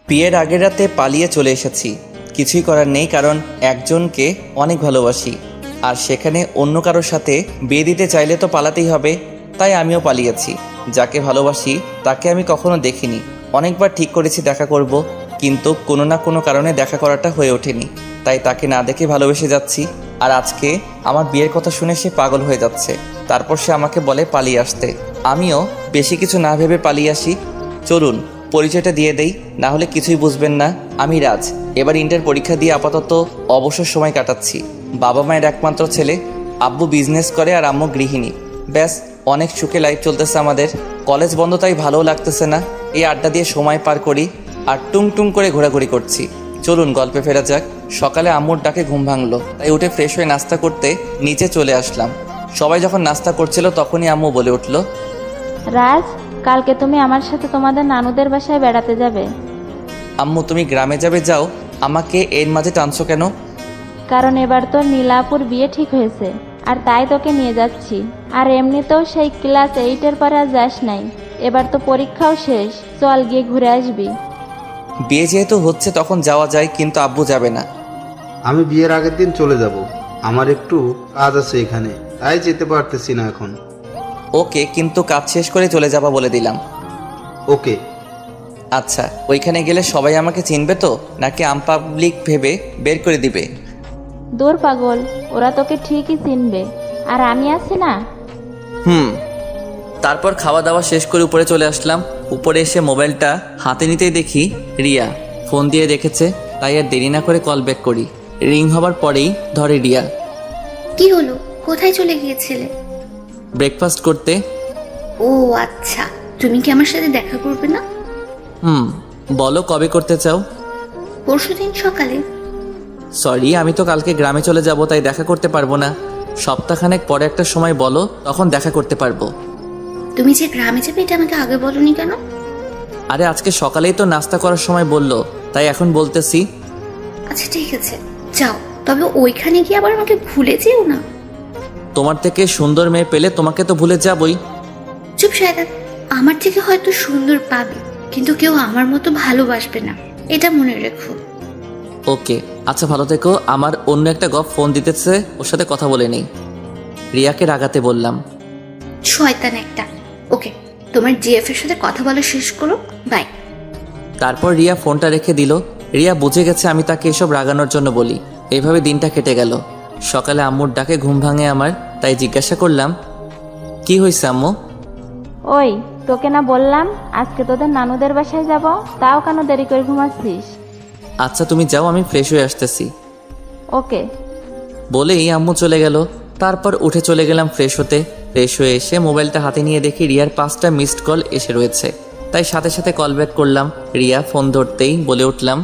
বিয়ের আগের রাতে পালিয়ে চলে এসেছি। কিছুই করার নেই, কারণ একজনকে অনেক ভালোবাসি, আর সেখানে অন্য কারোর সাথে বিয়ে দিতে চাইলে তো পালাতেই হবে। তাই আমিও পালিয়েছি। যাকে ভালোবাসি তাকে আমি কখনো দেখিনি। অনেকবার ঠিক করেছি দেখা করব, কিন্তু কোনো না কোনো কারণে দেখা করাটা হয়ে ওঠেনি। তাই তাকে না দেখে ভালোবেসে যাচ্ছি। আর আজকে আমার বিয়ের কথা শুনে সে পাগল হয়ে যাচ্ছে। তারপর সে আমাকে বলে পালিয়ে আসতে। আমিও বেশি কিছু না ভেবে পালিয়ে আসি। চলুন পরিচয়টা দিয়ে দেই, না হলে কিছুই বুঝবেন না। আমি রাজ। এবার ইন্টার পরীক্ষা দিয়ে আপাতত অবসর সময় কাটাচ্ছি। বাবা মায়ের একমাত্র ছেলে। আব্বু বিজনেস করে আর আম্মু গৃহিণী। ব্যাস, অনেক সুখে লাইফ চলতেছে আমাদের। কলেজ বন্ধ, তাই ভালোও লাগতেছে না। এই আড্ডা দিয়ে সময় পার করি আর টুং টুং করে ঘোরাঘুরি করছি। চলুন গল্পে ফেরা যাক। সকালে আম্মুর ডাকে ঘুম ভাঙলো, তাই উঠে ফ্রেশ হয়ে নাস্তা করতে নিচে চলে আসলাম। সবাই যখন নাস্তা করছিল তখনই আম্মু বলে উঠল, রাজ, কালকে তুমি আমার সাথে তোমাদের নানুদের বাসায় বেড়াতে যাবে। আম্মু তুমি গ্রামে যাবে, যাও, আমাকে এর মাঝে টানছো কেন? কারণ এবার তোর নীলাপুর বিয়ে ঠিক হয়েছে, আর তাই তোকে নিয়ে যাচ্ছি। আর এমনিতেও সেই ক্লাস 8-এর পরে আর যাস নাই। এবার তো পরীক্ষাও শেষ, চল গিয়ে ঘুরে আসবি। বিয়ে যেহেতু হচ্ছে তখন যাওয়া যায়, কিন্তু আব্বু যাবে না। আমি বিয়ের আগের দিন চলে যাব। আমার একটু কাজ আছে এখানে, তাই যেতে পারতেছি না এখন। ওকে, কিন্তু কাজ শেষ করে চলে যাবা বলে দিলাম। ওকে। আচ্ছা, ওইখানে গেলে সবাই আমাকে চিনবে তো, নাকি আনপাবলিক ভেবে বের করে দিবে? দূর পাগল, ওরা তোকে ঠিকই চিনবে, আর আমি আছি না। তারপর খাওয়া দাওয়া শেষ করে উপরে চলে আসলাম। উপরে এসে মোবাইলটা হাতে নিতেই দেখি রিয়া ফোন দিয়ে রেখেছে। তাই আর দেরি না করে কল ব্যাক করি। রিং হবার পরেই ধরে রিয়া। কি হলো, কোথায় চলে গিয়েছিলে? ব্রেকফাস্ট করতে। ও আচ্ছা, তুমি কি আমার সাথে দেখা করবে না? বলো কবে করতে চাও? পরশুদিন সকালে। সরি, আমি তো কালকে গ্রামে চলে যাব, তাই দেখা করতে পারবো না। সপ্তাহখানেক পরে একটা সময় বলো, তখন দেখা করতে পারবো। তুমি যে গ্রামে যাবে এটা আমাকে আগে বলনি কেন? আরে আজকে সকালেই তো নাস্তা করার সময় বললো, তাই এখন বলতেছি। আচ্ছা ঠিক আছে, যাও, তবে ওইখানে গিয়ে আবার আমাকে ভুলে যেও না। তোমার থেকে সুন্দর মেয়ে পেলে তোমাকে তো ভুলে যাবই। চুপ শায়দাত, আমার থেকে হয়তো সুন্দর পাবে, কিন্তু কেউ আমার মতো ভালোবাসবে না, এটা মনে রেখো। ওকে, আচ্ছা ভালো থেকো। আমার অন্য একটা গপ ফোন দিতেছে, ওর সাথে কথা বলে নেই। রিয়াকে রাগাতে বললাম। শয়তান একটা। ওকে, তোমার জিএফ এর সাথে কথা বলা শেষ করো, বাই। তারপর রিয়া ফোনটা রেখে দিল। রিয়া বুঝে গেছে আমি তাকে এসব রাগানোর জন্য বলি। এইভাবে দিনটা কেটে গেল। সকালে আম্মুর ডাকে ঘুম ভাঙে আমার, তাই জিজ্ঞাসা করলাম, কি হয়েছে আম্মু? ওই, তোকে না বললাম আজকে তোদের নানুদের বাসায় যাব, তাও কেন দেরি করে ঘুমাচ্ছিস? আচ্ছা তুমি যাও, আমি ফ্রেশ হয়ে আসতেছি। ওকে বলেই আম্মু চলে গেল। তারপর উঠে চলে গেলাম ফ্রেশ হতে। ফ্রেশ হয়ে এসে মোবাইলটা হাতে নিয়ে দেখি রিয়ার 5টা মিসড কল এসে রয়েছে। তাই সাথে সাথে কল ব্যাক করলাম। রিয়া ফোন ধরতেই বলে উঠলাম,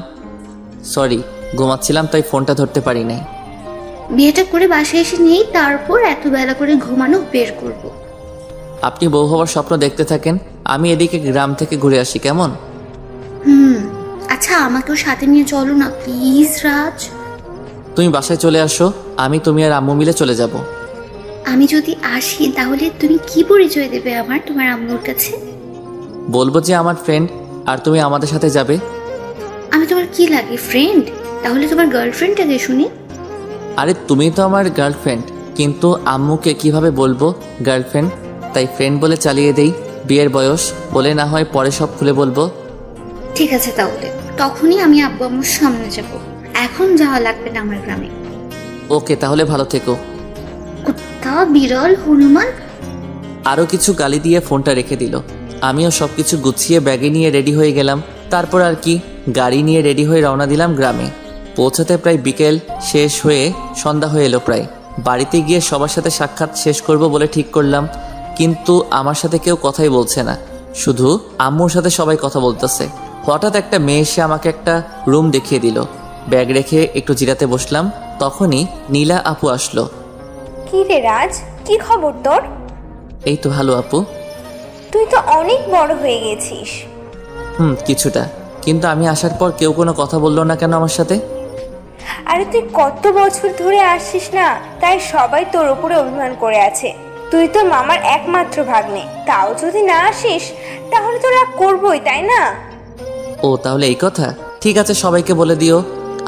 সরি, ঘুমাচ্ছিলাম তাই ফোনটা ধরতে পারি নাই। বিয়েটা করে বাসায় এসে নিয়েই তারপর এত বেলা করে ঘুমানো বের করব। আপনি বউ হওয়ার স্বপ্ন দেখতে থাকেন, আমি এদিকে গ্রাম থেকে ঘুরে আসি, কেমন? আচ্ছা আমাকেও সাথে নিয়ে চলো না প্লিজ রাজ। তুমি বাসায় চলে আসো, আমি তুমি আর আম্মু মিলে চলে যাব। আমি যদি আসি তাহলে তুমি কি পরিচয় দেবে আমার তোমার আম্মুর কাছে? বলবো যে আমার ফ্রেন্ড, আর তুমি আমাদের সাথে যাবে। আমি তোমার কি লাগে, ফ্রেন্ড? তাহলে তোমার গার্লফ্রেন্ডটাকে শুনি। আরে তুমি তো আমার গার্লফ্রেন্ড, কিন্তু আম্মুকে কিভাবে বলবো গার্লফ্রেন্ড? তাই ফ্রেন্ড বলে চালিয়ে দেই। বিয়ের বয়স বলে না হয় পরে সব খুলে বলবো। ঠিক আছে, তাহলে তখনই আমি আব্বু আম্মুর সামনে যাব, এখন যাওয়া লাগবে না আমার গ্রামে। ওকে, তাহলে ভালো থেকো। কুত্তা, বিড়াল, হনুমান। আরও কিছু গালি দিয়ে ফোনটা রেখে দিল। আমিও সব কিছু গুছিয়ে ব্যাগে নিয়ে রেডি হয়ে গেলাম। তারপর আর কি, গাড়ি নিয়ে রেডি হয়ে রওনা দিলাম গ্রামে। পৌঁছাতে প্রায় বিকেল শেষ হয়ে সন্ধ্যা হয়ে এলো প্রায়। বাড়িতে গিয়ে সবার সাথে সাক্ষাৎ শেষ করব বলে ঠিক করলাম, কিন্তু আমার সাথে কেউ কথাই বলছে না, শুধু আম্মুর সাথে সবাই কথা বলতেছে। হঠাৎ একটা মেয়ে এসে আমাকে একটা রুম দেখিয়ে দিল। ব্যাগ রেখে একটু জিরাতে বসলাম, তখনই নীলা আপু আসলো। কি রে রাজ, কি খবর তোর? এই তো ভালো আপু। তুই তো অনেক বড় হয়ে গেছিস। কিছুটা, কিন্তু আমি আসার পর কেউ কোনো কথা বললো না কেন আমার সাথে? আরে তুই কত বছর ধরে আসছিস না, তাই সবাই তোর উপরে অভিমান করে আছে। তুই তো মামার একমাত্র ভাগ্নে, তাও যদি না আসিস তাহলে তো রাগ করবই, তাই না? ও তাহলে এই কথা, ঠিক আছে, সবাইকে বলে দিও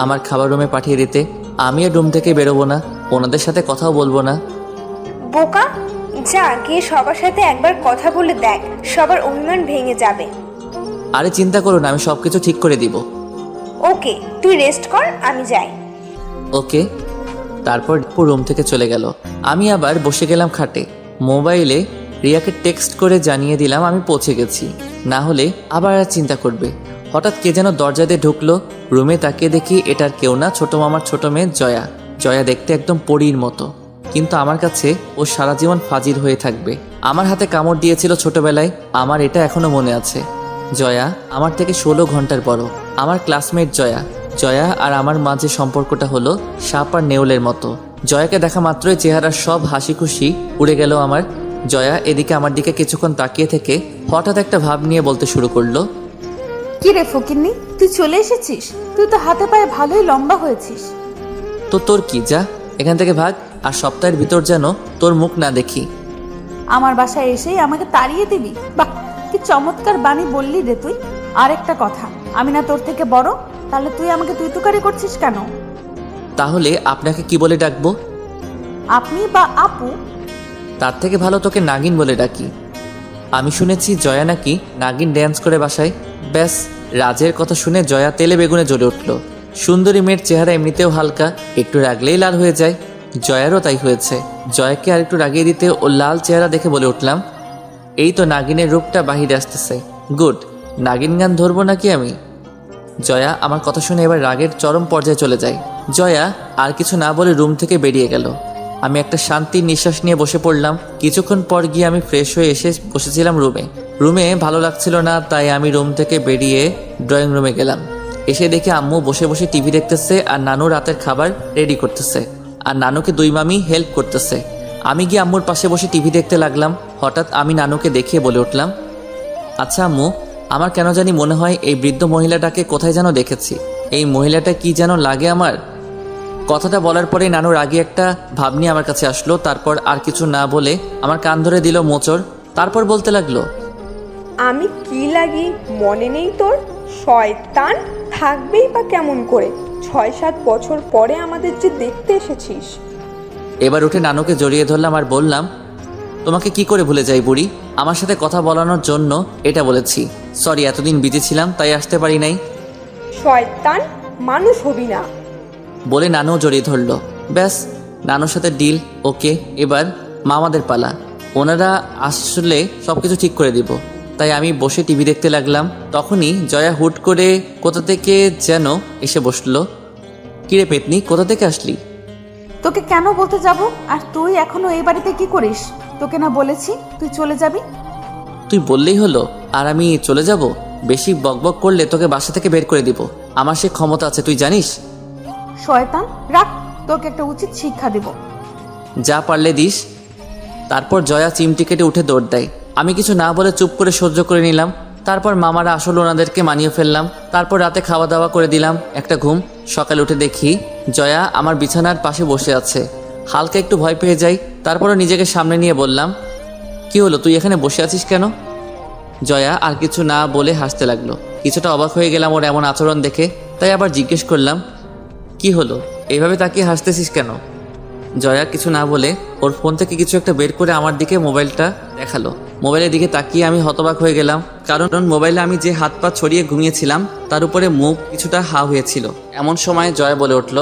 আমার খাবার রুমে পাঠিয়ে দিতে। আমি আর রুম থেকে বেরোবো না, ওনাদের সাথে কথাও বলবো না। বোকা, যা গিয়ে সবার সাথে একবার কথা বলে দেখ, সবার অভিমান ভেঙে যাবে। আরে চিন্তা করো না, আমি সব কিছু ঠিক করে দিব। ওকে, তুই রেস্ট কর, আমি যাই। ওকে। তারপর রুম থেকে চলে গেল। আমি আবার বসে গেলাম খাটে। মোবাইলে রিয়াকে টেক্সট করে জানিয়ে দিলাম আমি পৌঁছে গেছি, না হলে আবার আর চিন্তা করবে। হঠাৎ কে যেন দরজা দিয়ে ঢুকলো। রুমে তাকিয়ে দেখি এটার কেউ না, ছোট মামার ছোট মেয়ে জয়া। জয়া দেখতে একদম পরীর মতো, কিন্তু আমার কাছে ও সারা জীবন ফাজিল হয়ে থাকবে। আমার হাতে কামড় দিয়েছিল ছোটবেলায়, আমার এটা এখনো মনে আছে। জয়া আমার থেকে 16 ঘন্টার বড়, আমার ক্লাসমেট জয়া। জয়া আর আমার মাঝে সম্পর্কটা হলো সাপ আর নেউলের মতো। জয়াকে দেখা মাত্রই চেহারার সব হাসি খুশি উড়ে গেল আমার। জয়া এদিকে আমার দিকে কিছুক্ষণ তাকিয়ে থেকে হঠাৎ একটা ভাব নিয়ে বলতে শুরু করলো, কি রে ফকিন্নি, তুই চলে এসেছিস? তুই তো হাতে পায়ে ভালোই লম্বা হয়েছিস। তো তোর কি, যা এখান থেকে ভাগ, আর সপ্তাহের ভিতর যেন তোর মুখ না দেখি। আমার বাসায় এসেই আমাকে তাড়িয়ে দিবি? বাহ, কি চমৎকার বাণী বললি রে তুই। আর একটা কথা, আমি না তোর থেকে বড়? তাহলে তুই আমাকে তুই তুকারি করছিস কেন? তাহলে আপনাকে কি বলে ডাকবো? আপনি বা আপু? তার থেকে ভালো তোকে নাগিন বলে ডাকি। আমি শুনেছি জয়া নাকি নাগিন ড্যান্স করে বাসায়। ব্যাস, রাজের কথা শুনে জয়া তেলে বেগুনে জ্বলে উঠল। সুন্দরী মেয়ের চেহারা এমনিতেও হালকা, একটু রাগলেই লাল হয়ে যায়। জয়ারও তাই হয়েছে। জয়াকে আর একটু রাগিয়ে দিতে ও লাল চেহারা দেখে বলে উঠলাম, এই তো নাগিনের রূপটা বাহিরে আসতেছে। গুড, নাগিন গান ধরবো নাকি আমি? জয়া আমার কথা শুনে এবার রাগের চরম পর্যায়ে চলে যায়। জয়া আর কিছু না বলে রুম থেকে বেরিয়ে গেল। আমি একটা শান্তির নিঃশ্বাস নিয়ে বসে পড়লাম। কিছুক্ষণ পর গিয়ে আমি ফ্রেশ হয়ে এসে বসেছিলাম রুমে ভালো লাগছিল না, তাই আমি রুম থেকে বেরিয়ে ড্রয়িং রুমে গেলাম। এসে দেখে আম্মু বসে বসে টিভি দেখতেছে আর নানু রাতের খাবার রেডি করতেছে, আর নানুকে দুই মামি হেল্প করতেছে। আমি গিয়ে আম্মুর পাশে বসে টিভি দেখতে লাগলাম। হঠাৎ আমি নানুকে দেখিয়ে বলে উঠলাম, আচ্ছা আম্মু, আমার কেন জানি মনে হয় এই বৃদ্ধ মহিলাটাকে কোথায় যেন দেখেছি। এই মহিলাটা কি যেন লাগে আমার। কথাটা বলার পরে নানুর আগে একটা ভাব নিয়ে আমার কাছে আসলো। তারপর আর কিছু না বলে আমার কান ধরে দিল মোচড়। তারপর বলতে লাগলো, আমি কি লাগি মনে নেই তোর? শয়তান, থাকবেই বা কেমন করে? 6-7 বছর পরে আমাদের যে দেখতে এসেছিস। এবার উঠে নানুকে জড়িয়ে ধরলাম আর বললাম, তোমাকে কি করে ভুলে যাই বুড়ি? আমার সাথে কথা বলানোর জন্য এটা বলেছি। সরি, এতদিন বিজি ছিলাম তাই আসতে পারি নাই। শয়তান, মানুষ হবি না। বলে নানু জড়িয়ে ধরলো। ব্যাস, নানুর সাথে ডিল ওকে। এবার মামাদের পালা, ওনারা আসলে সব কিছু ঠিক করে দিব। তাই আমি বসে টিভি দেখতে লাগলাম। তখনই জয়া হুট করে কোথা থেকে যেন এসে বসলো। কিরে পেতনি, কোথা থেকে আসলি? তোকে কেন বলতে যাব? আর তুই এখনো এই বাড়িতে কি করিস? তোকে না বলেছি তুই চলে যাবি? তুই বললেই হলো আর আমি চলে যাব? বেশি বকবক করলে তোকে বাসা থেকে বের করে দিব। আমার সে ক্ষমতা আছে, তুই জানিস। শয়তান, রাখ, তোকে একটা উচিত শিক্ষা দিব। যা পারলে দিস। তারপর জয়া চিমটি কেটে উঠে দৌড় দেয়। আমি কিছু না বলে চুপ করে সহ্য করে নিলাম। তারপর মামারা আসলে ওনাদেরকে মানিয়ে ফেললাম। তারপর রাতে খাওয়া দাওয়া করে দিলাম, একটা ঘুম। সকালে উঠে দেখি জয়া আমার বিছানার পাশে বসে আছে। হালকা একটু ভয় পেয়ে যাই। তারপরও নিজেকে সামনে নিয়ে বললাম, কি হলো, তুই এখানে বসে আছিস কেন? জয়া আর কিছু না বলে হাসতে লাগলো। কিছুটা অবাক হয়ে গেলাম ওর এমন আচরণ দেখে, তাই আবার জিজ্ঞেস করলাম, কি হলো, এইভাবে তাকিয়ে হাসতেছিস কেন? জয়া কিছু না বলে ওর ফোন থেকে কিছু একটা বের করে আমার দিকে মোবাইলটা দেখালো। মোবাইলের দিকে তাকিয়ে আমি হতবাক হয়ে গেলাম, কারণ মোবাইলে আমি যে হাত পা ছড়িয়ে ঘুমিয়েছিলাম তার উপরে মুখ কিছুটা হা হয়েছিল। এমন সময় জয়া বলে উঠল,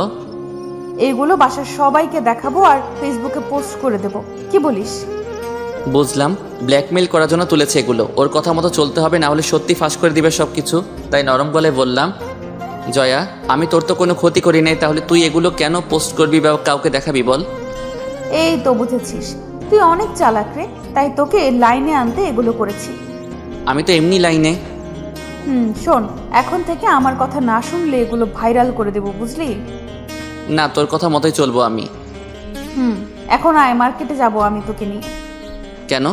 এইগুলো বাসার সবাইকে দেখাবো আর ফেসবুকে পোস্ট করে দেব, কি বলিস? বুঝলাম, ব্ল্যাকমেইল করার জন্য তুলেছে এগুলো। ওর কথা মতো চলতে হবে, না হলে সত্যি ফাঁস করে দিবে সব কিছু। তাই নরম গলায় বললাম, জয়া, আমি তোর তো কোনো ক্ষতি করি নাই, তাহলে তুই এগুলো কেন পোস্ট করবি বা কাউকে দেখাবি বল? এই তো বুঝেছিস, তুই অনেক চালাক রে, তাই তোকে লাইনে আনতে এগুলো করেছি। আমি তো এমনি লাইনে। শোন, এখন থেকে আমার কথা না শুনলে এগুলো ভাইরাল করে দেব, বুঝলি? না, তোর কথা মতোই চলবো আমি। এখন আয়, মার্কেটে যাব আমি তোকে নিয়ে। কেন?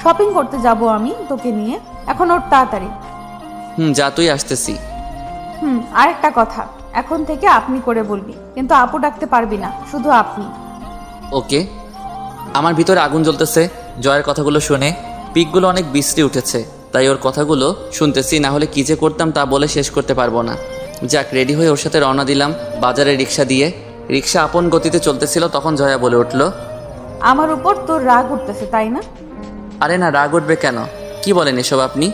শপিং করতে যাব আমি তোকে নিয়ে, এখন ওর তাড়াতাড়ি। যা, তুই আসতেছি। আরেকটা কথা, এখন থেকে আপনি করে বলবি, কিন্তু আপু ডাকতে পারবি না, শুধু আপনি। ওকে। আমার ভিতরে আগুন জ্বলতেছে জয়ের কথাগুলো শুনে। পিকগুলো অনেক বিশ্রী উঠেছে, তাই ওর কথাগুলো শুনতেছি, না হলে কী যে করতাম তা বলে শেষ করতে পারবো না। যাক, রেডি হয়ে ওর সাথে রওনা দিলাম বাজারে রিক্সা দিয়ে। রিক্সা আপন গতিতে চলতেছিল, তখন জয়া বলে উঠল, আমার উপর তোর রাগ উঠতেছে তাই না? আরে না, রাগ উঠবে কেন? কি বলেন এসব আপনি?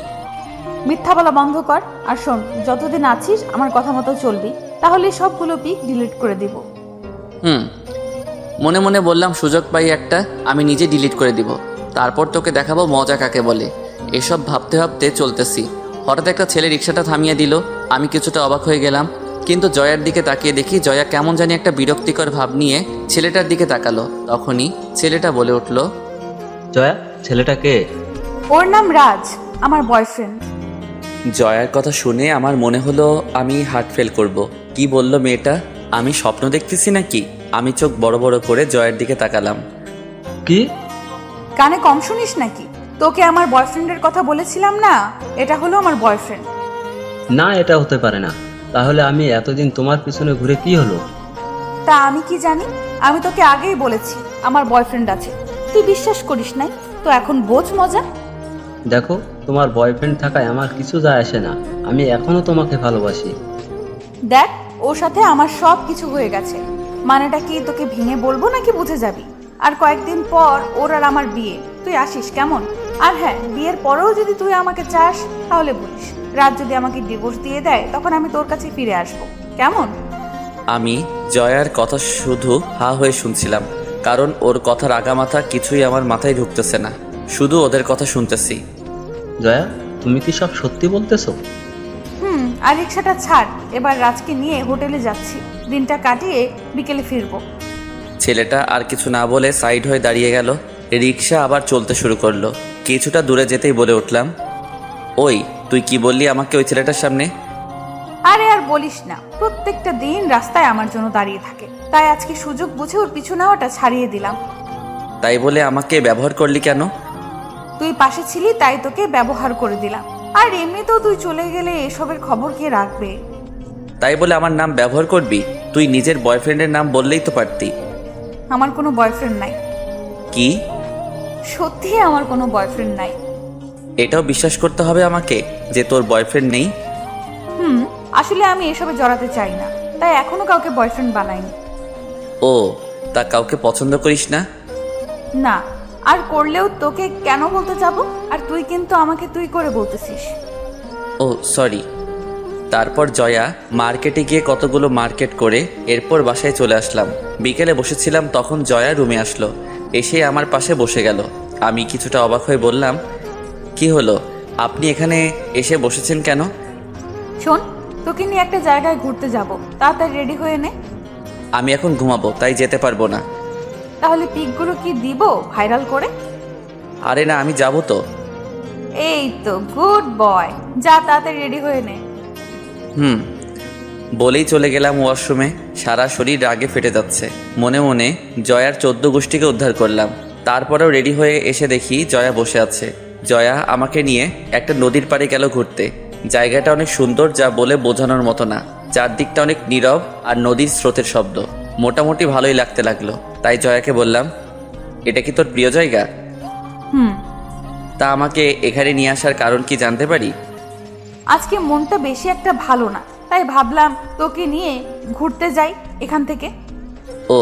মিথ্যা বলা বন্ধ কর। আর শোন, যতদিন আছিস আমার কথা মতো চলবি, তাহলে সবগুলো পিক ডিলিট করে দিব। মনে মনে বললাম, সুযোগ পাই একটা, আমি নিজে ডিলিট করে দিব, তারপর তোকে দেখাবো মজা কাকে বলে। এসব ভাবতে ভাবতে চলতেছি, হঠাৎ একটা ছেলে রিক্সাটা থামিয়ে দিল। আমি কিছুটা অবাক হয়ে গেলাম, কিন্তু জয়ার দিকে তাকিয়ে দেখি জয়া কেমন জানি একটা বিরক্তিকর ভাব নিয়ে ছেলেটার দিকে তাকালো। তখনই ছেলেটা বলে উঠল, জয়া, ছেলেটা কে? ওর নাম রাজ, আমার বয়ফ্রেন্ড। জয়ার কথা শুনে আমার মনে হলো আমি হার্ট ফেল করব। কি বলল মেয়েটা? আমি স্বপ্ন দেখতেছি নাকি? আমি চোখ বড় বড় করে জয়ার দিকে তাকালাম। কি? কানে কম শুনিস নাকি? তোকে আমার বয়ফ্রেন্ডের কথা বলেছিলাম না, এটা হলো আমার বয়ফ্রেন্ড। না, এটা হতে পারে না। তাহলে আমি এতদিন তোমার পিছনে ঘুরে কি হলো? তা আমি কি জানি? আমি তোকে আগেই বলেছি আমার বয়ফ্রেন্ড আছে, তুই বিশ্বাস করিস নাই, তো এখন বোঝ মজা। দেখো, তোমার বয়ফ্রেন্ড থাকায় আমার কিছু যায় আসে না, আমি এখনো তোমাকে ভালোবাসি। দেখ, ওর সাথে আমার সব কিছু হয়ে গেছে, মানেটা কি তোকে ভেঙে বলবো নাকি বুঝে যাবি? আর কয়েকদিন পর ওর আর আমার বিয়ে, তুই আসিস কেমন? আর হ্যাঁ, বিয়ের পরেও যদি তুই আমাকে চাস তাহলে বলিস। রাত যদি আমাকে ডিভোর্স দিয়ে দেয় তখন আমি তোর কাছে ফিরে আসবো, কেমন? আমি জয়ার কথা শুধু হা হয়ে শুনছিলাম, কারণ ওর কথার আগামাথা কিছুই আমার মাথায় ঢুকতেছে না, শুধু ওদের কথা শুনতেছি। জয়া, তুমি কি সব সত্যি বলতেছো? আর রিক্সাটা ছাড়, এবার রাজকে নিয়ে হোটেলে যাচ্ছি, দিনটা কাটিয়ে বিকেলে ফিরবো। ছেলেটা আর কিছু না বলে সাইড হয়ে দাঁড়িয়ে গেল। রিক্সা আবার চলতে শুরু করলো। কিছুটা দূরে যেতেই বলে উঠলাম, ওই তুই কি বললি আমাকে ওই ছেলেটার সামনে? আরে আর বলিস না, প্রত্যেকটা দিন রাস্তায় আমার জন্য দাঁড়িয়ে থাকে, তাই আজকে সুযোগ বুঝে ওর পিছু নেওয়াটা ছাড়িয়ে দিলাম। তাই বলে আমাকে ব্যবহার করলি কেন? তুই পাশে ছিলি তাই তোকে ব্যবহার করে দিলাম, আর এমনিতেও তুই চলে গেলে এসবের খবর কে রাখবে? তাই বলে আমার নাম ব্যবহার করবি? তুই নিজের বয়ফ্রেন্ডের নাম বললেই তো পারতি। আমার কোনো বয়ফ্রেন্ড নাই। কি? সত্যি আমার কোনো বয়ফ্রেন্ড নাই। এটাও বিশ্বাস করতে হবে আমাকে যে তোর বয়ফ্রেন্ড নেই? আসলে আমি এসবে জড়াতে চাই না, তাই এখনো কাউকে বয়ফ্রেন্ড বানাইনি। ও, তা কাউকে পছন্দ করিস না? না, আর করলেও তোকে কেন বলতে যাব? আর তুই কিন্তু আমাকে তুই করে বলতেছিস। ও সরি। তারপর জয়া মার্কেটে গিয়ে কতগুলো মার্কেট করে এরপর বাসায় চলে আসলাম। বিকেলে বসেছিলাম, তখন জয়া রুমে আসলো, এসে আমার পাশে বসে গেল। আমি কিছুটা অবাক হয়ে বললাম, কি হলো, আপনি এখানে এসে বসেছেন কেন? শোন, তোকে নিয়ে একটা জায়গায় ঘুরতে যাব, তাড়াতাড়ি রেডি হয়ে নে। আমি এখন ঘুমাবো, তাই যেতে পারবো না। তাহলে পিকগুলো কি দিব ভাইরাল করে? আরে না, আমি যাবো তো। এই তো গুড বয়, যা তাড়াতাড়ি রেডি হয়ে নে। বলেই চলে গেলাম ওয়াশরুমে। সারা শরীর রাগে ফেটে যাচ্ছে। মনে মনে জয়ার 14 গোষ্ঠীকে উদ্ধার করলাম। তারপরেও রেডি হয়ে এসে দেখি জয়া বসে আছে। জয়া আমাকে নিয়ে একটা নদীর পাড়ে গেল ঘুরতে। জায়গাটা অনেক সুন্দর, যা বলে বোঝানোর মতো না। চারদিকটা অনেক নীরব আর নদীর স্রোতের শব্দ। মোটামুটি ভালোই লাগতে লাগলো। তাই জয়াকে বললাম, এটা কি তোর প্রিয় জায়গা? তা আমাকে এখানে নিয়ে আসার কারণ কি জানতে পারি? আজকে মনটা বেশি একটা ভালো না, তাই ভাবলাম তোকে নিয়ে ঘুরতে যাই এখান থেকে। ও,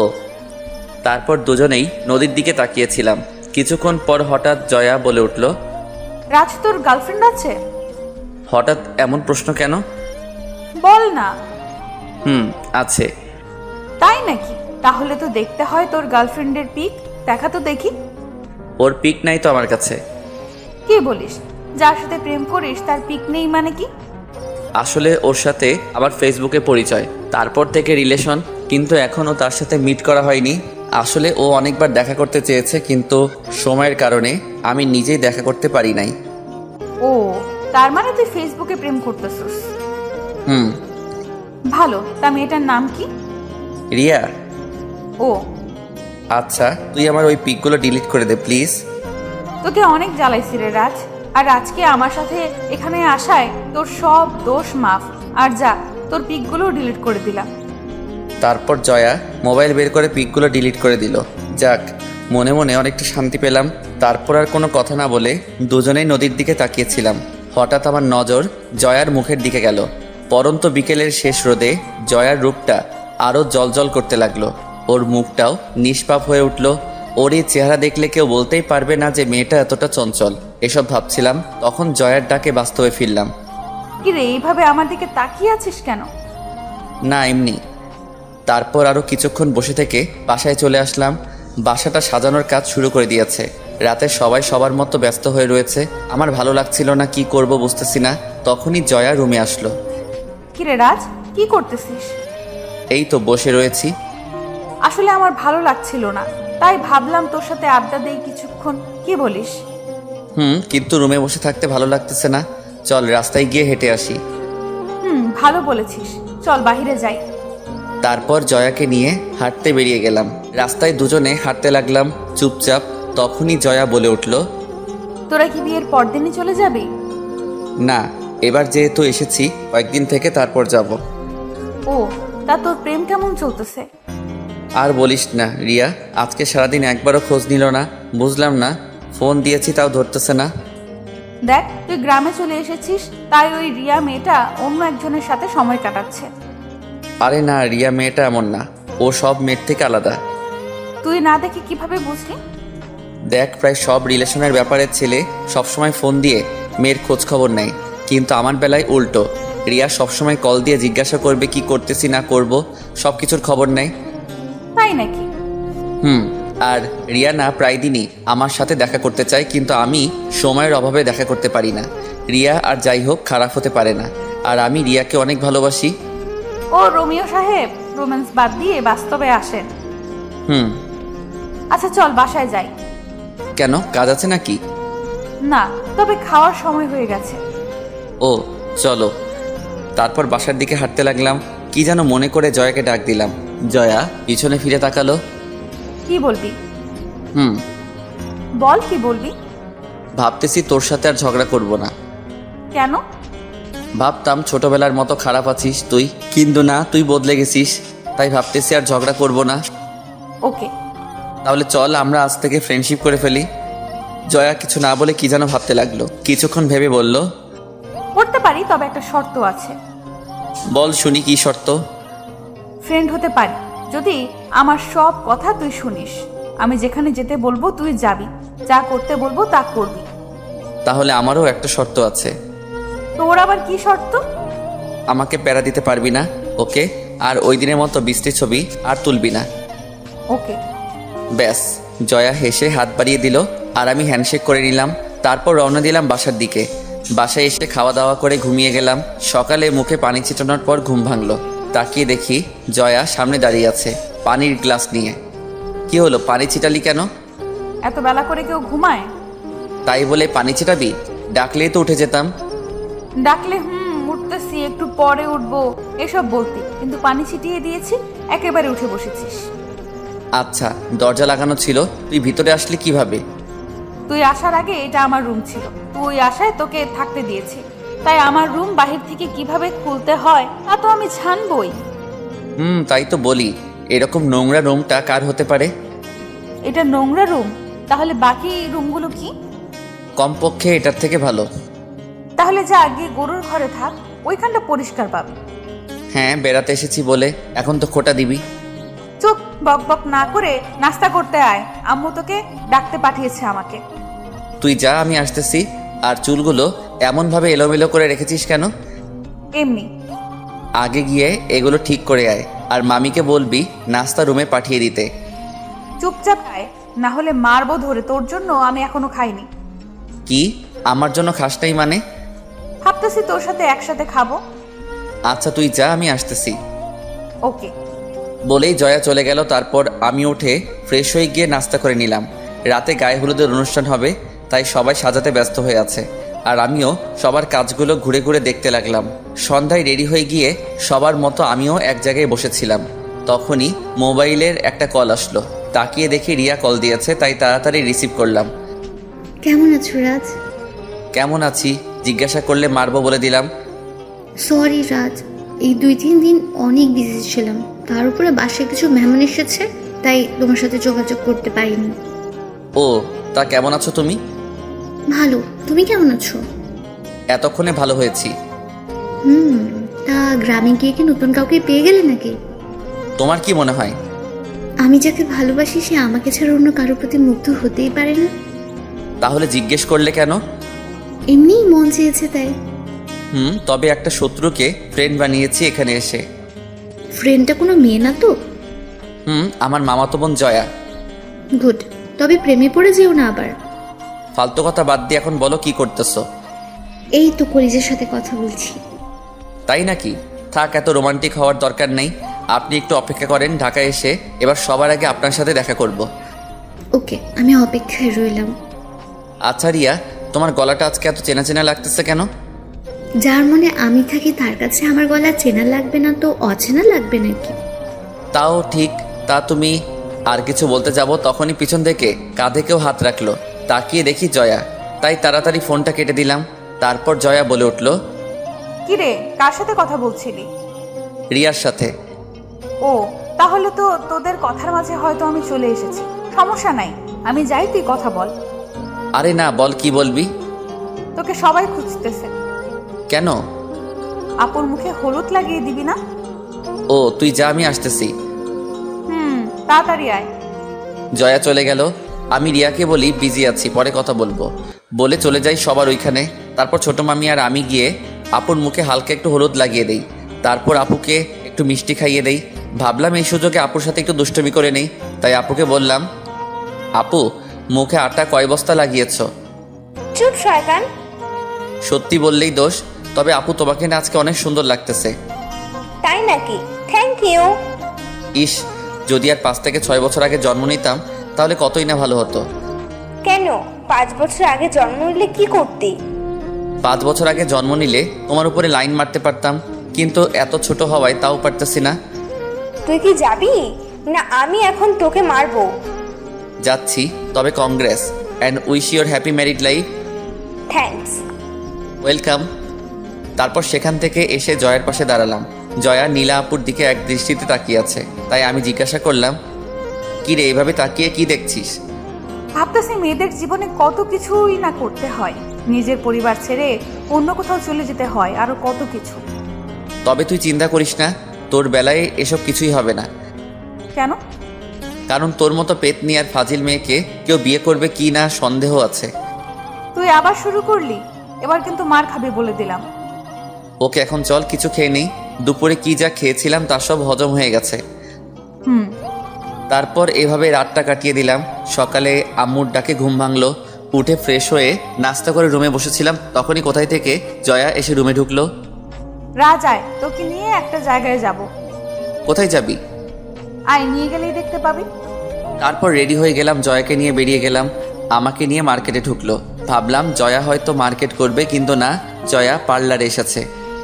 তারপর দুজনেই নদীর দিকে তাকিয়েছিলাম। কিছুক্ষণ পর হঠাৎ জয়া বলে উঠল, রাজ, তোর গার্লফ্রেন্ড আছে? হঠাৎ এমন প্রশ্ন কেন? বল না। আছে। তাই নাকি? তাহলে তো দেখতে হয় তোর গার্লফ্রেন্ডের পিক, দেখা তো দেখি। ওর পিক নাই তো আমার কাছে। কি বলিস? যার সাথে প্রেম করিস তার পিক নেই মানে কি? আসলে ওর সাথে আমার ফেসবুকে পরিচয়, তারপর থেকে রিলেশন, কিন্তু এখনও তার সাথে মিট করা হয়নি। আসলে ও অনেকবার দেখা করতে চেয়েছে, কিন্তু সময়ের কারণে আমি নিজেই দেখা করতে পারি নাই। ও, তার মানে তুই ফেসবুকে প্রেম করতেছিস? ভালো। তা মেয়েটার নাম কি? রিয়া। ও আচ্ছা, তুই আমার ওই পিকগুলো ডিলিট করে দে প্লিজ। তোকে অনেক জ্বালাইছি রে রাজ, আর আজকে আমার সাথে এখানে আসায় তোর সব দোষ মাফ। আর যা, তোর পিকগুলো ডিলিট করে দিলাম। তারপর জয়া মোবাইল বের করে পিকগুলো ডিলিট করে দিল। যাক, মনে মনে অনেকটা শান্তি পেলাম। তারপর আর কোনো কথা না বলে দুজনেই নদীর দিকে তাকিয়েছিলাম। হঠাৎ আমার নজর জয়ার মুখের দিকে গেল। পরন্ত বিকেলের শেষ রোদে জয়ার রূপটা আরও জ্বলজ্বল করতে লাগলো। ওর মুখটাও নিষ্পাপ হয়ে উঠল। ওর এই চেহারা দেখলে কেউ বলতেই পারবে না যে মেয়েটা এতটা চঞ্চল। এসব ভাবছিলাম, তখন জয়ার ডাকে বাস্তবে ফিরলাম। কি রে, এইভাবে আমার দিকে তাকিয়ে আছিস কেন? না, এমনি। তারপর আরও কিছুক্ষণ বসে থেকে বাসায় চলে আসলাম। বাসাটা সাজানোর কাজ শুরু করে দিয়েছে। রাতে সবাই সবার মতো ব্যস্ত হয়ে রয়েছে। আমার ভালো লাগছিল না, কি করব বুঝতেছি না। তখনই জয়া রুমে আসলো। কি রে রাজ, কি করতেছিস? এই তো বসে রয়েছি। আসলে আমার ভালো লাগছিল না, তাই ভাবলাম তোর সাথে আড্ডা দেই কিছুক্ষণ। কি বলিস? কিন্তু রুমে বসে থাকতে ভালো লাগতেছে না। চল রাস্তায় গিয়ে হেঁটে আসি। ভালো বলেছিস, চল বাহিরে যাই। তারপর জয়াকে নিয়ে হাঁটতে বেরিয়ে গেলাম। রাস্তায় দুজনে হাঁটতে লাগলাম চুপচাপ। তখনই জয়া বলে উঠল, তোরা কি বিয়ের পরদিনই চলে যাবি? না, এবার যেহেতু এসেছি কয়েকদিন থেকে তারপর যাব। ও, তা তোর প্রেম কেমন চলতেছে? আর বলিস না রিয়া, আজকে সারাদিন একবারও খোঁজ নিল না। বুঝলাম না, ফোন দিয়েছি তাও ধরতেছে না। দেখ, তুই গ্রামে চলে এসেছিস, তাই ওই রিয়া মেয়েটা অন্য একজনের সাথে সময় কাটাচ্ছে। আরে না, রিয়া মেয়েটা এমন না, ও সব মেয়ের থেকে আলাদা। তুই না দেখে কিভাবে বুঝলি? দেখ, প্রায় সব রিলেশনের ব্যাপারে ছেলে সবসময় ফোন দিয়ে মেয়ের খোঁজ খবর নেয়, কিন্তু আমার বেলায় উল্টো। রিয়া সবসময় কল দিয়ে জিজ্ঞাসা করবে কি করতেছি না করব, সব কিছুর খবর নেয়। তাই নাকি? আর রিয়া না প্রায় দিনই আমার সাথে দেখা করতে চায়, কিন্তু আমি সময়ের অভাবে দেখা করতে পারি না। রিয়া আর যাই হোক খারাপ হতে পারে না, আর আমি রিয়াকে অনেক ভালোবাসি। ও রোমিও সাহেব, রোম্যান্স বাদ দিয়ে বাস্তবে আসেন। আচ্ছা চল বাসায় যাই। কেন, কাজ আছে নাকি? না, তবে খাওয়ার সময় হয়ে গেছে। ও চলো। তারপর বাসার দিকে হাঁটতে লাগলাম। কি যেন মনে করে জয়াকে ডাক দিলাম। জয়া পিছনে ফিরে তাকালো। কি বলবি? বল, কি বলবি? ভাবতেছি তোর সাথে আর ঝগড়া করব না। কেন? ভাবতাম ছোটবেলার মতো খারাপ আছিস তুই, কিন্তু না, তুই বদলে গেছিস। তাই ভাবতেছি আর ঝগড়া করব না। ওকে, তাহলে চল আমরা আজ থেকে ফ্রেন্ডশিপ করে ফেলি। জয়া কিছু না বলে কি যেন ভাবতে লাগলো। কিছুক্ষণ ভেবে বলল, করতে পারি, তবে একটা শর্ত আছে। বল শুনি, কি শর্ত? ফ্রেন্ড হতে পারি যদি আমার সব কথা তুই শুনিস। আমি যেখানে যেতে বলবো তুই যাবি, যা করতে বলবো তা করবি। তাহলে আমারও একটা শর্ত আছে। তোর আবার কি শর্ত? আমাকে প্যারা দিতে পারবি না, ওকে? আর ওই দিনের মতো বৃষ্টির ছবি আর তুলবি না। ওকে। ব্যাস। জয়া হেসে হাত বাড়িয়ে দিল, আর আমি হ্যান্ডশেক করে নিলাম। তারপর রওনা দিলাম বাসার দিকে। বাসায় এসে খাওয়া দাওয়া করে ঘুমিয়ে গেলাম। সকালে মুখে পানি ছিটানোর পর ঘুম ভাঙলো। তাকিয়ে দেখি জয়া সামনে দাঁড়িয়ে আছে পানির গ্লাস নিয়ে। কি হলো, পানি ছিটালি কেন? এত বেলা করে কেউ ঘুমায়? তাই বলে পানি ছিটাবি? ডাকলেই তো উঠে যেতাম। ডাকলে উঠতেছি, একটু পরে উঠবো এসব বলতি, কিন্তু পানি ছিটিয়ে দিয়েছি, একেবারে উঠে বসেছিস। আচ্ছা, দরজা লাগানো ছিল, তুই ভিতরে আসলি কিভাবে? তুই আসার আগে এটা আমার রুম ছিল, তুই আসায় তোকে থাকতে দিয়েছি, তাই আমার রুম বাহির থেকে কিভাবে খুলতে হয় তা তো আমি জানবই। তাই তো বলি, এরকম নোংরা রুমটা কার হতে পারে? এটা নোংরা রুম? তাহলে বাকি রুমগুলো কি? কমপক্ষে এটার থেকে ভালো। তাহলে যা গিয়ে গরুর ঘরে থাক, ওইখানটা পরিষ্কার পাবি। হ্যাঁ, বেড়াতে এসেছি বলে এখন তো খোটা দিবি। চুপ, বক বক না করে নাস্তা করতে আয়, আম্মু তোকে ডাকতে পাঠিয়েছে আমাকে। তুই যা, আমি আসতেছি। আর চুলগুলো এমনভাবে এলোমেলো করে রেখেছিস কেন? এমনি। আগে গিয়ে এগুলো ঠিক করে আয়, আর মামিকে বলবি নাস্তা রুমে পাঠিয়ে দিতে। চুপচাপ আয়, না হলে মারবো ধরে। তোর জন্য আমি এখনো খাইনি। কি, আমার জন্য খাস নাই মানে? ভাবতেছি তোর সাথে একসাথে খাবো। আচ্ছা তুই যা, আমি আসতেছি। ওকে। বলেই জয়া চলে গেল। তারপর আমি উঠে ফ্রেশ হয়ে গিয়ে নাস্তা করে নিলাম। রাতে গায়ে হলুদের অনুষ্ঠান হবে, তাই সবাই সাজাতে ব্যস্ত হয়ে আছে, আর আমিও সবার কাজগুলো ঘুরে ঘুরে দেখতে লাগলাম। সন্ধ্যায় রেডি হয়ে গিয়ে সবার মতো আমিও এক জায়গায় বসেছিলাম। তখনই মোবাইলের একটা কল আসলো। তাকিয়ে দেখি রিয়া কল দিয়েছে, তাই তাড়াতাড়ি রিসিভ করলাম। কেমন আছো রাজ? কেমন আছি জিজ্ঞাসা করলে মারবো বলে দিলাম। সরি রাজ, এই 2-3 দিন অনেক বিজি ছিলাম, তার উপরে বাসায় কিছু মেহমান এসেছে, তাই তোমার সাথে যোগাযোগ করতে পারিনি। ও তা কেমন আছো তুমি? ভালো, তুমি কেমন আছো? এতক্ষণে ভালো হয়েছি। তা গ্রামে গিয়ে কি নতুন কাউকে পেয়ে গেলে নাকি? তোমার কি মনে হয়? আমি যাকে ভালোবাসি সে আমাকে ছাড়া অন্য কারোর প্রতি মুগ্ধ হতেই পারে না। তাহলে জিজ্ঞেস করলে কেন? এমনিই মন চেয়েছে তাই। তবে একটা শত্রুকে ফ্রেন্ড বানিয়েছি এখানে এসে। ফ্রেন্ডটা কোনো মেয়ে না তো? আমার মামাতো বোন জয়া। গুড, তবে প্রেমে পড়ে যেও না আবার। ফালতু কথা বাদ দিয়ে এখন বলো কি করতেছো? এই তো কলিজের সাথে কথা বলছি। তাই নাকি? থাক, এত রোমান্টিক হওয়ার দরকার নেই। আপনি একটু অপেক্ষা করেন, ঢাকায় এসে এবার সবার আগে আপনার সাথে দেখা করব। ওকে, আমি অপেক্ষায় রইলাম। আচ্ছা রিয়া, তোমার গলাটা আজকে এত চেনা চেনা লাগতেছে কেন? যার মনে আমি থাকি তার কাছে আমার গলা চেনা লাগবে না তো অচেনা লাগবে নাকি? তাও ঠিক। তা তুমি আর কিছু বলতে যাব তখনই পিছন থেকে কাঁধে কেউ হাত রাখলো। তাকিয়ে দেখি জয়া, তাই তাড়াতাড়ি ফোনটা কেটে দিলাম। তারপর জয়া বলে উঠল, কিরে, কার সাথে কথা বলছিলি? রিয়ার সাথে। ও, তাহলে তো তোদের কথার মাঝে হয়তো আমি চলে এসেছি। সমস্যা নাই, আমি যাই, তুই কথা বল। আরে না, বল, কি বলবি? তোকে সবাই খুঁজতেছে। কেন? আপুর মুখে হলুদ লাগিয়ে দিবি না? ও, তুই যা, আমি আসতেছি। তাড়াতাড়ি আয়। জয়া চলে গেল। আমি রিয়াকে বলি বিজি আছি, পরে কথা বলবো বলে চলে যাই সবার ওইখানে। তারপর ছোট মামি আর আমি গিয়ে আপুর মুখে হালকা একটু হলুদ লাগিয়ে দেই। তারপর আপুকে একটু মিষ্টি খাইয়ে দেই। ভাবলাম এই সুযোগে আপুর সাথে একটু দুষ্টুমি করে নেই, তাই আপুকে বললাম, আপু, মুখে আটা কয় বস্তা লাগিয়েছ? চুপ শয়তান। সত্যি বললেই দোষ। তবে আপু, তোমাকে না আজকে অনেক সুন্দর লাগতেছে। তাই নাকি? Thank you. ইস, যদি আর 5 থেকে 6 বছর আগে জন্ম নিতাম তাহলে কতই না ভালো হতো। কেন, 5 বছর আগে জন্ম নিলে কি করতি? 5 বছর আগে জন্ম নিলে তোমার উপরে লাইন মারতে পারতাম, কিন্তু এত ছোট হওয়ায় তাও পারতেছি না। তুই কি যাবি না আমি এখন তোকে মারবো? যাচ্ছি, তবে Congress and wish your happy married life. Thanks. Welcome. তারপর সেখান থেকে এসে জয়ার পাশে দাঁড়ালাম। জয়া নীলা আপুর দিকে এক দৃষ্টিতে তাকিয়ে আছে, তাই আমি জিজ্ঞাসা করলাম, কি রে, এইভাবে তাকিয়ে কি দেখছিস? ভাবতেছি মেয়েদের জীবনে কত কিছুই না করতে হয়, নিজের পরিবার ছেড়ে অন্য কোথাও চলে যেতে হয়, আরো কত কিছু। তবে তুই চিন্তা করিস না, তোর বেলায় এসব কিছুই হবে না। কেন? কারণ তোর মতো পেতনি আর ফাজিল মেয়েকে কেউ বিয়ে করবে কি না সন্দেহ আছে। তুই আবার শুরু করলি, এবার কিন্তু মার খাবি বলে দিলাম। ওকে, এখন চল কিছু খেয়ে নেই। দুপুরে কি যা খেয়েছিলাম তার সব হজম হয়ে গেছে। তারপর এভাবে রাতটা কাটিয়ে দিলাম। সকালে আম্মুর ডাকে ঘুম ভাঙলো। উঠে ফ্রেশ হয়ে নাস্তা করে রুমে বসেছিলাম, তখনই কোথায় থেকে জয়া এসে রুমে ঢুকলো। রাজ আয়, তোকে নিয়ে একটা জায়গায় যাব। কোথায় যাবি? আয়, নিয়ে গেলেই দেখতে পাবি। তারপর রেডি হয়ে গেলাম, জয়াকে নিয়ে বেরিয়ে গেলাম। আমাকে নিয়ে মার্কেটে ঢুকলো। ভাবলাম জয়া হয়তো মার্কেট করবে, কিন্তু না, জয়া পার্লারে এসেছে।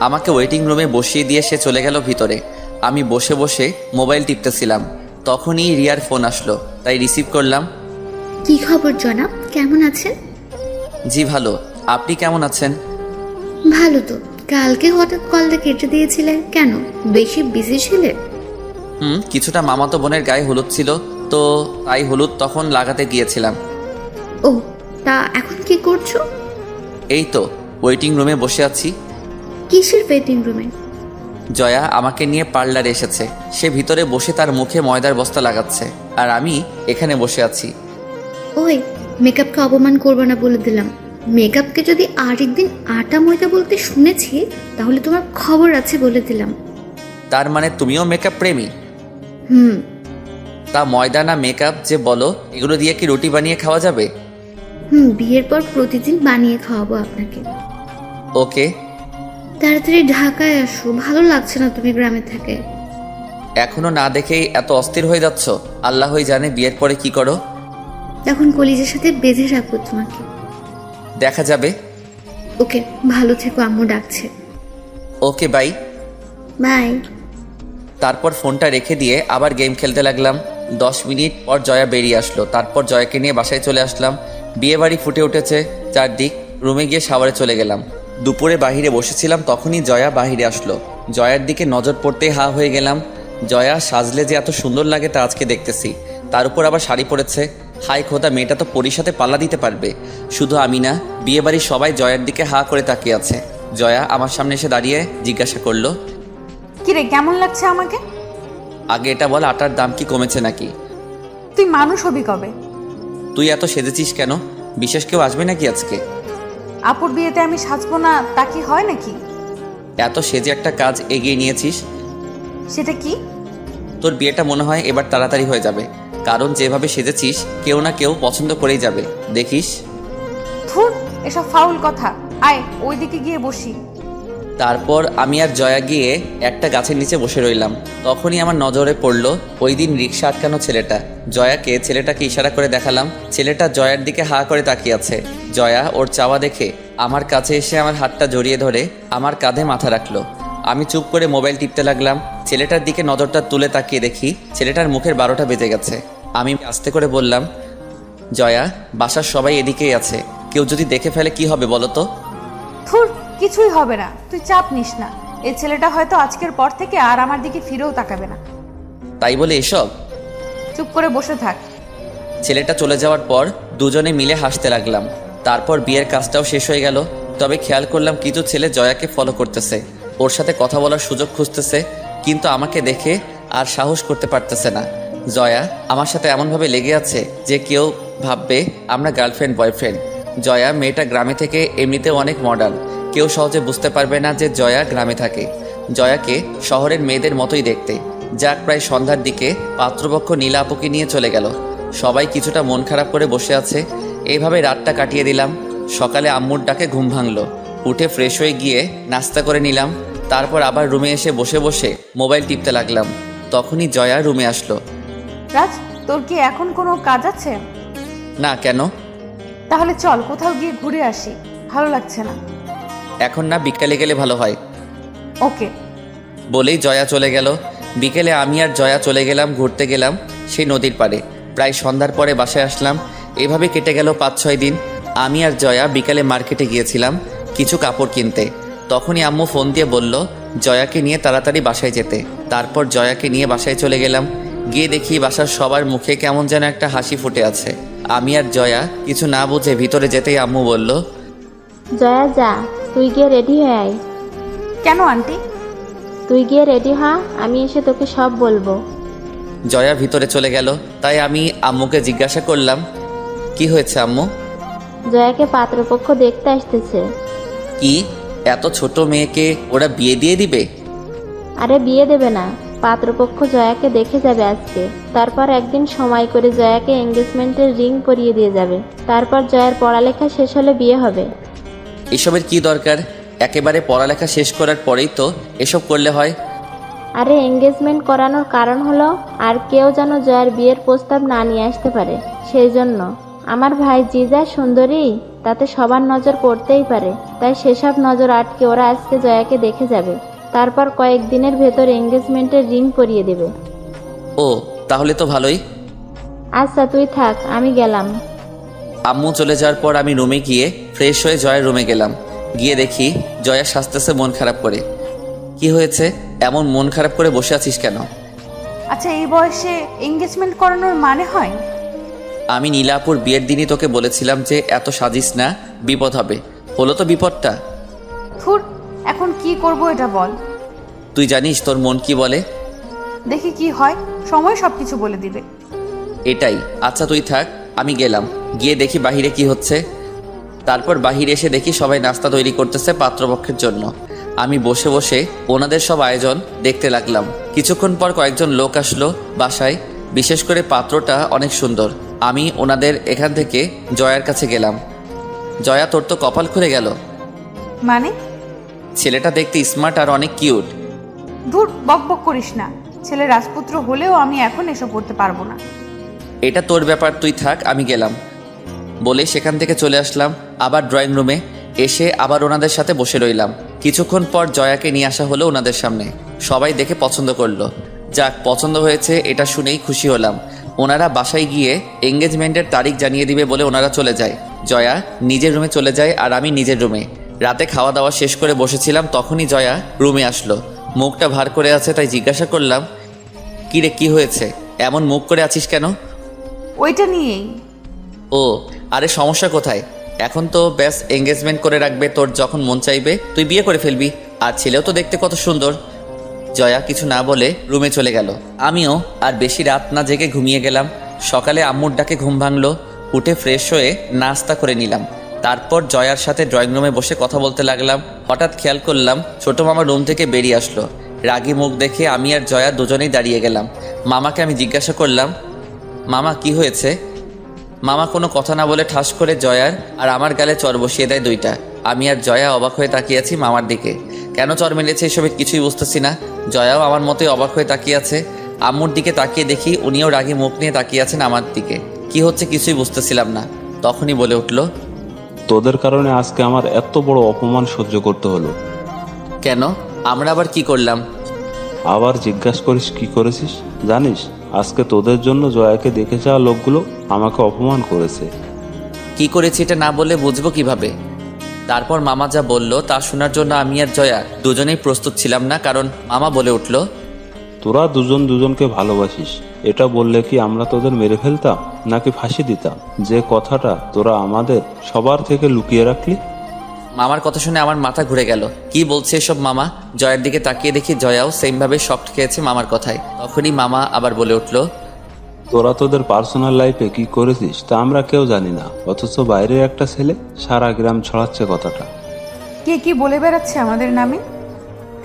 আমাকে ওয়েটিং রুমে বসিয়ে দিয়ে সে চলে গেল ভিতরে। আমি বসে বসে মোবাইল টিপতেছিলাম, তখনই রিয়ার ফোন আসলো, তাই রিসিভ করলাম। কি খবর জনাব, কেমন আছেন? জি ভালো, আপনি কেমন আছেন? ভালো তো। কালকে হঠাৎ কলটা কেটে দিয়েছিলে কেন? বেশি বিজি ছিলে? কিছুটা মামাতো বোনের গায়ে হলুদ ছিল, তো তাই হলুদ তখন লাগাতে গিয়েছিলাম। ও, তা এখন কি করছো? এই তো ওয়েটিং রুমে বসে আছি। কিসের ওয়েটিং রুমে? জয়া আমাকে নিয়ে পার্লারে এসেছে। সে ভিতরে বসে তার মুখে ময়দার বস্তা লাগাচ্ছে, আর আমি এখানে বসে আছি। ওই, মেকআপকে অপমান করবো না বলে দিলাম। মেকআপকে যদি আরেকদিন আটা ময়দা বলতে শুনেছি তাহলে তোমার খবর আছে বলে দিলাম। তার মানে তুমিও মেকআপ প্রেমী? তা ময়দা না মেকআপ যে বলো, এগুলো দিয়ে কি রুটি বানিয়ে খাওয়া যাবে? বিয়ের পর প্রতিদিন বানিয়ে খাওয়াবো আপনাকে। ওকে। তাড়াতাড়ি ঢাকায় আসো, ভালো লাগছে না তুমি গ্রামে থাকে। এখনো না দেখেই এত অস্থির হয়ে যাচ্ছ? আল্লাহই জানে বিয়ের পরে কি করো। তখন কলিজের সাথে বেঁধে রাখবো তোমাকে। দেখা যাবে। ওকে, ভালো থেকো, আম্মু ডাকছে। ওকে, বাই। বাই। তারপর ফোনটা রেখে দিয়ে আবার গেম খেলতে লাগলাম। 10 মিনিট পর জয়া বেরিয়ে আসলো। তারপর জয়াকে নিয়ে বাসায় চলে আসলাম। বিয়ে বাড়ি ফুটে উঠেছে চারদিক। রুমে গিয়ে শাওয়ারে চলে গেলাম। দুপুরে বাহিরে বসেছিলাম, তখনই জয়া বাহিরে আসলো। জয়ার দিকে নজর পড়তেই হা হয়ে গেলাম। জয়া সাজলে যে এত সুন্দর লাগে তা আজকে দেখতেছি। তার উপর আবার শাড়ি পরেছে, হাই খোদা, মেয়েটা তো পরীর সাথে পাল্লা দিতে পারবে। শুধু আমি না, বিয়েবাড়ির সবাই জয়ার দিকে হা করে তাকিয়ে আছে। জয়া আমার সামনে এসে দাঁড়িয়ে জিজ্ঞাসা করলো, কিরে কেমন লাগছে আমাকে? আগে এটা বল, আটার দাম কি কমেছে নাকি? তুই মানুষ হবি কবে? তুই এত সেজেছিস কেন? বিশেষ কেউ আসবে নাকি আজকে? আপুর বিয়েতে আমি সাজবো না তা কি হয় নাকি? এত সেজে একটা কাজ এগিয়ে নিয়েছিস। সেটা কি? তোর বিয়েটা মনে হয় এবার তাড়াতাড়ি হয়ে যাবে, কারণ যেভাবে সেজেছিস কেউ না কেউ পছন্দ করেই যাবে, দেখিস। ধুর, এসব ফাউল কথা। আয় ওইদিকে গিয়ে বসি। তারপর আমি আর জয়া গিয়ে একটা গাছের নিচে বসে রইলাম। তখনই আমার নজরে পড়লো ওই দিন রিক্সা আটকানো ছেলেটা। জয়াকে ছেলেটাকে ইশারা করে দেখালাম। ছেলেটা জয়ার দিকে হা করে তাকিয়ে আছে। জয়া ওর চাওয়া দেখে আমার কাছে এসে আমার হাতটা জড়িয়ে ধরে আমার কাঁধে মাথা রাখলো। আমি চুপ করে মোবাইল টিপতে লাগলাম। ছেলেটার দিকে নজরটা তুলে তাকিয়ে দেখি ছেলেটার মুখের 12টা বেজে গেছে। আমি আস্তে করে বললাম, জয়া, বাসার সবাই এদিকেই আছে, কেউ যদি দেখে ফেলে কি হবে বলো তো? ধুর, কিছুই হবে না, তুই চাপ নিস না। এই ছেলেটা হয়তো আজকের পর থেকে আর আমার দিকে ফিরেও তাকাবে না। তাই বলে এসব? চুপ করে বসে থাক। ছেলেটা চলে যাওয়ার পর দুজনে মিলে হাসতে লাগলাম। তারপর বিয়ের কাজটাও শেষ হয়ে গেল। তবে খেয়াল করলাম কিছু ছেলে জয়াকে ফলো করতেছে, ওর সাথে কথা বলার সুযোগ খুঁজতেছে, কিন্তু আমাকে দেখে আর সাহস করতে পারতেছে না। জয়া আমার সাথে এমনভাবে লেগে আছে যে কেউ ভাববে আমরা গার্লফ্রেন্ড বয়ফ্রেন্ড। জয়া মেয়েটা গ্রামে থেকে এমনিতেও অনেক মডার্ন, কেউ সহজে বুঝতে পারবে না যে জয়া গ্রামে থাকে। জয়াকে শহরের মেয়েদের মতোই দেখতে। যাক, প্রায় সন্ধ্যার দিকে পাত্রপক্ষ নীলা আপুকে নিয়ে চলে গেল। সবাই কিছুটা মন খারাপ করে বসে আছে। এইভাবে রাতটা কাটিয়ে দিলাম। সকালে আম্মুর ডাকে ঘুম ভাঙলো। উঠে ফ্রেশ হয়ে গিয়ে নাস্তা করে নিলাম। তারপর আবার রুমে এসে বসে বসে মোবাইল টিপতে লাগলাম। তখনই জয়া রুমে আসলো। রাজ, তোর কি এখন কোনো কাজ আছে? না, কেন? তাহলে চল কোথাও গিয়ে ঘুরে আসি, ভালো লাগছে না। এখন না, বিকালে গেলে ভালো হয়। ওকে। বলেই জয়া চলে গেল। বিকেলে আমি আর জয়া চলে গেলাম ঘুরতে গেলাম সেই নদীর পাড়ে। প্রায় সন্ধ্যার পরে বাসায় আসলাম। এভাবে কেটে গেল 5-6 দিন। আমি আর জয়া বিকালে মার্কেটে গিয়েছিলাম কিছু কাপড় কিনতে। তখনই আম্মু ফোন দিয়ে বলল জয়াকে নিয়ে তাড়াতাড়ি বাসায় যেতে। তারপর জয়াকে নিয়ে বাসায় চলে গেলাম। গিয়ে দেখি বাসার সবার মুখে কেমন যেন একটা হাসি ফুটে আছে। আমি আর জয়া কিছু না বুঝে ভিতরে যেতেই আম্মু বলল, জয়া যা, তুই গিয়ে রেডি হয়ে আয়। কেন আন্টি? তুই গিয়ে রেডি হ, আমি এসে তোকে সব বলবো। জয়া ভিতরে চলে গেল। তাই আমি আম্মুকে জিজ্ঞাসা করলাম, কি হয়েছে আম্মু? জয়াকে পাত্রপক্ষ দেখতে আসতেছে। কি, এত ছোট মেয়েকে ওরা বিয়ে দিয়ে দিবে? আরে বিয়ে দেবে না, পাত্রপক্ষ জয়াকে দেখে যাবে আজকে। তারপর একদিন সময় করে জয়াকে এঙ্গেজমেন্টের রিং পরিয়ে দিয়ে যাবে। তারপর জয়ার পড়ালেখা শেষ হলে বিয়ে হবে। এসবের কি দরকার? একেবারে পড়ালেখা শেষ করার পরেই তো এসব করলে হয়। আরে এঙ্গেজমেন্ট করানোর কারণ হলো আর কেউ যেন জয়ার বিয়ের প্রস্তাব না নিয়ে আসতে পারে, সেই জন্য। আমার ভাই জিজা সুন্দরী, তাতে সবার নজর পড়তেই পারে, তাই সেসব নজর আটকে ওরা আজকে জয়াকে দেখে যাবে। তারপর কয়েকদিনের ভেতর এঙ্গেজমেন্টের রিং পরিয়ে দেবে। ও, তাহলে তো ভালোই। আচ্ছা তুই থাক, আমি গেলাম। আম্মু চলে যাওয়ার পর আমি রুমে গিয়ে ফ্রেশ হয়ে জয়ের রুমে গেলাম। গিয়ে দেখি জয়া সাজতেছে মন খারাপ করে। কি হয়েছে, এমন মন খারাপ করে বসে আছিস কেন? আচ্ছা, এই বয়সে এঙ্গেজমেন্ট করানোর মানে হয়? আমি নীলাপুর বিয়ের দিনই তোকে বলেছিলাম যে এত সাজিস না, বিপদ হবে। হলো তো বিপদটা। ধুর, এখন কি করব এটা বল। তুই জানিস তোর মন কি বলে? দেখি কি হয়, সময় সবকিছু বলে দিবে। এটাই। আচ্ছা তুই থাক, আমি গেলাম। গিয়ে দেখি বাহিরে কি হচ্ছে। তারপর বাহিরে এসে দেখি সবাই নাস্তা তৈরি করতেছে পাত্রপক্ষের জন্য। আমি বসে বসে ওনাদের সব আয়োজন দেখতে লাগলাম। কিছুক্ষণ পর কয়েকজন লোক আসলো বাসায়। বিশেষ করে পাত্রটা অনেক সুন্দর। আমি ওনাদের এখান থেকে জয়ার কাছে গেলাম। জয়া, তোর তো কপাল খুলে গেল। মানে? ছেলেটা দেখতে স্মার্ট আর অনেক কিউট। ধুর, বক বক করিস না। ছেলে রাজপুত্র হলেও আমি এখন এসব করতে পারবো না। এটা তোর ব্যাপার, তুই থাক, আমি গেলাম। বলে সেখান থেকে চলে আসলাম আবার ড্রয়িং রুমে। এসে আবার ওনাদের সাথে বসে রইলাম। কিছুক্ষণ পর জয়াকে নিয়ে আসা হলো ওনাদের সামনে। সবাই দেখে পছন্দ করলো। যাক, পছন্দ হয়েছে এটা শুনেই খুশি হলাম। ওনারা বাসায় গিয়ে এঙ্গেজমেন্টের তারিখ জানিয়ে দিবে বলে ওনারা চলে যায়। জয়া নিজের রুমে চলে যায় আর আমি নিজের রুমে। রাতে খাওয়া দাওয়া শেষ করে বসেছিলাম, তখনই জয়া রুমে আসলো। মুখটা ভার করে আছে, তাই জিজ্ঞাসা করলাম, কি রে, কি হয়েছে, এমন মুখ করে আছিস কেন? ওইটা নিয়েই ও, আরে সমস্যা কোথায়? এখন তো ব্যাস এঙ্গেজমেন্ট করে রাখবে, তোর যখন মন চাইবে তুই বিয়ে করে ফেলবি। আর ছেলেও তো দেখতে কত সুন্দর। জয়া কিছু না বলে রুমে চলে গেল। আমিও আর বেশি রাত না জেগে ঘুমিয়ে গেলাম। সকালে আম্মুর ডাকে ঘুম ভাঙলো। উঠে ফ্রেশ হয়ে নাস্তা করে নিলাম। তারপর জয়ার সাথে ড্রয়িং রুমে বসে কথা বলতে লাগলাম। হঠাৎ খেয়াল করলাম ছোট মামা রুম থেকে বেরিয়ে আসলো। রাগী মুখ দেখে আমি আর জয়া দুজনেই দাঁড়িয়ে গেলাম। মামাকে আমি জিজ্ঞাসা করলাম, মামা কি হয়েছে? মামা কোনো কথা না বলে ঠাস করে জয়ার আর আমার গালে চর বসিয়ে দেয় দুইটা। আমি আর জয়া অবাক হয়ে তাকিয়ে আছি মামার দিকে। কেন চর মেরেছে এসবে কিছুই বুঝতেছি না। জয়াও আমার মতোই অবাক হয়ে তাকিয়ে আছে। আম্মুর দিকে তাকিয়ে দেখি উনিও রাগী মুখ নিয়ে তাকিয়ে আছেন আমার দিকে। কি হচ্ছে কিছুই বুঝতেছিলাম না। তখনই বলে উঠল, তোদের কারণে আজকে আমার এত বড় অপমান সহ্য করতে হলো। কেন? আমরা আবার কি করলাম? আবার জিজ্ঞাসা করিস কি করেছিস? জানিস আজকে তোদের জন্য জয়াকে দেখে যাওয়া লোকগুলো আমাকে অপমান করেছে। কি করেছি এটা না বললে বুঝবো কিভাবে? তারপর মামা যা বলল তা শোনার জন্য আমি আর জয়া দুজনেই প্রস্তুত ছিলাম না। কারণ মামা বলে উঠল, তোরা দুজন দুজনকে ভালোবাসিস, এটা বললে কি আমরা তোদের মেরে ফেলতাম নাকি ফাঁসি দিতাম? যে কথাটা তোরা আমাদের সবার থেকে লুকিয়ে রাখলি। মামার কথা শুনে আমার মাথা ঘুরে গেল। কি বলছে এসব মামা? জয়ার দিকে তাকিয়ে দেখি জয়াও সেমভাবে শক্ট খেয়েছে মামার কথায়। তখনই মামা আবার বলে উঠল, তোরা তোদের পার্সোনাল লাইফে কি করেছিস তা আমরা কেউ জানি না, অথচ বাইরে একটা ছেলে সারা গ্রাম ছড়াচ্ছে কথাটা। কে কি বলে বেড়াচ্ছে আমাদের নামে?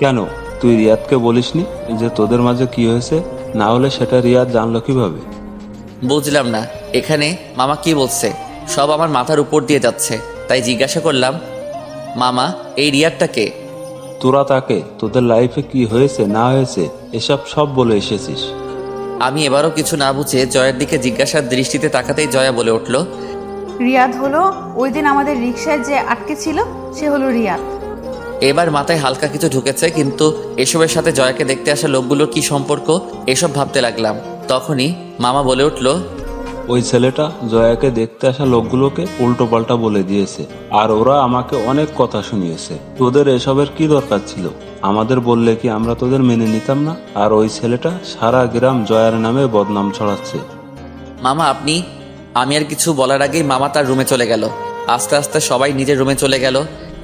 কেন তুই রিয়াদকে বলিসনি যে তোদের মাঝে কি হয়েছে? না হলে সেটা রিয়াদ জানলো কিভাবে? বুঝলাম না এখানে মামা কি বলছে। সব আমার মাথার উপর দিয়ে যাচ্ছে। তাই জিজ্ঞাসা করলাম, মামা এই রিয়াদটা কে? তোরা তাকে তোদের লাইফে কি হয়েছে না হয়েছে এসব সব বলে এসেছিস। আমি এবারও কিছু না বুঝে জয়ার দিকে জিজ্ঞাসার দৃষ্টিতে তাকাতেই জয়া বলে উঠল, রিয়াদ হলো ওই দিন আমাদের রিকশায় যে আটকে ছিল, সে হলো রিয়াদ। এবার মাথায় হালকা কিছু ঢুকেছে, কিন্তু এসবের সাথে জয়াকে দেখতে আসা লোকগুলোর কি সম্পর্ক এসব ভাবতে লাগলাম। তখনই মামা বলে উঠল, ওই ছেলেটা জয়াকে দেখতে আসা লোকগুলোকে উল্টো পাল্টা বলে দিয়েছে, আর ওরা আমাকে অনেক কথা শুনিয়েছে। তোদের এসবের কি দরকার ছিল? আমাদের বললে কি আমরা তোদের মেনে নিতাম না? আর ওই ছেলেটা সারা গ্রাম জয়ার নামে বদনাম ছড়াচ্ছে। মামা আপনি। আমি আর কিছু বলার আগেই মামা তার রুমে চলে গেল। আস্তে আস্তে সবাই নিজের রুমে চলে গেল।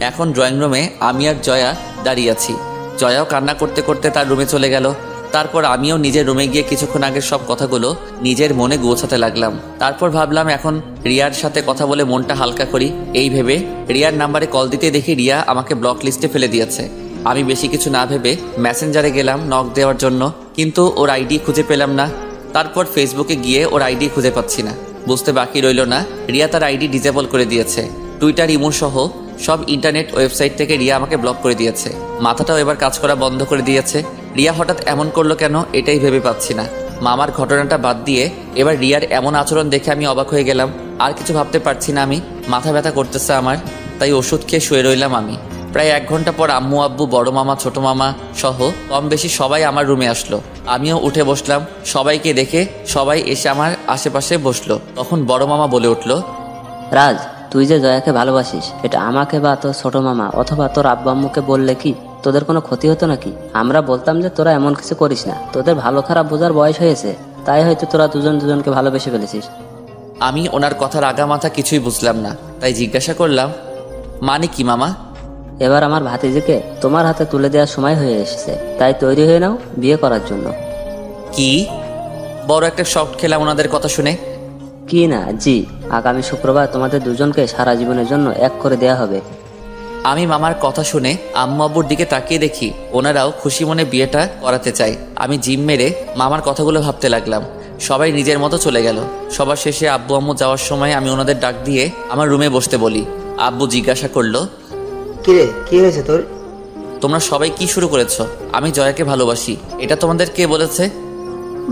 এখন ড্রয়িং রুমে আমি আর জয়া দাঁড়িয়ে আছি। জয়াও কান্না করতে করতে তার রুমে চলে গেল। তারপর আমিও নিজের রুমে গিয়ে কিছুক্ষণ আগের সব কথাগুলো নিজের মনে গোছাতে লাগলাম। তারপর ভাবলাম এখন রিয়ার সাথে কথা বলে মনটা হালকা করি। এই ভেবে রিয়ার নাম্বারে কল দিতে দেখি রিয়া আমাকে ব্লক লিস্টে ফেলে দিয়েছে। আমি বেশি কিছু না ভেবে মেসেঞ্জারে গেলাম নক দেওয়ার জন্য, কিন্তু ওর আইডি খুঁজে পেলাম না। তারপর ফেসবুকে গিয়ে ওর আইডি খুঁজে পাচ্ছি না। বুঝতে বাকি রইল না রিয়া তার আইডি ডিসেবল করে দিয়েছে। টুইটার, ইমো সহ সব ইন্টারনেট ওয়েবসাইট থেকে রিয়া আমাকে ব্লক করে দিয়েছে। মাথাটাও এবার কাজ করা বন্ধ করে দিয়েছে। রিয়া হঠাৎ এমন করলো কেন এটাই ভেবে পাচ্ছি না। মামার ঘটনাটা বাদ দিয়ে এবার রিয়ার এমন আচরণ দেখে আমি অবাক হয়ে গেলাম। আর কিছু ভাবতে পারছি না আমি। মাথা ব্যথা করতেছে আমার। তাই ওষুধ খেয়ে শুয়ে রইলাম আমি। প্রায় 1 ঘন্টা পর আম্মু, আব্বু, বড় মামা, ছোট মামা সহ কম বেশি সবাই আমার রুমে আসলো। আমিও উঠে বসলাম। সবাইকে দেখে সবাই এসে আমার আশেপাশে বসলো। তখন বড় মামা বলে উঠল, রাজ, তুই যে জয়াকে ভালোবাসিস এটা আমাকে বা তোর ছোট মামা অথবা তোর আব্বা আম্মুকে বললে কি তোদের কোনো ক্ষতি হতো নাকি? আমরা বলতাম যে তোরা এমন কিছু করিস না, তোদের ভালো খারাপ বোঝার বয়স হয়েছে, তাই হয়তো তোরা দুজন দুজনকে ভালোবেসে ফেলেছিস। আমি ওনার কথার আগা মাথা কিছুই বুঝলাম না। তাই জিজ্ঞাসা করলাম, মানে কি মামা? এবার আমার ভাতিজিকে তোমার হাতে তুলে দেওয়ার সময় হয়ে এসেছে, তাই তৈরি হয়ে নাও বিয়ে করার জন্য। কি? বড় একটা শক খেলাম ওনাদের কথা শুনে। কি না, জি, আগামী শুক্রবার তোমাদের দুজনকে সারা জীবনের জন্য এক করে দেয়া হবে। আমি মামার কথা শুনে আম্মু আব্বুর দিকে তাকিয়ে দেখি ওনারাও খুশি মনে বিয়েটা করাতে চাই। আমি জিম মেরে মামার কথাগুলো ভাবতে লাগলাম। সবাই নিজের মতো চলে গেল। সবার শেষে আব্বু আম্মু যাওয়ার সময় আমি ওনাদের ডাক দিয়ে আমার রুমে বসতে বলি। আব্বু জিজ্ঞাসা করলো, কিরে কি হয়েছে তোর? তোমরা সবাই কি শুরু করেছো? আমি জয়াকে ভালোবাসি, এটা তোমাদের কে বলেছে?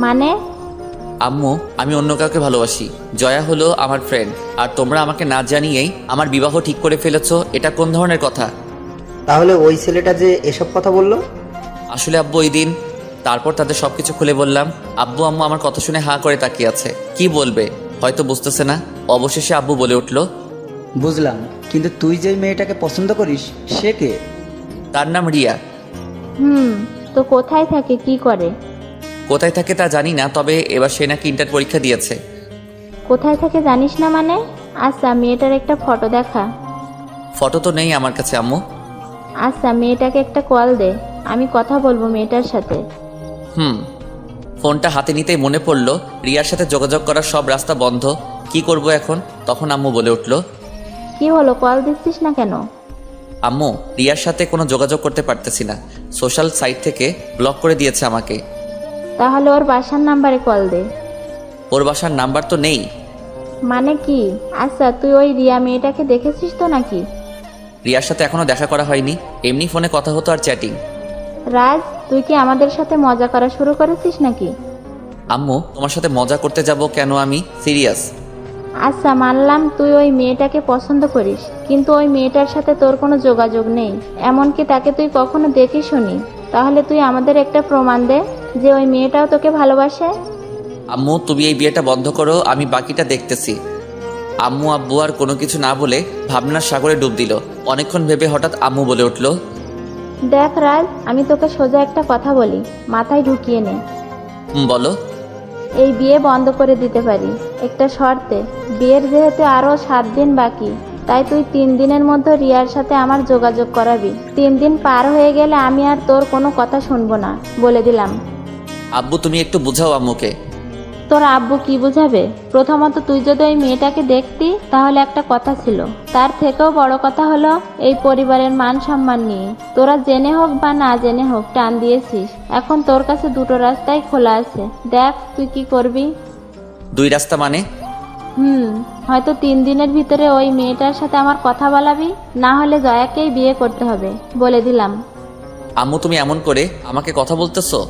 মানে? আম্মু, আমি অন্য কাউকে ভালোবাসি। জয়া হলো আমার ফ্রেন্ড, আর তোমরা আমাকে না জানিয়েই আমার বিবাহ ঠিক করে ফেলেছো। এটা কোন ধরনের কথা? তাহলে ওই ছেলেটা যে এসব কথা বললো? আসলে আব্বু ওই দিন। তারপর তাদের সবকিছু খুলে বললাম। আব্বু আম্মু আমার কথা শুনে হাঁ করে তাকিয়ে আছে। কি বলবে হয়তো বুঝতেছে না। অবশেষে আব্বু বলে উঠল, বুঝলাম, কিন্তু তুই যে মেয়েটাকে পছন্দ করিস সে কে? তার নাম রিয়া। তো কোথায় থাকে, কি করে? কোথায় থাকে তা জানি না, তবে এবার সে নাকি ইন্টার পরীক্ষা দিয়েছে। কোথায় থাকে জানিস না মানে? আচ্ছা, মেয়েটার একটা ফটো দেখা। ফটো তো নেই আমার কাছে আম্মু। আচ্ছা, মেয়েটাকে একটা কল দে, আমি কথা বলবো মেয়েটার সাথে। ফোনটা হাতে নিতেই মনে পড়ল রিয়ার সাথে যোগাযোগ করার সব রাস্তা বন্ধ। কি করব এখন? তখন আম্মু বলে উঠল, কি হলো, কল দিচ্ছিস না কেন? আম্মু, রিয়ার সাথে কোনো যোগাযোগ করতে পারতেছি না। সোশ্যাল সাইট থেকে ব্লক করে দিয়েছে আমাকে। তাহলে ওর বাসার নাম্বারে কল দে। ওর বাসার নাম্বার তো নেই। মানে কি? আচ্ছা, তুই ওই রিয়া মেয়েটাকে দেখেছিস তো নাকি? রিয়ার সাথে এখনো দেখা করা হয়নি, এমনি ফোনে কথা হতো আর চ্যাটিং। রাজ, তুই কি আমাদের সাথে মজা করা শুরু করেছিস নাকি? আম্মু, তোমার সাথে মজা করতে যাব কেন? আমি সিরিয়াস। আচ্ছা, মানলাম তুই ওই মেয়েটাকে পছন্দ করিস, কিন্তু ওই মেয়েটার সাথে তোর কোনো যোগাযোগ নেই, এমনকি তাকে তুই কখনো দেখিসনি। তাহলে তুই আমাদের একটা প্রমাণ দে যে ওই মেয়েটাও তোকে ভালোবাসে। আম্মু, তুমি এই বিয়েটা বন্ধ করো, আমি বাকিটা দেখতেছি। আম্মু আব্বু আর কোনো কিছু না বলে ভাবনার সাগরে ডুব দিল। অনেকক্ষণ ভেবে হঠাৎ আম্মু বলে উঠল, দেখ রাজ, আমি তোকে সোজা একটা কথা বলি, মাথায় ঢুকিয়ে নে। বলো। এই বিয়ে বন্ধ করে দিতে পারি একটা শর্তে। বিয়ের যেহেতু আরো 7 দিন বাকি, তাই তুই 3 দিনের মধ্যে রিয়ার সাথে আমার যোগাযোগ করাবি। 3 দিন পার হয়ে গেলে আমি আর তোর কোনো কথা শুনবো না, বলে দিলাম। আব্বু, তুমি একটু বুঝাও আম্মুকে। তোর আব্বু কি বুঝাবে? প্রথমত তুই যদি ওই মেয়েটাকে দেখতি তাহলে একটা কথা ছিল, তার থেকেও বড় কথা হলো এই পরিবারের মান সম্মান নিয়ে তোরা জেনে হোক বা না জেনে হোক টান দিয়েছিস। এখন তোর কাছে দুটো রাস্তাই খোলা আছে, দেখ তুই কি করবি। 2 রাস্তা মানে? হয়তো 3 দিনের ভিতরে ওই মেয়েটার সাথে আমার কথা বলাবি, না হলে জয়াকেই বিয়ে করতে হবে, বলে দিলাম। আম্মু, তুমি এমন করে আমাকে কথা বলতেছো?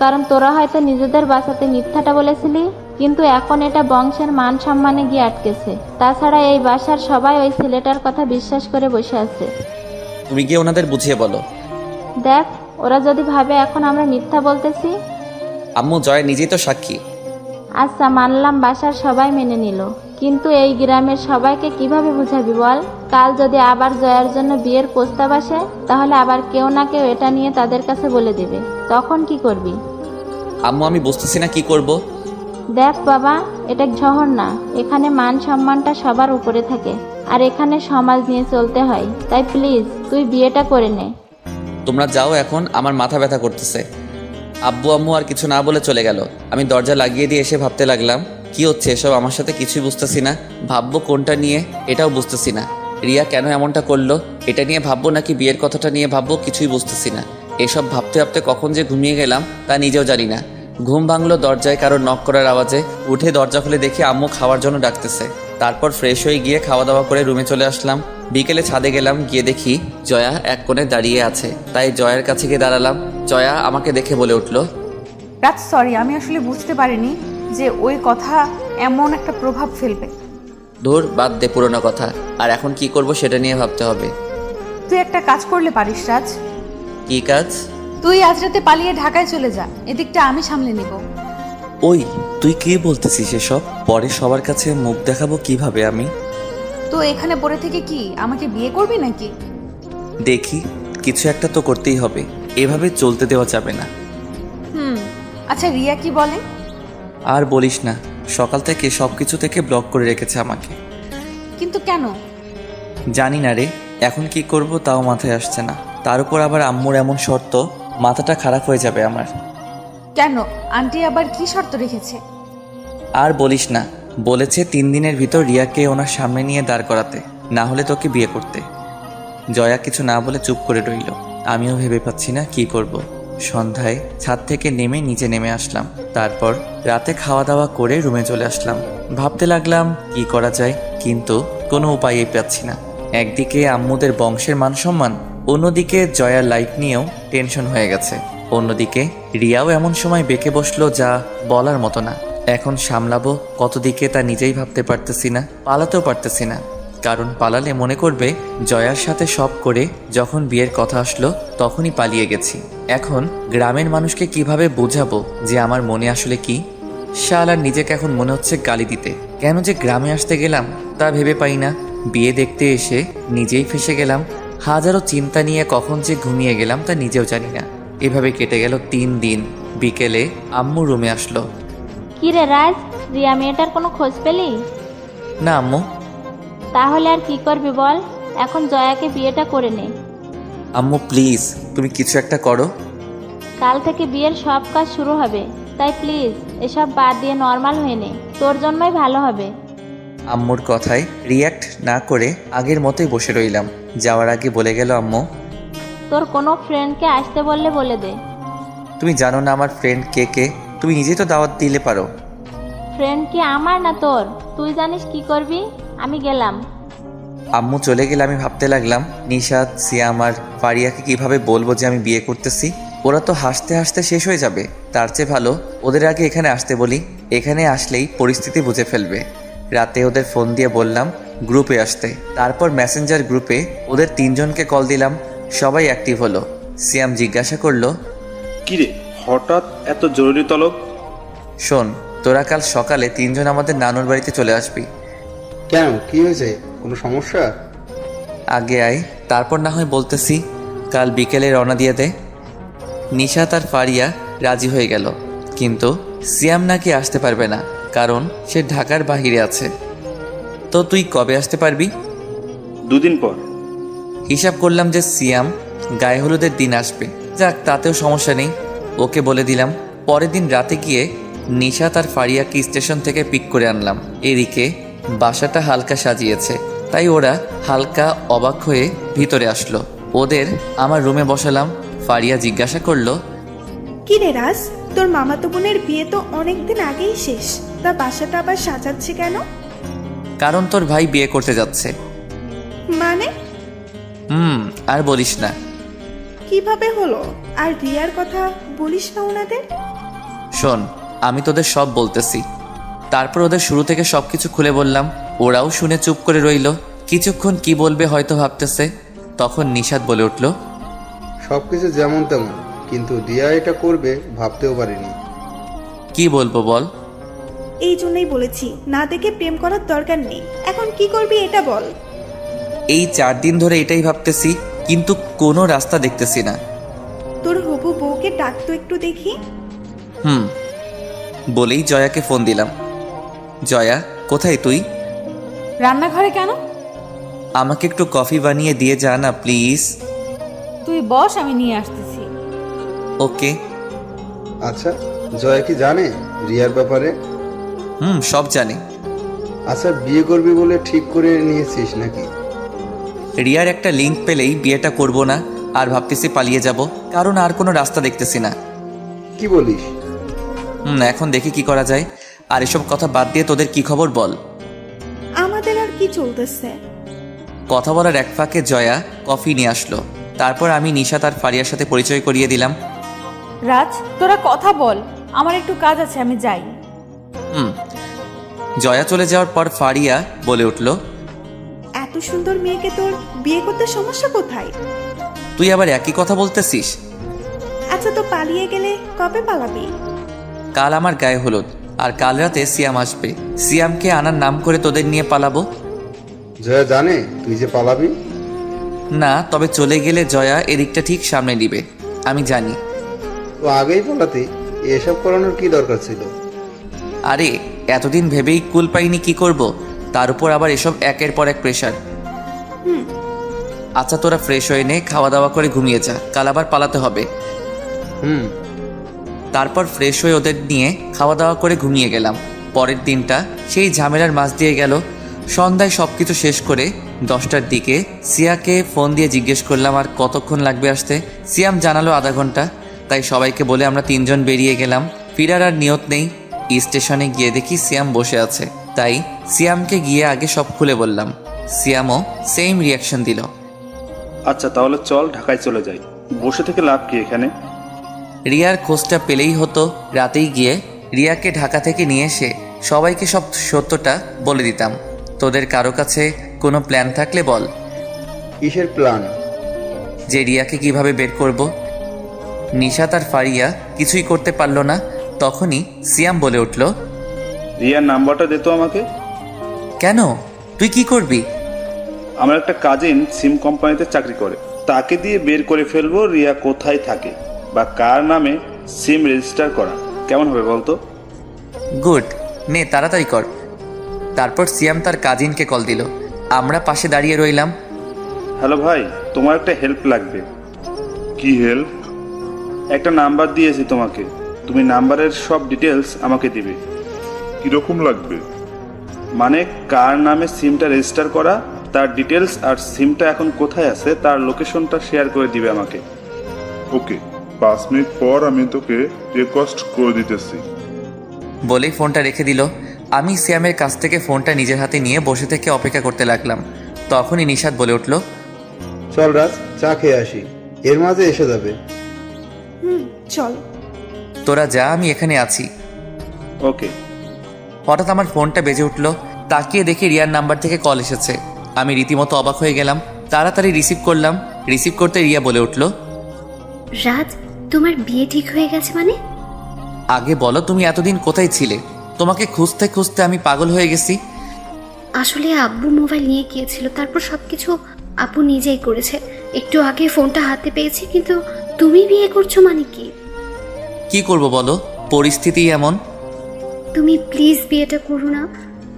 কারণ তোরা হয়তো নিজেদের বাঁচাতে মিথ্যাটা বলেছিলি, কিন্তু এখন এটা বংশের মান সম্মানে গিয়ে আটকেছে। তাছাড়া এই বাসার সবাই ওই ছেলেটার কথা বিশ্বাস করে বসে আছে। তুমি গিয়ে ওনাদের বুঝিয়ে বলো। দেখ, ওরা যদি ভাবে এখন আমরা মিথ্যা বলতেছি। আম্মু, জয় নিজেই তো সাক্ষী। আচ্ছা, মানলাম বাসার সবাই মেনে নিল, কিন্তু এই গ্রামের সবাইকে কিভাবে বুঝাবি বল? কাল যদি আবার জয়ার জন্য বিয়ের প্রস্তাব আসে, তাহলে আবার কেউ না কেউ এটা নিয়ে তাদের কাছে বলে দিবে, তখন কি করবি? আম্মু, আমি বুঝতেছি না কি করব। দেখ বাবা, এটা শহর না, এখানে মান সম্মানটা সবার উপরে থাকে, আর এখানে সমাজ নিয়ে চলতে হয়। তাই প্লিজ তুই বিয়েটা করে নে। তোমরা যাও, এখন আমার মাথা ব্যথা করতেছে। আব্বু আম্মু আর কিছু না বলে চলে গেল। আমি দরজা লাগিয়ে দিয়ে এসে ভাবতে লাগলাম, কি হচ্ছে এসব আমার সাথে? কিছুই বুঝতেছি না। ভাববো কোনটা নিয়ে, এটাও বুঝতেছি না। রিয়া কেন এমনটা করলো, এটা নিয়ে ভাববো নাকি বিয়ের কথাটা নিয়ে ভাববো, কিছুই বুঝতেছি না। এসব ভাবতে ভাবতে কখন যে ঘুমিয়ে গেলাম তা নিজেও জানি না। ঘুম ভাঙলো দরজায় কারোর নক করার আওয়াজে। উঠে দরজা খুলে দেখি আম্মু খাওয়ার জন্য ডাকতেছে। তারপর ফ্রেশ হয়ে গিয়ে খাওয়া দাওয়া করে রুমে চলে আসলাম। বিকেলে ছাদে গেলাম, গিয়ে দেখি জয়া এক কোণে দাঁড়িয়ে আছে। তাই জয়ার কাছে গিয়ে দাঁড়ালাম। জয়া আমাকে দেখে বলে উঠল, রাজ সরি, আমি আসলে বুঝতে পারিনি যে ওই কথা এমন একটা প্রভাব ফেলবে। ধুর, বাদ দে পুরোনো কথা। আর এখন কি করব সেটা নিয়ে ভাবতে হবে। তুই একটা কাজ করলে পারিস রাজ। কি কাজ? তুই আজ রাতে পালিয়ে ঢাকায় চলে যা, এদিকটা আমি সামলে নিব। ওই, তুই কি বলতেছিস এসব? পরে সবার কাছে মুখ দেখাবো কিভাবে আমি? তো এখানে পড়ে থেকে কি আমাকে বিয়ে করবি নাকি? দেখি, কিছু একটা তো করতেই হবে, এভাবে চলতে দেওয়া যাবে না। আচ্ছা, রিয়া কি বলে? আর বলিস না, সকাল থেকে সবকিছু থেকে ব্লক করে রেখেছে আমাকে। কিন্তু কেন? জানি না রে, এখন কি করব তাও মাথায় আসছে না। তার উপর আবার আম্মুর এমন শর্ত, মাথাটা খারাপ হয়ে যাবে আমার। কেন, আন্টি আবার কি শর্ত রেখেছে? আর বলিস না, বলেছে 3 দিনের ভিতর রিয়াকে ওনার সামনে নিয়ে দাঁড় করাতে, না হলে তোকে বিয়ে করতে। জয়া কিছু না বলে চুপ করে রইল। আমিও ভেবে পাচ্ছি না কি করব। সন্ধ্যায় ছাদ থেকে নেমে নিচে নেমে আসলাম। তারপর রাতে খাওয়া দাওয়া করে রুমে চলে আসলাম। ভাবতে লাগলাম কি করা যায়, কিন্তু কোনো উপায়ই পাচ্ছি না। একদিকে আম্মুদের বংশের মান সম্মান, অন্যদিকে জয়ার লাইফ নিয়েও টেনশন হয়ে গেছে। অন্যদিকে রিয়াও এমন সময় বেঁকে বসলো যা বলার মতো না। এখন সামলাবো কত দিকে তা নিজেই ভাবতে পারতেছি না, পালাতেও পারতেছি না। কারণ পালালে মনে করবে জয়ার সাথে সব করে যখন বিয়ের কথা আসলো তখনই পালিয়ে গেছি। এখন গ্রামের মানুষকে কিভাবে বোঝাবো যে আমার মনে আসলে কি? শালার নিজেকে এখন মনে হচ্ছে গালি দিতে। কেন যে গ্রামে আসতে গেলাম তা ভেবে পাই না। বিয়ে দেখতে এসে নিজেই ফেসে গেলাম। হাজারো চিন্তা নিয়ে কখন যে ঘুমিয়ে গেলাম তা নিজেও জানি না। এভাবে কেটে গেল 3 দিন। বিকেলে আম্মু রুমে আসলো। কি রে রাজ, রিয়া মেয়েটার কোনো খোঁজ পেলি? না আম্মু। তাহলে আর কি করবি বল, এখন জয়াকে বিয়েটা করে নে। আম্মু প্লিজ, তুমি কিছু একটা করো। কাল থেকে বিয়ের সব কাজ শুরু হবে, তাই প্লিজ এসব বাদ দিয়ে নর্মাল হয়ে নে, তোর জন্যই ভালো হবে। আম্মুর কথায় রিয়্যাক্ট না করে আগের মতোই বসে রইলাম। যাওয়ার আগে বলে গেল আম্মু, তোর কোনো ফ্রেন্ডকে আসতে বলে দে। তুমি জানো না আমার ফ্রেন্ড কে কে? তুমি নিজেই তো দাওয়াত দিলে পারো। ফ্রেন্ড কি আমার না তোর? তুই জানিস কি করবি। আমি গেলাম। আম্মু চলে গেলে আমি ভাবতে লাগলাম, নিশাত, সিয়াম আর ফারিয়াকে কিভাবে বলবো যে আমি বিয়ে করতেছি। ওরা তো হাসতে হাসতে শেষ হয়ে যাবে। তার চেয়ে ভালো ওদের আগে এখানে আসতে বলি। এখানে আসলেই পরিস্থিতি বুঝে ফেলবে। রাতে ওদের ফোন দিয়ে বললাম গ্রুপে আসতে। তারপর মেসেঞ্জার গ্রুপে ওদের 3 জনকে কল দিলাম। সবাই অ্যাক্টিভ হলো। সিয়াম জিজ্ঞাসা করলো, কিরে হঠাৎ এত জরুরি তলব? শোন, তোরা কাল সকালে 3 জন আমাদের নানুর বাড়িতে চলে আসবি। কেন, কি হয়েছে? কোনো সমস্যা? আগে আয়, তারপর না হয় বলতেছি। কাল বিকেলে রওনা দিয়ে দে। নিশাত আর ফারিয়া রাজি হয়ে গেল, কিন্তু সিয়াম নাকি আসতে পারবে না, কারণ সে ঢাকার বাহিরে আছে। তো তুই কবে আসতে পারবি? 2 দিন পর। হিসাব করলাম যে সিয়াম গায়ে হলুদের দিন আসবে। যাক, তাতেও সমস্যা নেই। ওকে বলে দিলাম। পরের দিন রাতে গিয়ে নিশাত আর ফারিয়াকে স্টেশন থেকে পিক করে আনলাম। এদিকে বাসাটা হালকা সাজিয়েছে, তাই ওরা হালকা অবাক হয়ে ভিতরে আসলো। ওদের আমার রুমে বসালাম। ফারিয়া জিজ্ঞাসা করলো, কি রে রাজ, তোর মামাতো বোনের বিয়ে তো অনেকদিন আগেই শেষ, তা বাসাটা আবার সাজাচ্ছে কেন? কারণ তোর ভাই বিয়ে করতে যাচ্ছে। মানে? আর বলিস না। কিভাবে হলো? আর রিয়ার কথা বলিস না ওনাদের। শোন, আমি তোদের সব বলতেছি। তারপর ওদের শুরু থেকে সবকিছু খুলে বললাম। ওরাও শুনে চুপ করে রইল। কিছুক্ষণ কি বলবে হয়তো ভাবতেছে। তখন নিশাত বলে উঠল, সবকিছু যেমন তেমন, কিন্তু রিয়া এটা করবে ভাবতেও পারিনি। কি বলবো বল? এই জন্যই বলেছি না দেখে প্রেম করার দরকার নেই। এখন কি করবি এটা বল। এই 4 দিন ধরে এটাই ভাবতেছি, কিন্তু কোনো রাস্তা দেখতেছি না। তোর হবু বউকে ডাকতো একটু দেখি। বলেই জয়াকে ফোন দিলাম। জয়া, কোথায় তুই? রান্নাঘরে। কেন? আমাকে একটু কফি বানিয়ে দিয়ে যা না প্লিজ। তুই বস, আমি নিয়ে আসতেছি। ওকে। আচ্ছা, জয়া কি জানে রিয়ার ব্যাপারে? সব জানে। আচ্ছা, বিয়ে করবি বলে ঠিক করে নিয়েছিস নাকি? রিয়ার একটা লিঙ্ক পেলেই বিয়েটা করব না, আর ভাবতেছি পালিয়ে যাব, কারণ আর কোনো রাস্তা দেখতেছি না। কি বলিস? এখন দেখি কি করা যায়। আর এসব কথা বাদ দিয়ে তোদের কি খবর বল। আমাদের আর কি চলতেছে? কথা বলার এক ফাঁকে জয়া কফি নিয়ে আসলো। তারপর আমি নিশাত আর ফারিয়ার সাথে পরিচয় করিয়ে দিলাম। রাজ, তোরা কথা বল, আমার একটু কাজ আছে, আমি যাই। জয়া চলে যাওয়ার পর ফারিয়া বলে উঠল, এত সুন্দর মেয়েকে তোর বিয়ে করতে সমস্যা কোথায়? তুই আবার একই কথা বলতেছিস? আচ্ছা, তো পালিয়ে গেলে কবে পালাবি? কাল আমার গায়ে হলুদ, আর কাল রাতে সিয়াম আসবে। সিয়ামকে আনার নাম করে তোদের নিয়ে পালাবো। জয়া জানে তুই যে পালাবি? না, তবে চলে গেলে জয়া এদিকটা ঠিক সামনে নিবে, আমি জানি। তো আগেই পালাতে এসব করানোর কি দরকার ছিল? আরে এতদিন ভেবেই কুল পাইনি কি করব, তার উপর আবার এসব একের পর এক প্রেশার। আচ্ছা, তোরা ফ্রেশ হয়ে নে, খাওয়া দাওয়া করে ঘুমিয়ে যা, কাল আবার পালাতে হবে। তারপর ফ্রেশ হয়ে ওদের নিয়ে খাওয়া দাওয়া করে ঘুমিয়ে গেলাম। পরের দিনটা সেই ঝামেলার মাঝ দিয়ে গেল। সন্ধ্যায় সবকিছু শেষ করে 10টার দিকে সিয়াকে ফোন দিয়ে জিজ্ঞেস করলাম আর কতক্ষণ লাগবে আসতে। সিয়াম জানালো আধা ঘন্টা। তাই সবাইকে বলে আমরা 3 জন বেরিয়ে গেলাম। ফিরার আর নিয়ত নেই। স্টেশনে গিয়ে দেখি সিয়াম বসে আছে, তাই সিয়ামকে গিয়ে আগে সব খুলে বললাম। সিয়ামও সেম রিয়াকশন দিল। আচ্ছা, তাহলে চল ঢাকায় চলে যাই। বসে থেকে লাভ কি এখানে? রিয়ার খোঁজটা পেলেই হতো। রাতেই গিয়ে রিয়াকে ঢাকা থেকে নিয়ে এসে সবাইকে সব সত্যটা বলে দিতাম। তোদের কারো কাছে কোনো প্ল্যান থাকলে বল। কিসের প্ল্যান? যে রিয়াকে কিভাবে বের করব। নিশাত আর ফারিয়া কিছুই করতে পারল না। তখনই সিয়াম বলে উঠল, রিয়ার নাম্বারটা দে তো আমাকে। কেন, তুই কি করবি? আমার একটা কাজিন সিম কোম্পানিতে চাকরি করে, তাকে দিয়ে বের করে ফেলবো রিয়া কোথায় থাকে বা কার নামে সিম রেজিস্টার করা। কেমন হবে বলতো? গুড, নে তাড়াতাড়ি কর। তারপর সিয়াম তার কাজিনকে কল দিল। আমরা পাশে দাঁড়িয়ে রইলাম। হ্যালো ভাই, তোমার একটা হেল্প লাগবে। কি হেল্প? একটা নাম্বার দিয়েছি তোমাকে, তুমি নাম্বারের সব ডিটেলস আমাকে দিবে। কিরকম লাগবে? মানে কার নামে সিমটা রেজিস্টার করা, তার ডিটেলস, আর সিমটা এখন কোথায় আছে তার লোকেশনটা শেয়ার করে দিবে আমাকে। ওকে, 5 মিনিট পর আমি তোকে রিকোয়েস্ট করে দিতেছি। বলেই ফোনটা রেখে দিল। আমি সিয়ামের কাছ থেকে ফোনটা নিজের হাতে নিয়ে বসে থেকে অপেক্ষা করতে লাগলাম। তখনই নিশাত বলে উঠল, চল রাজ, চা খেয়ে আসি, এর মাঝে এসে যাবে। চল। তোরা যা, আমি এখানে আছি। ওকে। হঠাৎ আমার ফোনটা বেজে উঠল। তাকিয়ে দেখি রিয়ার নাম্বার থেকে কল এসেছে। আমি রীতিমতো অবাক হয়ে গেলাম। তাড়াতাড়ি রিসিভ করলাম। রিসিভ করতে রিয়া বলে উঠল, রাজ, তোমার বিয়ে ঠিক হয়ে গেছে মানে? আগে বলো তুমি এতদিন কোথায় ছিলে? তোমাকে খুঁজতে খুঁজতে আমি পাগল হয়ে গেছি। আসলে আব্বু মোবাইল নিয়ে গিয়েছিল, তারপর সবকিছু আপু নিজেই করেছে। একটু আগে ফোনটা হাতে পেয়েছি, কিন্তু তুমি বিয়ে করছো মানে কি? কি করব বলো, পরিস্থিতি এমন। তুমি প্লিজ বিয়েটা করো না,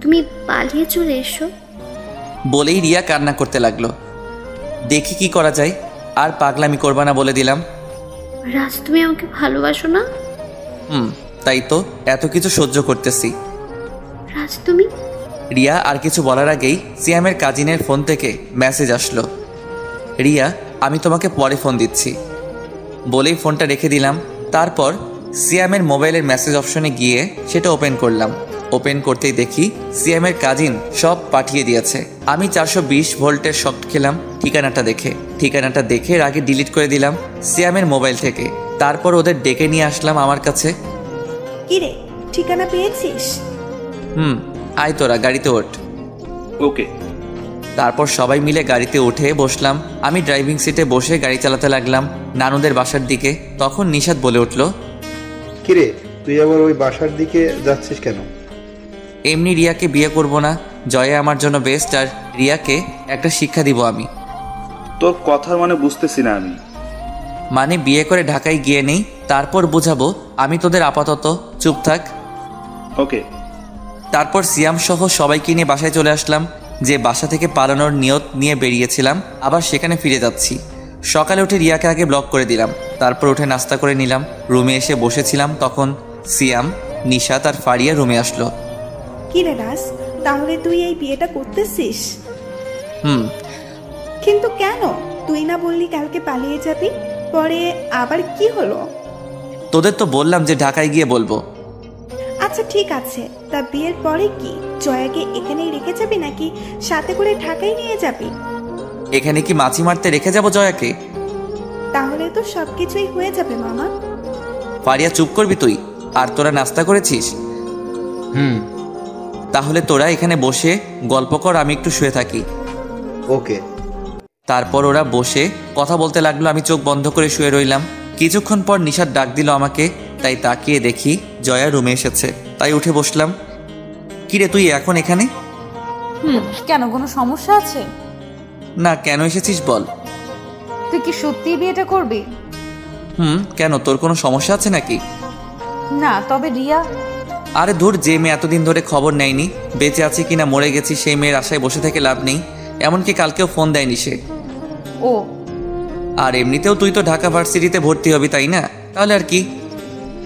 তুমি পালিয়ে চলে এসো। বলেই রিয়া কান্না করতে লাগলো। দেখি কি করা যায়, আর পাগলামি করবা না বলে দিলাম। রাজ, তুমি আমাকে ভালোবাসো না? তাই তো এত কিছু সহ্য করতেছি। রাজ তুমি। রিয়া আর কিছু বলার আগেই সিয়ামের কাজিনের ফোন থেকে মেসেজ আসলো, রিয়া আমি তোমাকে পরে ফোন দিচ্ছি। বলেই ফোনটা রেখে দিলাম। তারপর সিয়ামের মোবাইলের মেসেজ অপশনে গিয়ে সেটা ওপেন করলাম। ওপেন করতেই দেখি সিয়ামের কাজিন সব পাঠিয়ে দিয়েছে। আমি 420 ভোল্টের শক খেলাম ঠিকানাটা দেখে আগে ডিলিট করে দিলাম সিয়ামের মোবাইল থেকে। তারপর ওদের ডেকে নিয়ে আসলাম আমার কাছে। কিরে, ঠিকানা পেয়েছিস? আয় তোরা গাড়িতে ওঠ। ওকে। তারপর সবাই মিলে গাড়িতে উঠে বসলাম। আমি ড্রাইভিং সিটে বসে গাড়ি চালাতে লাগলাম নানুদের বাসার দিকে। তখন নিশাত বলে উঠল, কিরে তুই আবার ওই বাসার দিকে যাচ্ছিস কেন? এমনি রিয়াকে বিয়ে করব না, জয়া আমার জন্য বেস্ট, আর রিয়াকে একটা শিক্ষা দিব আমি। তোর কথার মানে বুঝতেছি না আমি। মানে বিয়ে করে ঢাকায় গিয়ে নেই, তারপর বুঝাবো। আমি তোদের আপাতত চুপ থাক। ওকে। তারপর সিয়াম সহ সবাইকে নিয়ে বাসায় চলে আসলাম। যে বাসা থেকে পালানোর নিয়ত নিয়ে বেরিয়েছিলাম, আবার সেখানে ফিরে যাচ্ছি। সকালে উঠে রিয়াকে আগে ব্লক করে দিলাম। তারপর উঠে নাস্তা করে নিলাম। রুমে এসে বসেছিলাম, তখন সিয়াম, নিশাত আর ফারিয়া রুমে আসলো। কিরে রাজ, তাহলে তুই এই বিয়েটা করতেছিস? কিন্তু কেন? তুই না বললি কালকে পালিয়ে যাবি, পরে আবার কি হলো? তোদের তো বললাম যে ঢাকায় গিয়ে বলবো। আচ্ছা ঠিক আছে, তা বিয়ের পরে কি জয়াকে এখানেই রেখে যাবি নাকি সাথে করে ঢাকায় নিয়ে যাবি? এখানে কি মাছি মারতে রেখে যাব জয়াকে? তাহলে তো সবকিছুই হয়ে যাবে মামা। ফারিয়া চুপ করবি তুই? আর তোরা নাস্তা করেছিস? তাহলে তোরা এখানে বসে গল্প কর, আমি একটু শুয়ে থাকি। ওকে। তারপর ওরা বসে কথা বলতে লাগলো। আমি চোখ বন্ধ করে শুয়ে রইলাম। কিছুক্ষণ পর নিশাত ডাক দিল আমাকে, তাই তাকিয়ে দেখি জয়া রুমে এসেছে, তাই উঠে বসলাম। কিরে তুই এখন এখানে? কেন, কোনো সমস্যা আছে? না, কেন এসেছিস বল। তুই কি সত্যি বিয়েটা করবি? কেন, তোর কোনো সমস্যা আছে নাকি? না, তবে রিয়া। আরে ধুর, যে মেয়ে এতদিন ধরে খবর নেয়নি বেঁচে আছে কিনা মরে গেছি, সেই মেয়ের আশায় বসে থেকে লাভ নেই। এমনকি কালকেও ফোন দেয়নি সে। ও, আর এমনিতেও তুই তো ঢাকা ভার্সিটিতে ভর্তি হবি, তাই না? তাহলে আর কি।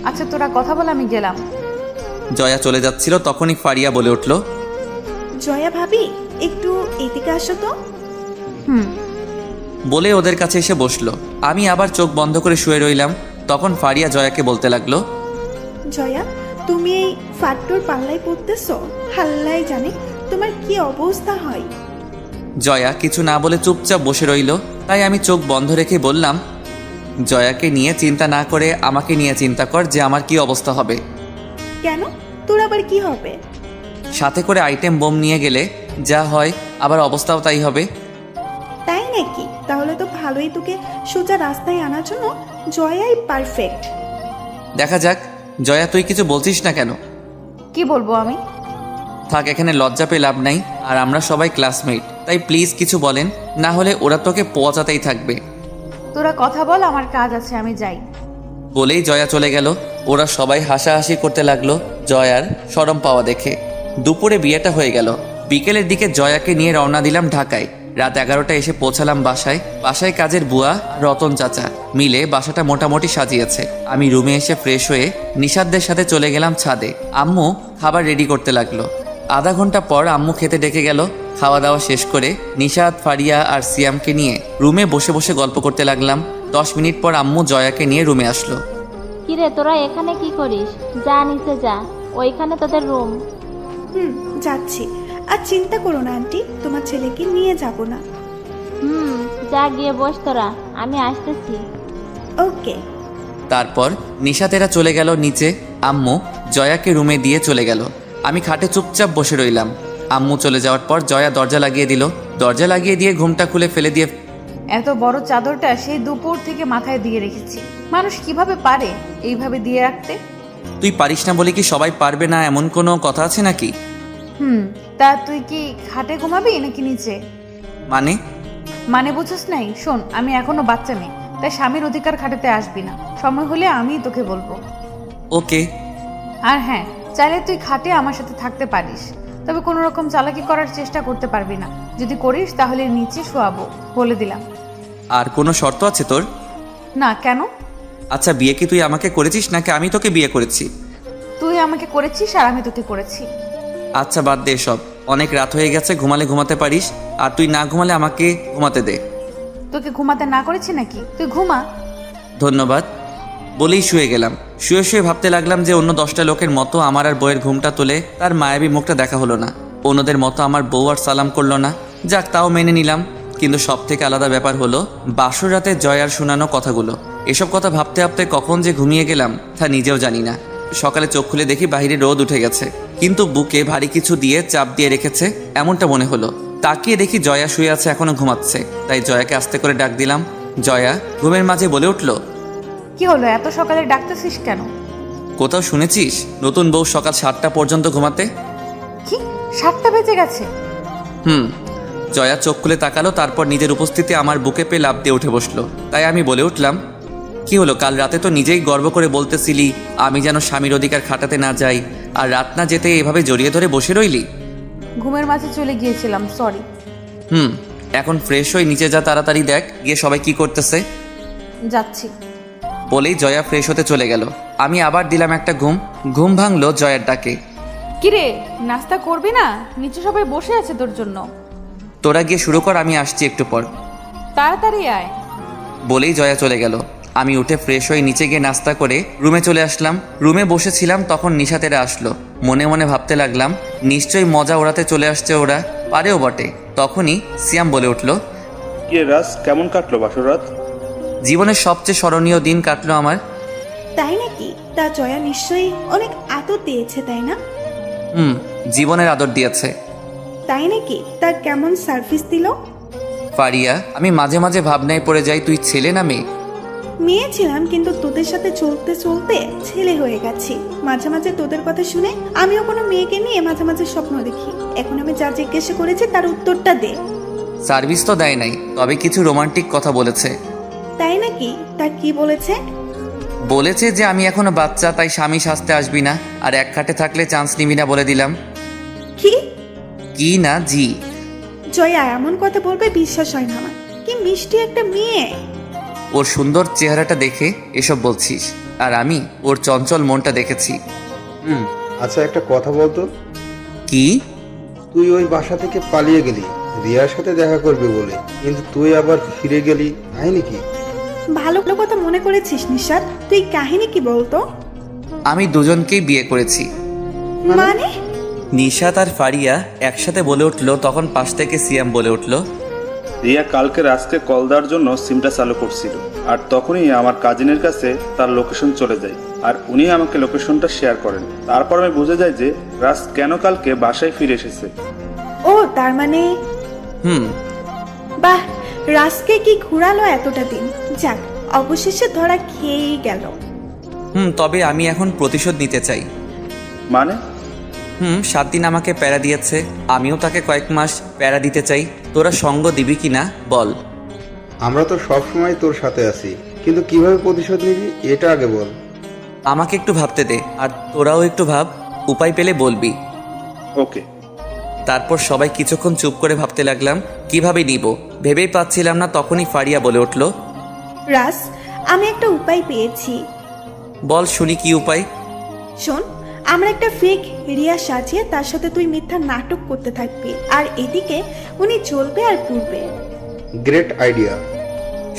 আচ্ছা তোরা কথা বল, আমি গেলাম। জয়া চলে যাচ্ছিল, তখনই ফারিয়া বলে উঠল, জয়া ভাবি একটু এদিকে আসো তো। বলে ওদের কাছে এসে বসলো। আমি আবার চোখ বন্ধ করে শুয়ে রইলাম। তখন ফারিয়া জয়াকে বলতে লাগলো, জয়া তুমি এই ফাট্টুর পাল্লাই পড়তেছো, হাল্লাই জানে তোমার কি অবস্থা হয়। জয়া কিছু না বলে চুপচাপ বসে রইল। তাই আমি চোখ বন্ধ রেখে বললাম, জয়াকে নিয়ে চিন্তা না করে আমাকে নিয়ে চিন্তা কর যে আমার কি অবস্থা হবে। কেন, তোর আবার কি হবে? সাথে করে আইটেম বোম নিয়ে গেলে যা হয় আবার অবস্থাও তাই হবে। তাই নাকি? তাহলে তো ভালোই, তোকে সোজা রাস্তায় আনার জন্য জয়াই পারফেক্ট। দেখা যাক। জয়া তুই কিছু বলছিস না কেন? কি বলবো আমি? থাক, এখানে লজ্জা পেয়ে লাভ নাই। আর আমরা সবাই ক্লাসমেট, তাই প্লিজ কিছু বলেন, না হলে ওরা তোকে পচাতেই থাকবে। তোরা কথা বল, আমার কাজ আছে, আমি যাই। বলেই জয়া চলে গেল। ওরা সবাই হাসাহাসি করতে লাগলো। জয়ার শরম পাওয়া দেখে। দুপুরে বিয়েটা হয়ে গেল। বিকেলের দিকে জয়াকে নিয়ে রওনা দিলাম ঢাকায়। রাত 11টা এসে পৌঁছালাম বাসায় কাজের বুয়া রতন চাচা মিলে বাসাটা মোটামুটি সাজিয়েছে। আমি রুমে এসে ফ্রেশ হয়ে নিশাদদের সাথে চলে গেলাম ছাদে। আম্মু খাবার রেডি করতে লাগলো। আধা ঘন্টা পর আম্মু খেতে ডেকে গেল। খাওয়া দাওয়া শেষ করে নিশাদ, ফারিয়া আর সিয়ামকে নিয়ে রুমে বসে বসে গল্প করতে লাগলাম। 10 মিনিট পর আম্মু জয়াকে নিয়ে রুমে আসলো। কিরে তোরা এখানে কি করিস? যা নিচে যা, ওইখানে তোদের রুম। যাচ্ছি। আর চিন্তা করো না আন্টি, তোমার ছেলেকে নিয়ে যাব না। যা গিয়ে বস তোরা, আমি আসতেছি। ওকে। তারপর নিশাতেরা চলে গেল নিচে। আম্মু জয়াকে রুমে দিয়ে চলে গেল। আমি খাটে চুপচাপ বসে রইলাম। আম্মু চলে যাওয়ার পর জয়া দরজা লাগিয়ে দিল। দরজা লাগিয়ে দিয়ে ঘুমটা খুলে ফেলে দিয়ে, এত বড় চাদরটা সেই দুপুর থেকে মাথায় দিয়ে রেখেছি। মানুষ কিভাবে পারে এইভাবে দিয়ে রাখতে? তুই পারিস না বলে কি সবাই পারবে না এমন কোনো কথা আছে নাকি? তা তুই কি খাটে ঘুমাবি নাকি নিচে? মানে বুঝছিস নাই? শোন, আমি এখনো বাচ্চা মেয়ে, তাই স্বামীর অধিকার খাটাতে আসবি না। সময় হলে আমিই তোকে বলবো। ওকে। আর হ্যাঁ, চাইলে তুই খাটে আমার সাথে থাকতে পারিস, তবে কোনো রকম চালাকি করার চেষ্টা করতে পারবি না। যদি করিস তাহলে নিচে শোয়াবো, বলে দিলাম। আর কোনো শর্ত আছে তোর? না, কেন? আচ্ছা, বিয়ে কি তুই আমাকে করেছিস নাকি আমি তোকে বিয়ে করেছি? তুই আমাকে করেছিস আর আমি তোকে করেছি। আচ্ছা বাদ দে সব, অনেক রাত হয়ে গেছে। ঘুমালে ঘুমাতে পারিস, আর তুই না ঘুমালে আমাকে ঘুমাতে দে। তোকে ঘুমাতে না করেছি নাকি? তুই ঘুমা। ধন্যবাদ বলেই শুয়ে গেলাম। শুয়ে শুয়ে ভাবতে লাগলাম যে অন্য 10টা লোকের মতো আমার আর বউয়ের ঘুমটা তুলে তার মায়াবী মুখটা দেখা হলো না। অন্যদের মতো আমার বউ আর সালাম করলো না। যাক, তাও মেনে নিলাম। কিন্তু সব থেকে আলাদা ব্যাপার হলো বাসর রাতে জয়ার শোনানো কথাগুলো। এসব কথা ভাবতে ভাবতে কখন যে ঘুমিয়ে গেলাম তা নিজেও জানি না। সকালে চোখ খুলে দেখি বাইরে রোদ উঠে গেছে, কিন্তু বুকে ভারী কিছু দিয়ে চাপ দিয়ে রেখেছে এমনটা মনে হলো। তাকিয়ে দেখি জয়া শুয়ে আছে, এখনো ঘুমাচ্ছে। তাই জয়াকে আস্তে করে ডাক দিলাম। জয়া ঘুমের মাঝে বলে উঠল, কি হলো, এত সকালে ডাকতেছিস কেন? কোথাও শুনেছিস নতুন বউ সকাল 7টা পর্যন্ত ঘুমাতে? কি, 7টা বেজে গেছে? জয়া চোখ খুলে তাকালো, তারপর নিজের উপস্থিতি আমার বুকে পেয়ে লাফ দিয়ে উঠে বসলো। তাই আমি বলে উঠলাম, কি হলো, কাল রাতে তো নিজেই গর্ব করে বলতেছিলি আমি যেন স্বামীর অধিকার খাটাতে না যাই, আর রাত না যেতে এভাবে জড়িয়ে ধরে বসে রইলি। ঘুমের মাঝে চলে গিয়েছিলাম, সরি। এখন ফ্রেশ হয়ে নিচে যা, তাড়াতাড়ি দেখ গিয়ে সবাই কি করতেছে। যাচ্ছি বলেই জয়া ফ্রেশ হতে চলে গেল। আমি আবার দিলাম একটা ঘুম ভাঙলো জয়ার ডাকে। কিরে, নাস্তা করবি না? নিচে সবাই বসে আছে তোর জন্য। তোরা গিয়ে শুরু কর, আমি আসছি একটু পর। তাড়াতাড়ি আয়। বলেই জয়া চলে গেল। আমি উঠে ফ্রেশ হয়ে নিচে গিয়ে নাস্তা করে রুমে চলে আসলাম। রুমে বসেছিলাম, তখন নিশাতেরা আসলো। মনে মনে ভাবতে লাগলাম নিশ্চয়ই মজা ওড়াতে চলে আসছে ওরা, পারেও বটে। তখনই সিয়াম বলে উঠল, কি রাস, কেমন কাটলো বাসর রাত? জীবনের সবচেয়ে স্মরণীয় দিন কাটলো আমার। তাই নাকি? তা জয়া নিশ্চয়ই অনেক আদর দিয়েছে, তাই না? জীবনের আদর দিয়েছে। তাই নাকি? তা কেমন সার্ভিস দিল? ফারিয়া, আমি মাঝে মাঝে ভাবনায় পড়ে যাই তুই ছেলে না মেয়ে। মেয়ে ছিলাম, কিন্তু তোদের সাথে চলতে চলতে ছেলে হয়ে গেছি। মাঝে মাঝে তোদের কথা শুনে আমিও কোনো মেয়েকে নিয়ে মাঝে মাঝে স্বপ্ন দেখি। এখন আমি যা জিজ্ঞেস করেছি তার উত্তরটা দে। সার্ভিস তো দেয় নাই, তবে কিছু রোমান্টিক কথা বলেছে। তাই নাকি? তা কি বলেছে? বলেছে যে আমি এখনো বাচ্চা, তাই স্বামী সাজতে আসবি না, আর এক খাটে থাকলে চান্স নিবি না বলে দিলাম। কি না জি। জয়া এমন কথা বলবে বিশ্বাস হয় না আমার। কি মিষ্টি একটা মেয়ে। ওর সুন্দর চেহারাটা দেখে এসব বলছিস, আর আমি ওর চঞ্চল মনটা দেখেছি। আচ্ছা, একটা কথা বলতো। কি? তুই ওই বাসা থেকে পালিয়ে গেলি রিয়ার সাথে দেখা করবি বলে, কিন্তু তুই আবার ফিরে গেলি, কাহিনী কি? ভালো কথা মনে করেছিস নিশাদ। তুই কাহিনী কি বলতো? আমি দুজনকেই বিয়ে করেছি। মানে? নিশাত আর ফারিয়া একসাথে বলে উঠলো। তখন পাশ থেকে সিয়াম বলে উঠলো, রিয়া কালকে রাজকে কল দেওয়ার জন্য সিমটা চালু করছিল, আর তখনই আমার কাজিনের কাছে তার লোকেশন চলে যায়, আর উনি আমাকে লোকেশনটা শেয়ার করেন। তারপর আমি বুঝে যাই যে রাজ কেন কালকে বাসায় ফিরে এসেছে। ও, তার মানে? বাহ, রাজকে কি ঘুরালো এতটা দিন। যাক, অবশেষে ধরা খেয়েই গেল। তবে আমি এখন প্রতিশোধ নিতে চাই। মানে? 7 দিন আমাকে প্যারা দিয়েছে, আমিও তাকে কয়েক মাস প্যারা দিতে চাই। তোরা সঙ্গ দিবি কিনা বল। আমরা তো সব সময় তোর সাথে আছি, কিন্তু কিভাবে প্রতিশোধ নিবি এটা আগে বল। আমাকে একটু ভাবতে দে, আর তোরাও একটু ভাব। উপায় পেলে বলবি। ওকে। তারপর সবাই কিছুক্ষণ চুপ করে ভাবতে লাগলাম কিভাবে নিব, ভেবেই পাচ্ছিলাম না। তখনই ফারিয়া বলে উঠল, রাজ, আমি একটা উপায় পেয়েছি। বল শুনি, কি উপায়? শোন, আমরা একটা ফেক রিয়া সাজিয়ে তার সাথে তুই মিথ্যা নাটক করতে থাকবি, আর এদিকে উনি চলবে আর ঘুরবে। Great idea.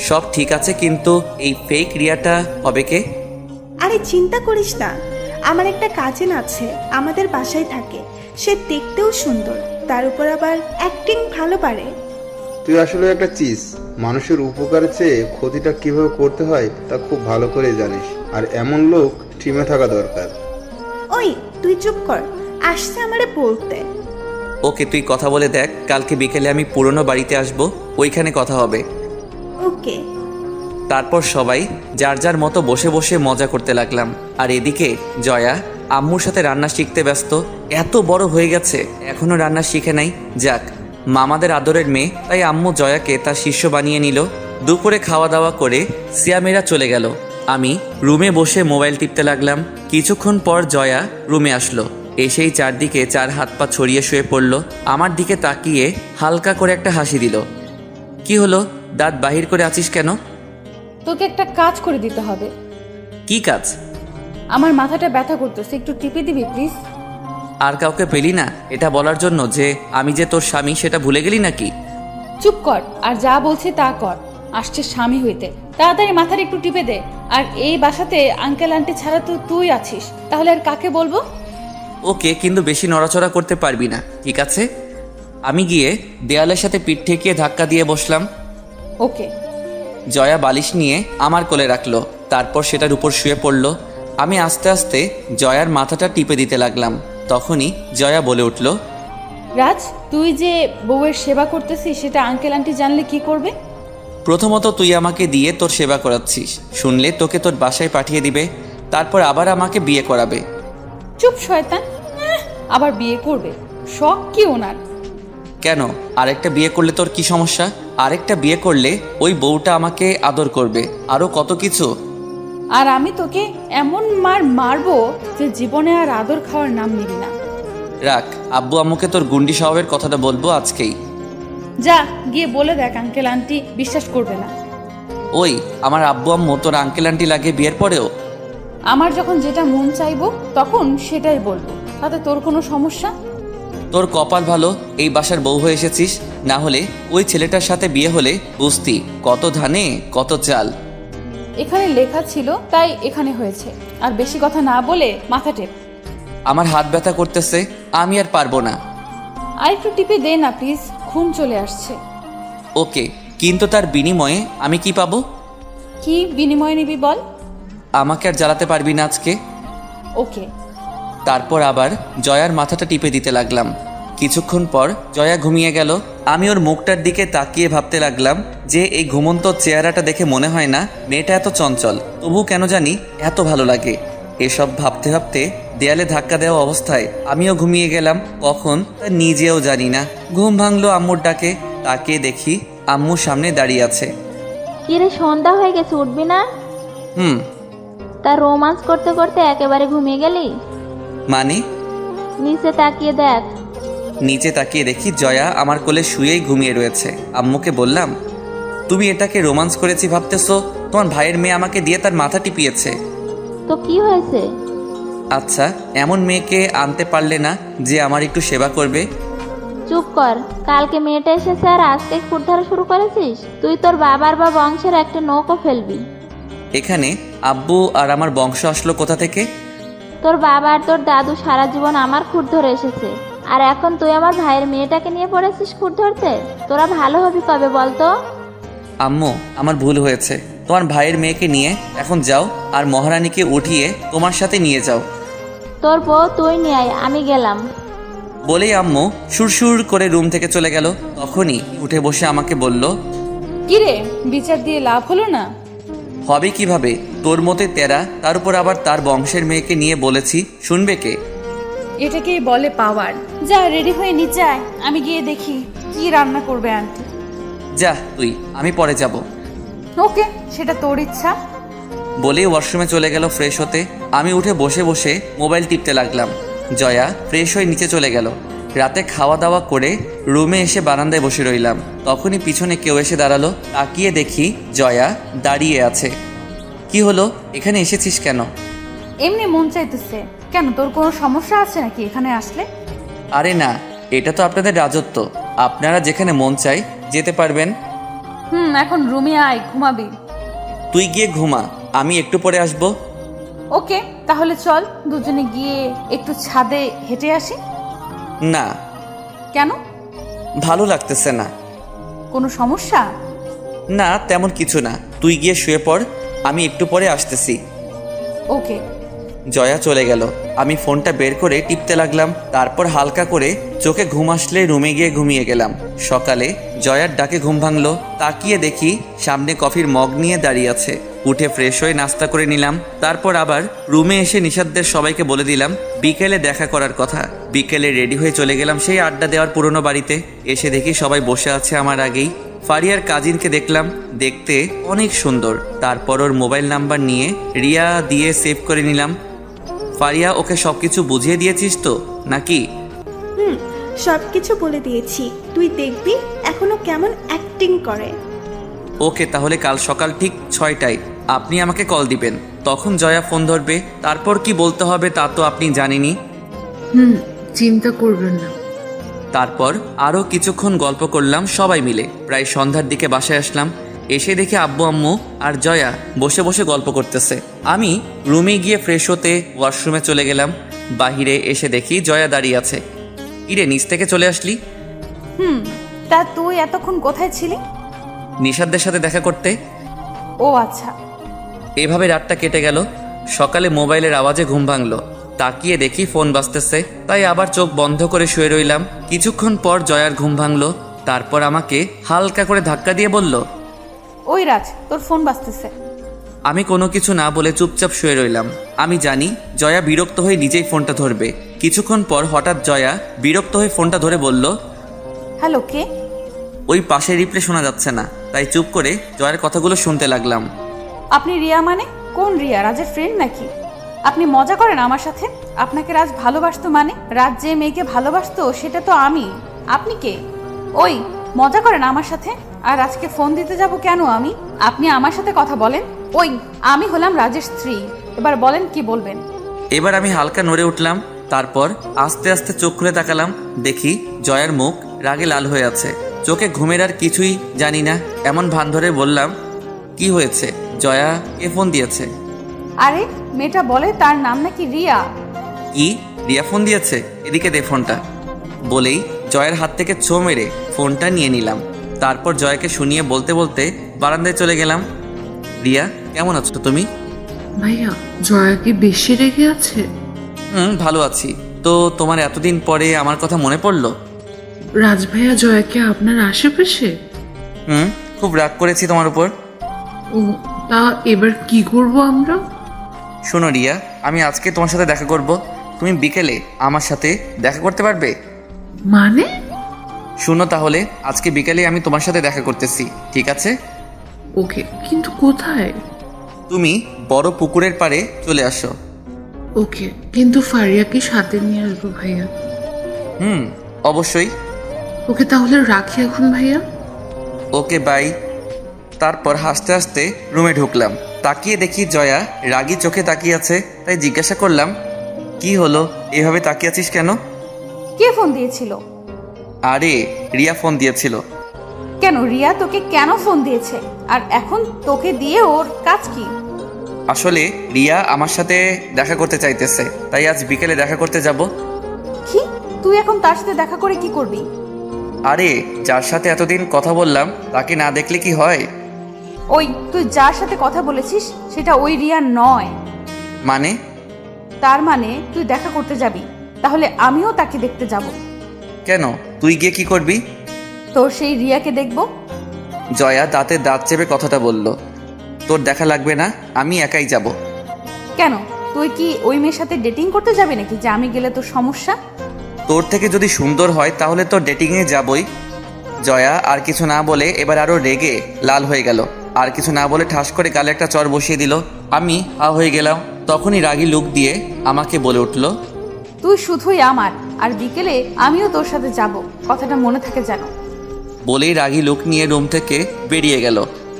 সব ঠিক আছে, কিন্তু এই ফেক রিয়াটা হবে কে? আরে চিন্তা করিস না, আমার একটা কাজিন আছে, আমাদের বাসায় থাকে। সে দেখতেও সুন্দর, তার উপর আবার অ্যাক্টিং ভালো পারে। তুই আসলে একটা চিজ, মানুষের উপকারের চেয়ে ক্ষতিটা কিভাবে করতে হয় তা খুব ভালো করে জানিস, আর এমন লোক টিমে থাকা দরকার। ওই তুই চুপ কর, আসছে আমারে বলতে। ওকে, তুই কথা বলে দেখ, কালকে বিকেলে আমি পুরনো বাড়িতে আসব, ওইখানে কথা হবে। ওকে। তারপর সবাই যার যার মতো বসে বসে মজা করতে লাগলাম। আর এদিকে জয়া আম্মুর সাথে রান্না শিখতে ব্যস্ত। এত বড় হয়ে গেছে এখনো রান্না শিখে নাই। যাক, মামাদের আদরের মেয়ে, তাই আম্মু জয়াকে তার শিষ্য বানিয়ে নিল। দুপুরে খাওয়া দাওয়া করে সিয়ামেরা চলে গেল। আমি রুমে বসে মোবাইল টিপতে লাগলাম। কিছুক্ষণ পর জয়া রুমে আসলো, এসেই চারদিকে চার হাত পা ছড়িয়ে শুয়ে পড়ল। আমার দিকে তাকিয়ে হালকা করে একটা হাসি দিল। কি হলো, দাঁত বাহির করে আছিস কেন? তোকে একটা কাজ করে দিতে হবে। কি কাজ? আমার মাথাটা ব্যথা করতেছে, একটু টিপে দিবি প্লিজ? আর কাউকে পেলি না এটা বলার জন্য যে আমি যে তোর স্বামী, সেটা ভুলে গেলি নাকি? চুপ কর, আর যা বলছি তা কর। আসছে স্বামী হইতে, তাড়াতাড়ি মাথার একটু টিপে দে। আর এই বাসাতে আঙ্কেল আন্টি ছাড়া তো তুই আছিস, তাহলে আর কাকে বলবো? ওকে, কিন্তু বেশি নড়াচড়া করতে পারবি না, ঠিক আছে? আমি গিয়ে দেয়ালের সাথে পিঠ ঠেকিয়ে ধাক্কা দিয়ে বসলাম। ওকে। জয়া বালিশ নিয়ে আমার কোলে রাখলো, তারপর সেটার উপর শুয়ে পড়ল। আমি আস্তে আস্তে জয়ার মাথাটা টিপে দিতে লাগলাম। তখনই জয়া বলে উঠল, রাজ, তুই যে বউয়ের সেবা করতেছিস সেটা আঙ্কেল আন্টি জানলে কি করবে? প্রথমত তুই আমাকে দিয়ে তোর সেবা করাচ্ছিস, শুনলে তোকে তোর বাসায় পাঠিয়ে দিবে, তারপর আবার আমাকে বিয়ে করাবে। চুপ শয়তান, আবার বিয়ে করবে? শখ কি ওনার? কেন, আরেকটা বিয়ে করলে তোর কি সমস্যা? আরেকটা বিয়ে করলে ওই বউটা আমাকে আদর করবে, আরো কত কিছু। আর আমি তোকে এমন মার মারবো যে জীবনে আর আদর খাওয়ার নাম নিবি না। রাখ, আব্বু আম্মুকে তোর গুন্ডি স্বভাবের কথাটা বলবো আজকেই। যা গিয়ে বলে দেখ, আঙ্কেল আন্টি বিশ্বাস করবে না। ওই, আমার আব্বু আম্মু তোর আঙ্কেল আন্টি লাগে বিয়ের পরেও? আমার যখন যেটা মন চাইবো তখন সেটাই বলবো, তাতে তোর কোনো সমস্যা? তোর কপাল ভালো এই বাসার বউ হয়ে এসেছিস, না হলে ওই ছেলেটার সাথে বিয়ে হলে বুঝতি কত ধানে কত চাল। এখানে লেখা ছিল তাই এখানে হয়েছে, আর বেশি কথা না বলে মাথা টেপ। আমার হাত ব্যথা করতেছে, আমি আর পারবো না। আর একটু টিপে দে না প্লিজ, ঘুম চলে আসছে। ওকে, কিন্তু তার বিনিময়ে আমি কি পাবো? কি বিনিময় নিবি বল? আমাকে আর জ্বালাতে পারবি না আজকে। ওকে। তারপর আবার জয়ার মাথাটা টিপে দিতে লাগলাম। কিছুক্ষণ পর জয়া ঘুমিয়ে গেল। আমি ওর মুখটার দিকে তাকিয়ে ভাবতে লাগলাম যে এই ঘুমন্ত চেহারাটা দেখে মনে হয় না মেয়েটা এত চঞ্চল, তবু কেন জানি এত ভালো লাগে। এসব ভাবতে ভাবতে দেয়ালে ধাক্কা দেওয়া অবস্থায় আমিও ঘুমিয়ে গেলাম। কখন তা নিজেও জানি না। ঘুম ভাঙলো আম্মুর ডাকে, তাকিয়ে দেখি আম্মু সামনে দাঁড়িয়ে আছে। কিরে, সন্ধ্যা হয়ে গেছে, উঠবি না? তা রোমান্স করতে করতে একেবারে ঘুমিয়ে গেলি? মানে? নিচে তাকিয়ে দেখ। নিচে তাকিয়ে দেখি জয়া আমার কোলে শুয়েই ঘুমিয়ে রয়েছে। আম্মুকে বললাম, তুমি এটাকে রোমান্স করেছি ভাবতেছো? তোমার ভাইয়ের মেয়ে আমাকে দিয়ে তার মাথা টিপিয়েছে। তো কি হয়েছে? আচ্ছা, এমন মেয়েকে আনতে পারলে না যে আমার একটু সেবা করবে? চুপ কর, কালকে মেয়েটা এসেছে আর আজকে খুঁত ধরা শুরু করেছিস? তুই তোর বাবার বা বংশের একটা নৌকো ফেলবি। এখানে আব্বু আর আমার বংশ আসলো কোথা থেকে? তোর বাবা আর তোর দাদু সারা জীবন আমার খুঁত ধরে এসেছে, আর এখন তুই আমার ভাইয়ের মেয়েটাকে নিয়ে পড়েছিস খুঁত ধরতে? তোরা ভালো হবি কবে বলতো? আম্মু, আমার ভুল হয়েছে। তোমার ভাইয়ের মেয়েকে নিয়ে এখন যাও আর মহারানীকে উঠিয়ে তোমার সাথে নিয়ে যাও। তোর বউ তুই নিয়ে আয়, আমি গেলাম। বলেই আম্মু সুরসুর করে রুম থেকে চলে গেল। তখনই উঠে বসে আমাকে বলল, কিরে, বিচার দিয়ে লাভ হলো না? হবে কিভাবে? তোর মতে তেরা, তার উপর আবার তার বংশের মেয়েকে নিয়ে বলেছি, শুনবে কে? এটাকেই বলে পাওয়ার। যা রেডি হয়ে নিচে আয়, আমি গিয়ে দেখি কি রান্না করবে আন্টি। যা তুই, আমি পরে যাব। ওকে, সেটা তোর ইচ্ছা। বলেই ওয়াশরুমে চলে গেল ফ্রেশ হতে। আমি উঠে বসে বসে মোবাইল টিপতে লাগলাম। জয়া ফ্রেশ হয়ে নিচে চলে গেল। রাতে খাওয়া দাওয়া করে রুমে এসে বারান্দায় বসে রইলাম। তখনই পিছনে কেউ এসে দাঁড়ালো। তাকিয়ে দেখি জয়া দাঁড়িয়ে আছে। কি হলো, এখানে এসেছিস কেন? এমনি মন চাইতেছে। কেন, তোর কোনো সমস্যা আছে নাকি এখানে আসলে? আরে না, এটা তো আপনাদের রাজত্ব, আপনারা যেখানে মন চাই যেতে পারবেন। এখন রুমে আয়, ঘুমাবি। তুই গিয়ে ঘুমা, আমি একটু পরে আসবো। ওকে, তাহলে চল দুজনে গিয়ে একটু ছাদে হেঁটে আসি। না। কেন? ভালো লাগতেছে না। কোনো সমস্যা? না, তেমন কিছু না। তুই গিয়ে শুয়ে পড়, আমি একটু পরে আসতেছি। ওকে। জয়া চলে গেল। আমি ফোনটা বের করে টিপতে লাগলাম। তারপর হালকা করে চোখে ঘুম আসলে রুমে গিয়ে ঘুমিয়ে গেলাম। সকালে জয়ার ডাকে ঘুম ভাঙলো। তাকিয়ে দেখি সামনে কফির মগ নিয়ে দাঁড়িয়ে আছে। উঠে ফ্রেশ হয়ে নাস্তা করে নিলাম। তারপর আবার রুমে এসে নিশাদদের সবাইকে বলে দিলাম বিকেলে দেখা করার কথা। বিকেলে রেডি হয়ে চলে গেলাম সেই আড্ডা দেওয়ার পুরনো বাড়িতে। এসে দেখি সবাই বসে আছে আমার আগেই। ফারিয়ার কাজিনকে দেখলাম, দেখতে অনেক সুন্দর। তারপর ওর মোবাইল নাম্বার নিয়ে রিয়া দিয়ে সেভ করে নিলাম। ফারিয়া, ওকে সবকিছু বুঝিয়ে দিয়েছিস তো নাকি? সবকিছু বলে দিয়েছি, তুই দেখবি এখনো কেমন অ্যাক্টিং করে। ওকে, তাহলে কাল সকাল ঠিক 6টায় আপনি আমাকে কল দিবেন। তখন জয়া ফোন ধরবে। তারপর কি বলতে হবে তা তো আপনি জানেনই। চিন্তা করবেন না। তারপর আরও কিছুক্ষণ গল্প করলাম সবাই মিলে। প্রায় সন্ধ্যার দিকে বাসায় আসলাম। এসে দেখি আব্বু আম্মু আর জয়া বসে বসে গল্প করতেছে। আমি রুমে গিয়ে ফ্রেশ হতে ওয়াশরুমে চলে গেলাম। বাহিরে এসে দেখি জয়া দাঁড়িয়ে আছে। ইরে, নিচ থেকে চলে আসলি? তা তুই এতক্ষণ কোথায় ছিলি? নিশাদদের সাথে দেখা করতে। ও আচ্ছা। এভাবে রাতটা কেটে গেল। সকালে মোবাইলের আওয়াজে ঘুম ভাঙলো। তাকিয়ে দেখি ফোন বাজতেছে, তাই আবার চোখ বন্ধ করে শুয়ে রইলাম। কিছুক্ষণ পর জয়ার ঘুম ভাঙলো। তারপর আমাকে হালকা করে ধাক্কা দিয়ে বলল, ওই রাজ, তোর ফোন বাজতেছে। আমি কোনো কিছু না বলে চুপচাপ শুয়ে রইলাম। আমি জানি জয়া বিরক্ত হয়ে নিজেই ফোনটা ধরবে। কিছুক্ষণ পর হঠাৎ জয়া বিরক্ত হয়ে ফোনটা ধরে বলল, হ্যালো, কে? ওই পাশে রিপ্লে শোনা যাচ্ছে না, তাই চুপ করে জয়ার কথাগুলো শুনতে লাগলাম। আপনি রিয়া মানে? কোন রিয়া? রাজের ফ্রেন্ড নাকি? আপনি মজা করেন আমার সাথে? আপনাকে রাজ ভালোবাসতো মানে? রাজ যে মেয়েকে ভালোবাসতো সেটা তো আমি। আপনি কে? ওই মজা করেন আমার সাথে? আর রাজকে ফোন দিতে যাব কেন আমি? আপনি আমার সাথে কথা বলেন। ওই, আমি হলাম রাজের স্ত্রী। এবার বলেন কি বলবেন। এবার আমি হালকা নড়ে উঠলাম। তারপর আস্তে আস্তে চোখ খুলে তাকালাম। দেখি জয়ার মুখ রাগে লাল হয়ে আছে। চোখে ঘুমের আর কিছুই জানি না এমন ভান ধরে বললাম, কি হয়েছে? জয়া কে ফোন দিয়েছে? আরে মেয়েটা বলে তার নাম নাকি রিয়া। কি? রিয়া ফোন দিয়েছে? এদিকে দে ফোনটা। বলেই জয়ের হাত থেকে ছো মেরে ফোনটা নিয়ে নিলাম। তারপর জয়াকে শুনিয়ে বলতে বলতে বারান্দায় চলে গেলাম। রিয়া, কেমন আছো তুমি? ভাইয়া, জয়া কি বেশি রেগে আছে? ভালো আছি। তো তোমার এতদিন পরে আমার কথা মনে পড়লো? রাজ ভাইয়া জয়াকে আপনার আশেপাশে? খুব রাগ করেছি তোমার উপর। ও, তা এবার কি করব আমরা? শোনো রিয়া, আমি আজকে তোমার সাথে দেখা করব। তুমি বিকেলে আমার সাথে দেখা করতে পারবে? মানে? শুনো তাহলে, আজকে বিকেলে আমি তোমার সাথে দেখা করতেছি, ঠিক আছে? ওকে, কিন্তু কোথায়? তুমি বড় পুকুরের পাড়ে চলে আসো। ওকে, কিন্তু ফারিয়াকে সাথে নিয়ে আসবো ভাইয়া। অবশ্যই। ওকে, তাহলে রাখি এখন ভাইয়া। ওকে, বাই। তারপর হাসতে হাসতে রুমে ঢুকলাম। তাকিয়ে দেখি জয়া রাগী চোখে তাকিয়ে আছে। তাই জিজ্ঞাসা করলাম, কি হলো, এভাবে তাকিয়ে আছিস কেন? কে ফোন দিয়েছিল? আরে রিয়া ফোন দিয়েছিল। কেন, রিয়া তোকে কেন ফোন দিয়েছে? আর এখন তোকে দিয়ে ওর কাজ কি? আসলে রিয়া আমার সাথে দেখা করতে চাইতেছে, তাই আজ বিকেলে দেখা করতে যাব। কি? তুই এখন তার সাথে দেখা করে কি করবি? আরে যার সাথে এতদিন কথা বললাম তাকে না দেখলে কি হয়? ওই, তুই যার সাথে কথা বলেছিস সেটা ওই রিয়া নয়। মানে? তার মানে তুই দেখা করতে যাবি, তাহলে আমিও তাকে দেখতে যাব। কেন, তুই গিয়ে কি করবি? তোর সেই রিয়াকে দেখব। জয়া দাঁতে দাঁত চেপে কথাটা বলল, তোর দেখা লাগবে না, আমি একাই যাব। কেন, তুই কি ওই মেয়ের সাথে ডেটিং করতে যাবি নাকি যে আমি গেলে তোর সমস্যা? তোর থেকে যদি সুন্দর হয় তাহলে তো ডেটিংয়ে যাবই। জয়া আর কিছু না বলে এবার আরো রেগে লাল হয়ে গেল। আর কিছু না বলে ঠাস করে গালে একটা চড় বসিয়ে দিল। আমি হয়ে গেলাম। তখনই রাগী লুক দিয়ে আমাকে বলে উঠল, তুই শুধুই আমার, আর বিকেলে আমিও তোর সাথে যাব, কথাটা মনে থাকে যেন। বলেই রাগী লুক নিয়ে রুম থেকে বেরিয়ে গেল।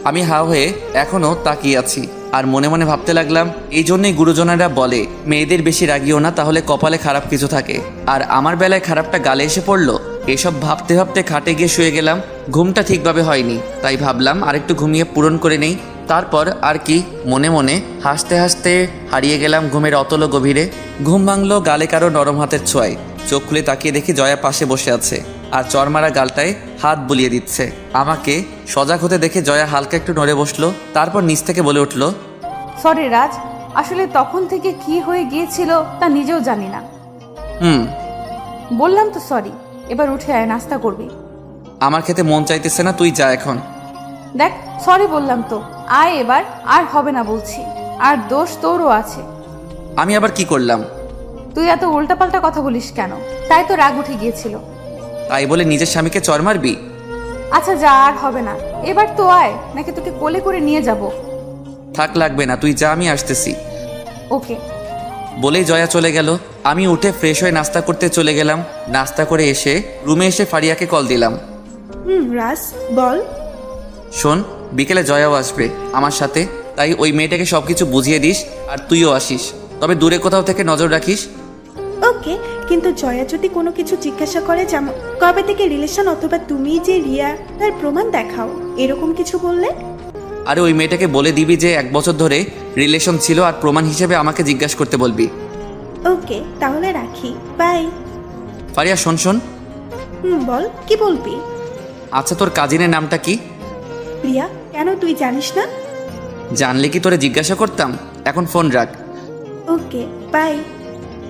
আমি হা হয়ে এখনো তাকিয়ে আছি আর মনে মনে ভাবতে লাগলাম, এই জন্যই গুরুজনেরা বলে মেয়েদের বেশি রাগিও না, তাহলে কপালে খারাপ কিছু থাকে। আর আমার বেলায় খারাপটা গালে এসে পড়লো। এসব ভাবতে ভাবতে খাটে গিয়ে শুয়ে গেলাম। ঘুমটা ঠিকভাবে হয়নি, তাই ভাবলাম আরেকটু ঘুমিয়ে পূরণ করে নেই। তারপর আর কি, মনে মনে হাসতে হাসতে হারিয়ে গেলাম ঘুমের অতল গভীরে। ঘুম ভাঙলো গালে কারো নরম হাতের ছোঁয়ায়। চোখ খুলে তাকিয়ে দেখি জয়া পাশে বসে আছে আর চরমারা গালটায় হাত বুলিয়ে দিচ্ছে। আমাকে সজাগ হতে দেখে জয়া হালকা একটু নড়ে বসলো, তারপর নিচ থেকে বলে উঠলো, সরি রাজ, আসলে তখন থেকে কি হয়ে গিয়েছিল তা নিজেও জানি না। বললাম তো সরি, এবার উঠে আয়, নাস্তা করবি। আমার খেতে মন চাইতেছে না, তুই যা এখন। দেখ সরি বললাম তো, আয় এবার, আর হবে না বলছি। আর দোষ তোরও আছে। আমি আবার কি করলাম? তুই এত উল্টাপাল্টা কথা বলিস কেন? তাই তো রাগ উঠে গিয়েছিল। তাই বলে নিজের স্বামীকে চর মারবি? আচ্ছা যা, আর হবে না, এবার তো আয়, নাকি তোকে কোলে করে নিয়ে যাব। থাক, লাগবে না, তুই যা, আমি আসতেছি। ওকে। বলেই জয়া চলে গেল। আমি উঠে ফ্রেশ হয়ে নাস্তা করতে চলে গেলাম। নাস্তা করে এসে রুমে এসে ফারিয়াকে কল দিলাম। রাজ বল। শোন, বিকেলে জয়াও আসবে আমার সাথে, তাই ওই মেয়েটাকে সবকিছু বুঝিয়ে দিস আর তুইও আসিস, তবে দূরে কোথাও থেকে নজর রাখিস। ওকে, কিন্তু জয়া যদি কোনো কিছু জিজ্ঞাসা করে, যেমন কবে থেকে রিলেশন অথবা তুমি যে রিয়া, তার প্রমাণ দেখাও, এরকম কিছু বললে? আরে ওই মেয়েটাকে বলে দিবি যে 1 বছর ধরে রিলেশন ছিল আর প্রমাণ হিসেবে আমাকে জিজ্ঞাসা করতে বলবি। ওকে, তাহলে রাখি, বাই। ফারিয়া শোন শোন। বল, কি বলবি? আচ্ছা, তোর কাজিনের নামটা কি? রিয়া। কেন, তুই জানিস না? জানলে কি তোরে জিজ্ঞাসা করতাম। এখন ফোন রাখ। ওকে, বাই।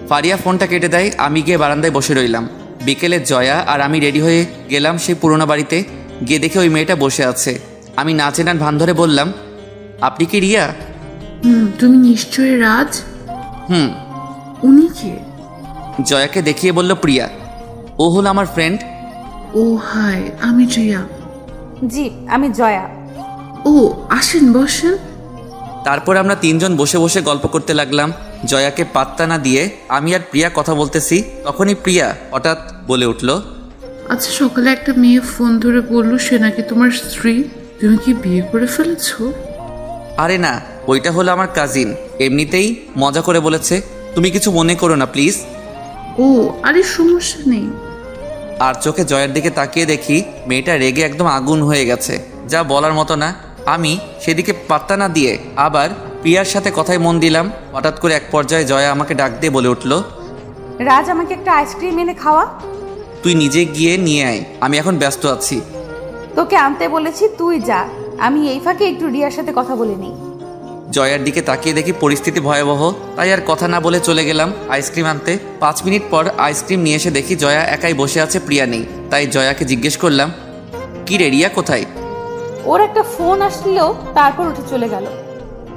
ফারিয়া ফোনটা কেটে দেয়। আমি গিয়ে বারান্দায় বসে রইলাম। বিকেলে জয়া আর আমি রেডি হয়ে গেলাম সেই পুরোনো বাড়িতে। গিয়ে দেখে ওই মেয়েটা বসে আছে। আমি না চেনার ভান ধরে বললাম, আপনি কি রিয়া? তুমি নিশ্চয়ই রাজ। উনি কে? জয়াকে দেখিয়ে বলল, প্রিয়া। ও হলো আমার ফ্রেন্ড। ও হাই, আমি রিয়া। জি, আমি জয়া। ও আসেন, বসেন। তারপর আমরা 3 জন বসে বসে গল্প করতে লাগলাম। জয়াকে পাত্তা না দিয়ে আমি আর প্রিয়া কথা বলতেছি। তখনই প্রিয়া হঠাৎ বলে উঠল, আচ্ছা, সকালে একটা মেয়ে ফোন ধরে বললো সে নাকি তোমার স্ত্রী। তুমি কি বিয়ে করে ফেলেছো? আরে না, ওইটা হলো আমার কাজিন, এমনিতেই মজা করে বলেছে, তুমি কিছু মনে করো না প্লিজ। ও আরে সমস্যা নেই। আর চোখে জয়ের দিকে তাকিয়ে দেখি মেয়েটা রেগে একদম আগুন হয়ে গেছে, যা বলার মতো না। আমি সেদিকে পাত্তা না দিয়ে আবার প্রিয়ার সাথে কথায় মন দিলাম। হঠাৎ করে এক পর্যায়ে জয়া আমাকে ডাক দিয়ে বলে উঠল, রাজ, আমাকে একটা আইসক্রিম এনে খাওয়া। তুই নিজে গিয়ে নিয়ে আয়, আমি এখন ব্যস্ত আছি। তোকে আনতে বলেছি, তুই যা, আমি এই ফাঁকে একটু রিয়ার সাথে কথা বলে নিই। জয়ার দিকে তাকিয়ে দেখি পরিস্থিতি ভয়াবহ, তাই আর কথা না বলে চলে গেলাম আইসক্রিম আনতে। 5 মিনিট পর আইসক্রিম নিয়ে এসে দেখি জয়া একাই বসে আছে, প্রিয়া নেই। তাই জয়াকে জিজ্ঞেস করলাম, কি রে রিয়া কোথায়? ওর একটা ফোন আসলো, তারপর উঠে চলে গেল।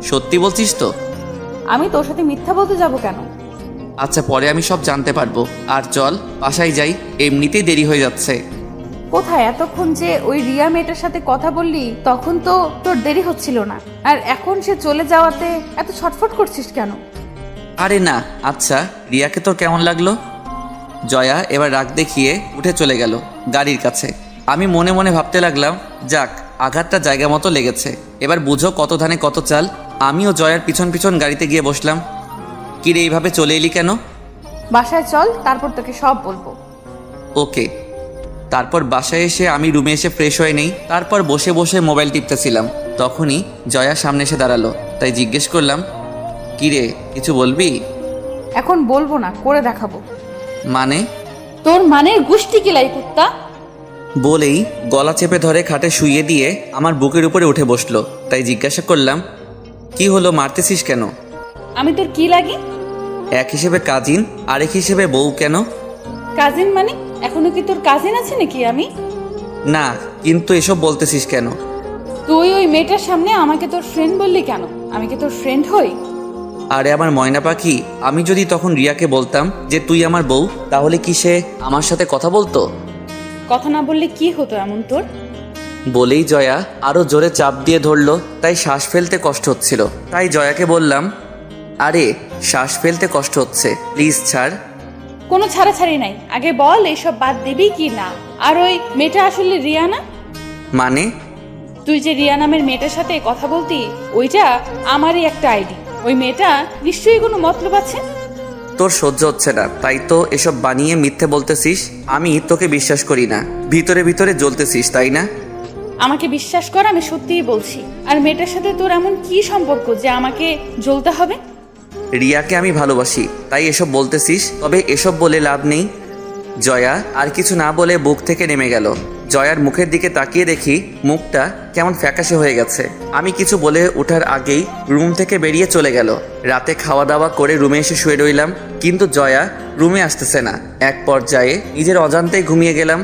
সত্যি বলছিস তো? আমি তোর সাথে মিথ্যা বলতে যাব কেন? আচ্ছা, পরে আমি সব জানতে পারবো। আর চল বাসায় যাই, এমনিতেই দেরি হয়ে যাচ্ছে। কোথায়? এতক্ষণ যে ওই রিয়া মেয়েটার সাথে কথা বললি তখন তো তোর দেরি হচ্ছিল না, আর এখন সে চলে যাওয়াতে এত ছটফট করছিস কেন? আরে না। আচ্ছা, রিয়াকে তোর কেমন লাগলো? জয়া এবার রাগ দেখিয়ে উঠে চলে গেল গাড়ির কাছে। আমি মনে মনে ভাবতে লাগলাম, যাক, আঘাতটা জায়গা মতো লেগেছে, এবার বুঝো কত ধানে কত চাল। আমিও জয়ার পিছন পিছন গাড়িতে গিয়ে বসলাম। কিরে, এইভাবে চলে এলি কেন? বাসায় চল, তারপর তোকে সব বলবো। ওকে। তারপর বাসায় এসে আমি রুমে এসে ফ্রেশ হয়ে নেই। তারপর বসে বসে মোবাইল টিপতেছিলাম। তখনই জয়া সামনে এসে দাঁড়ালো, তাই জিজ্ঞেস করলাম, কিরে কিছু বলবি? এখন বলবো না, করে দেখাবো। মানে? তোর মানের গুষ্টি কিলাই কুত্তা। বলেই গলা চেপে ধরে খাটে শুইয়ে দিয়ে আমার বুকের উপরে উঠে বসলো। তাই জিজ্ঞাসা করলাম, কি হলো, মারতেছিস কেন? আমি তোর কি লাগি? এক হিসেবে কাজিন, আরেক হিসেবে বউ। কেন কাজিন মানে? এখনো কি তোর কাজিন আছে নাকি আমি? না, কিন্তু এসব বলতেছিস কেন? তুই ওই মেয়েটার সামনে আমাকে তোর ফ্রেন্ড বললি কেন? আমি কি তোর ফ্রেন্ড হই? আরে আমার ময়না পাখি, আমি যদি তখন রিয়াকে বলতাম যে তুই আমার বউ, তাহলে কি সে আমার সাথে কথা বলতো? কথা না বললে কি হতো এমন তোর? বলেই জয়া আরো জোরে চাপ দিয়ে ধরলো, তাই শ্বাস ফেলতে কষ্ট হচ্ছিল। তাই জয়াকে বললাম, আরে শ্বাস ফেলতে কষ্ট হচ্ছে, প্লিজ ছাড়। কোনো ছাড়াছাড়ি নাই। আগে বল এসব বাদ দিবি কি না? আর ওই মেয়েটা আসলে রিয়া না? মানে? তুই যে রিয়া নামের মেয়েটার সাথে কথা বলতি, ওইটা আমারই একটা আইডি। ওই মেয়েটা নিশ্চয়ই কোনো মতলব আছে। তোর সহ্য হচ্ছে না, তাই তো এসব বানিয়ে মিথ্যে বলতেছিস। আমি তোকে বিশ্বাস করি না, ভিতরে ভিতরে জ্বলতেছিস, তাই না? আমাকে বিশ্বাস কর, আমি সত্যিই বলছি। আর মেয়েটার সাথে তোর এমন কি সম্পর্ক যে আমাকে জ্বলতে হবে? রিয়াকে আমি ভালোবাসি, তাই এসব বলতেছিস। তবে এসব বলে লাভ নেই। জয়া আর কিছু না বলে বুক থেকে নেমে গেল। জয়ার মুখের দিকে তাকিয়ে দেখি মুখটা কেমন ফ্যাকাশে হয়ে গেছে। আমি কিছু বলে ওঠার আগেই রুম থেকে বেরিয়ে চলে গেল। রাতে খাওয়া দাওয়া করে রুমে এসে শুয়ে রইলাম, কিন্তু জয়া রুমে আসতেছে না। এক পর্যায়ে নিজের অজান্তেই ঘুমিয়ে গেলাম।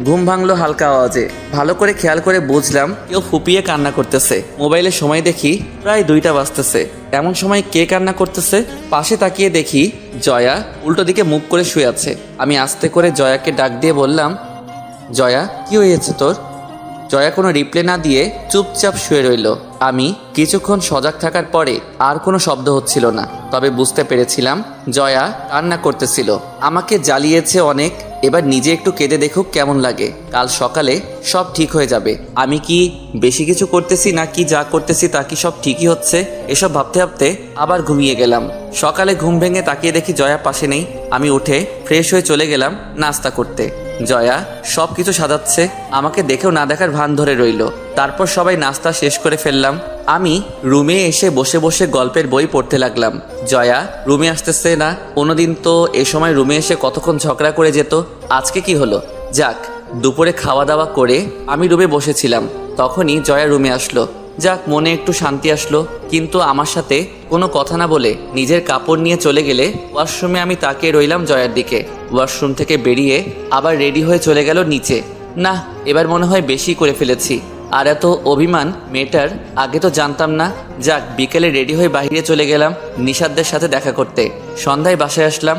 ঘুম ভাঙলো হালকা আওয়াজে। ভালো করে খেয়াল করে বুঝলাম কেউ ফুপিয়ে কান্না করতেছে। মোবাইলে সময় দেখি প্রায় 2টা বাজতেছে। এমন সময় কে কান্না করতেছে? পাশে তাকিয়ে দেখি জয়া উল্টো দিকে মুখ করে শুয়ে আছে। আমি আস্তে করে জয়াকে ডাক দিয়ে বললাম, জয়া কি হয়েছে তোর? জয়া কোনো রিপ্লাই না দিয়ে চুপচাপ শুয়ে রইল। আমি কিছুক্ষণ সজাগ থাকার পরে আর কোনো শব্দ হচ্ছিল না, তবে বুঝতে পেরেছিলাম জয়া কান্না করতেছিল। আমাকে জ্বালিয়েছে অনেক, এবার নিজে একটু কেঁদে দেখুক কেমন লাগে। কাল সকালে সব ঠিক হয়ে যাবে। আমি কি বেশি কিছু করতেছি নাকি যা করতেছি তা কি সব ঠিকই হচ্ছে? এসব ভাবতে ভাবতে আবার ঘুমিয়ে গেলাম। সকালে ঘুম ভেঙে তাকিয়ে দেখি জয়া পাশে নেই। আমি উঠে ফ্রেশ হয়ে চলে গেলাম নাস্তা করতে। জয়া সব কিছু সাজাচ্ছে, আমাকে দেখেও না দেখার ভান ধরে রইল। তারপর সবাই নাস্তা শেষ করে ফেললাম। আমি রুমে এসে বসে বসে গল্পের বই পড়তে লাগলাম। জয়া রুমে আসতেছে না। অন্যদিন তো এ সময় রুমে এসে কতক্ষণ ঝগড়া করে যেত। আজকে কি হলো? যাক, দুপুরে খাওয়া দাওয়া করে আমি রুমে বসেছিলাম, তখনই জয়া রুমে আসলো। যাক, মনে একটু শান্তি আসলো। কিন্তু আমার সাথে কোনো কথা না বলে নিজের কাপড় নিয়ে চলে গেলে ওয়াশরুমে আমি তাকিয়ে রইলাম জয়ার দিকে। ওয়াশরুম থেকে বেরিয়ে আবার রেডি হয়ে চলে গেল নিচে। না, এবার মনে হয় বেশি করে ফেলেছি। আর এত অভিমান মেয়েটার আগে তো জানতাম না। যাক, বিকেলে রেডি হয়ে বাইরে চলে গেলাম নিশাদদের সাথে দেখা করতে। সন্ধ্যায় বাসায় আসলাম।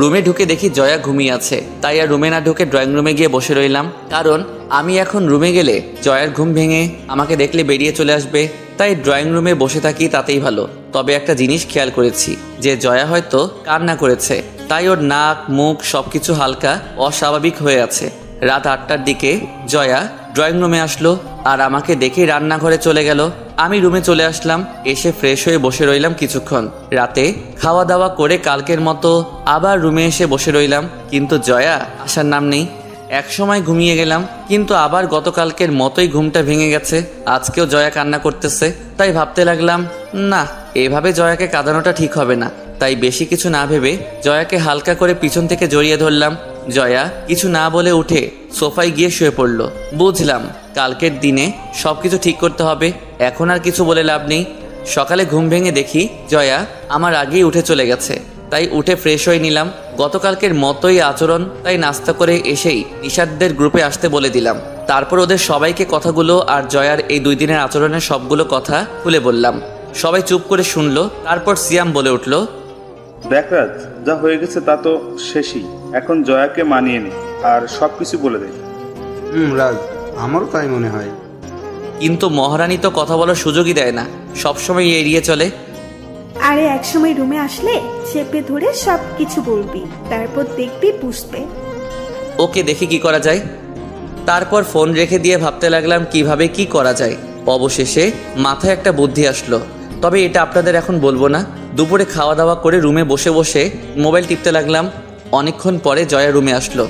রুমে ঢুকে দেখি জয়া ঘুমিয়ে আছে, তাই আর রুমে না ঢুকে ড্রয়িং রুমে গিয়ে বসে রইলাম। কারণ আমি এখন রুমে গেলে জয়ার ঘুম ভেঙে আমাকে দেখলে বেরিয়ে চলে আসবে, তাই ড্রয়িং রুমে বসে থাকি তাতেই ভালো। তবে একটা জিনিস খেয়াল করেছি যে জয়া হয়তো কান্না করেছে, তাই ওর নাক মুখ সবকিছু হালকা অস্বাভাবিক হয়ে আছে। রাত 8টার দিকে জয়া ড্রয়িং রুমে আসলো আর আমাকে দেখে রান্নাঘরে চলে গেল। আমি রুমে চলে আসলাম, এসে ফ্রেশ হয়ে বসে রইলাম কিছুক্ষণ। রাতে খাওয়া দাওয়া করে কালকের মতো আবার রুমে এসে বসে রইলাম, কিন্তু জয়া আসার নাম নেই। এক সময় ঘুমিয়ে গেলাম, কিন্তু আবার গতকালকের মতোই ঘুমটা ভেঙে গেছে। আজকেও জয়া কান্না করতেছে, তাই ভাবতে লাগলাম না, এভাবে জয়াকে কাঁদানোটা ঠিক হবে না। তাই বেশি কিছু না ভেবে জয়াকে হালকা করে পিছন থেকে জড়িয়ে ধরলাম। জয়া কিছু না বলে উঠে সোফায় গিয়ে শুয়ে পড়ল। বুঝলাম কালকের দিনে সবকিছু ঠিক করতে হবে, এখন আর কিছু বলে লাভ নেই। সকালে ঘুম ভেঙে দেখি জয়া আমার আগেই উঠে চলে গেছে, তাই উঠে ফ্রেশ হয়ে নিলাম। গতকালকের মতোই আচরণ, তাই নাস্তা করে এসেই নিশাদদের গ্রুপে আসতে বলে দিলাম। তারপর ওদের সবাইকে কথাগুলো আর জয়ার এই 2 দিনের আচরণের সবগুলো কথা খুলে বললাম। সবাই চুপ করে শুনলো। তারপর সিয়াম বলে উঠল, দেখ রাজ, যা হয়ে গেছে তা তো শেষই। এখন জয়াকে মানিয়ে নে আর সবকিছু বলে দে। রাজ, আমারও তাই মনে হয়। কিন্তু মহারানী তো কথা বলার সুযোগই দেয় না, সবসময় এড়িয়ে চলে। আরে একসময় রুমে আসলে চেপে ধরে সব কিছু বলবি, তারপর দেখবি বুঝবে। ওকে, দেখি কি করা যায়। তারপর ফোন রেখে দিয়ে ভাবতে লাগলাম কিভাবে কি করা যায়। অবশেষে মাথায় একটা বুদ্ধি আসলো, তবে এটা আপনাদের এখন বলবো না। দুপুরে খাওয়া দাওয়া করে রুমে বসে বসে মোবাইল টিপতে লাগলাম। অনেকক্ষণ পরে জয়া রুমে আসলো।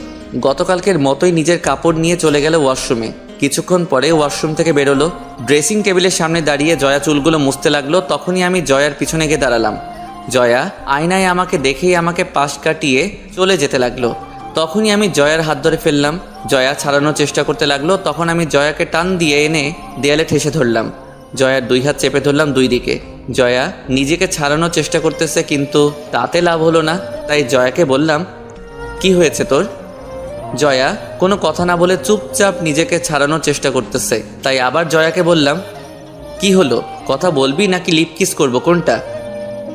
গতকালকের মতোই নিজের কাপড় নিয়ে চলে গেল ওয়াশরুমে। কিছুক্ষণ পরে ওয়াশরুম থেকে বেরোলো। ড্রেসিং টেবিলের সামনে দাঁড়িয়ে জয়া চুলগুলো মুছতে লাগলো। তখনই আমি জয়ার পিছনে গিয়ে দাঁড়ালাম। জয়া আয়নায় আমাকে দেখেই আমাকে পাশ কাটিয়ে চলে যেতে লাগলো। তখনই আমি জয়ার হাত ধরে ফেললাম। জয়া ছাড়ানোর চেষ্টা করতে লাগলো। তখন আমি জয়াকে টান দিয়ে এনে দেয়ালে ঠেসে ধরলাম। জয়ার 2 হাত চেপে ধরলাম 2 দিকে। জয়া নিজেকে ছাড়ানোর চেষ্টা করতেছে, কিন্তু তাতে লাভ হলো না। তাই জয়াকে বললাম, কি হয়েছে তোর? জয়া কোনো কথা না বলে চুপচাপ নিজেকে ছাড়ানোর চেষ্টা করতেছে। তাই আবার জয়াকে বললাম, কি হলো, কথা বলবি নাকি লিপ কিস করবো, কোনটা?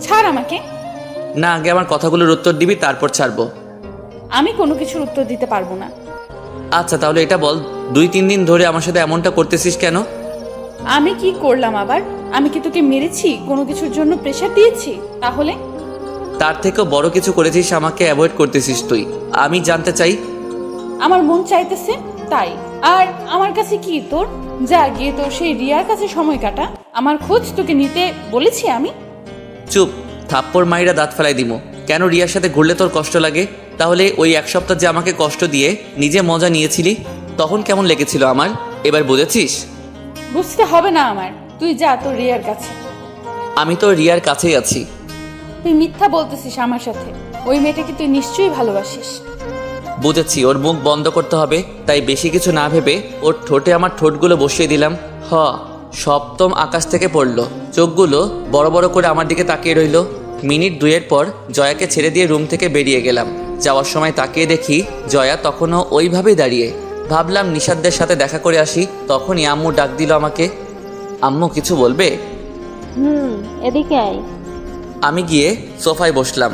ছাড় আমাকে। না, আগে আমার কথাগুলোর উত্তর দিবি, তারপর ছাড়বো। আমি কোনো কিছুর উত্তর দিতে পারবো না। আচ্ছা তাহলে এটা বল, 2-3 দিন ধরে আমার সাথে এমনটা করতেছিস কেন? আমি কি করলাম আবার? আমি কি তোকে মেরেছি, কোনো কিছুর জন্য প্রেশার দিয়েছি? তাহলে তার থেকেও বড় কিছু করেছিস, আমাকে অ্যাভয়েড করতেছিস তুই। আমি জানতে চাই। আমার মন চাইতেছে তাই। আর আমার কাছে কি তোর? যা গিয়ে তোর সেই রিয়ার কাছে সময় কাটা। আমার খোঁজ তোকে নিতে বলেছি আমি? চুপ, থাপ্পড় মাইরা দাঁত ফেলাই দিমো। কেন রিয়ার সাথে ঘুরলে তোর কষ্ট লাগে? তাহলে ওই এক সপ্তাহ যে আমাকে কষ্ট দিয়ে নিজে মজা নিয়েছিলি, তখন কেমন লেগেছিল আমার? এবার বুঝেছিস? বুঝতে হবে না আমার, তুই যা তোর রিয়ার কাছে। আমি তো রিয়ার কাছেই আছি। তুই মিথ্যা বলতেছিস আমার সাথে। ওই মেয়েটাকে তুই নিশ্চয়ই ভালোবাসিস। বুঝেছি, ওর মুখ বন্ধ করতে হবে, তাই বেশি কিছু না ভেবে ওর ঠোঁটে আমার ঠোঁটগুলো বসিয়ে দিলাম। সপ্তম আকাশ থেকে পড়লো। চোখগুলো বড় বড় করে আমার দিকে তাকিয়ে রইল। মিনিট 2 পর জয়াকে ছেড়ে দিয়ে রুম থেকে বেরিয়ে গেলাম। যাওয়ার সময় তাকিয়ে দেখি জয়া তখনও ওইভাবেই দাঁড়িয়ে। ভাবলাম নিশাদদের সাথে দেখা করে আসি, তখনই আম্মু ডাক দিল আমাকে। আম্মু কিছু বলবে? এদিকে আয়। আমি গিয়ে সোফায় বসলাম।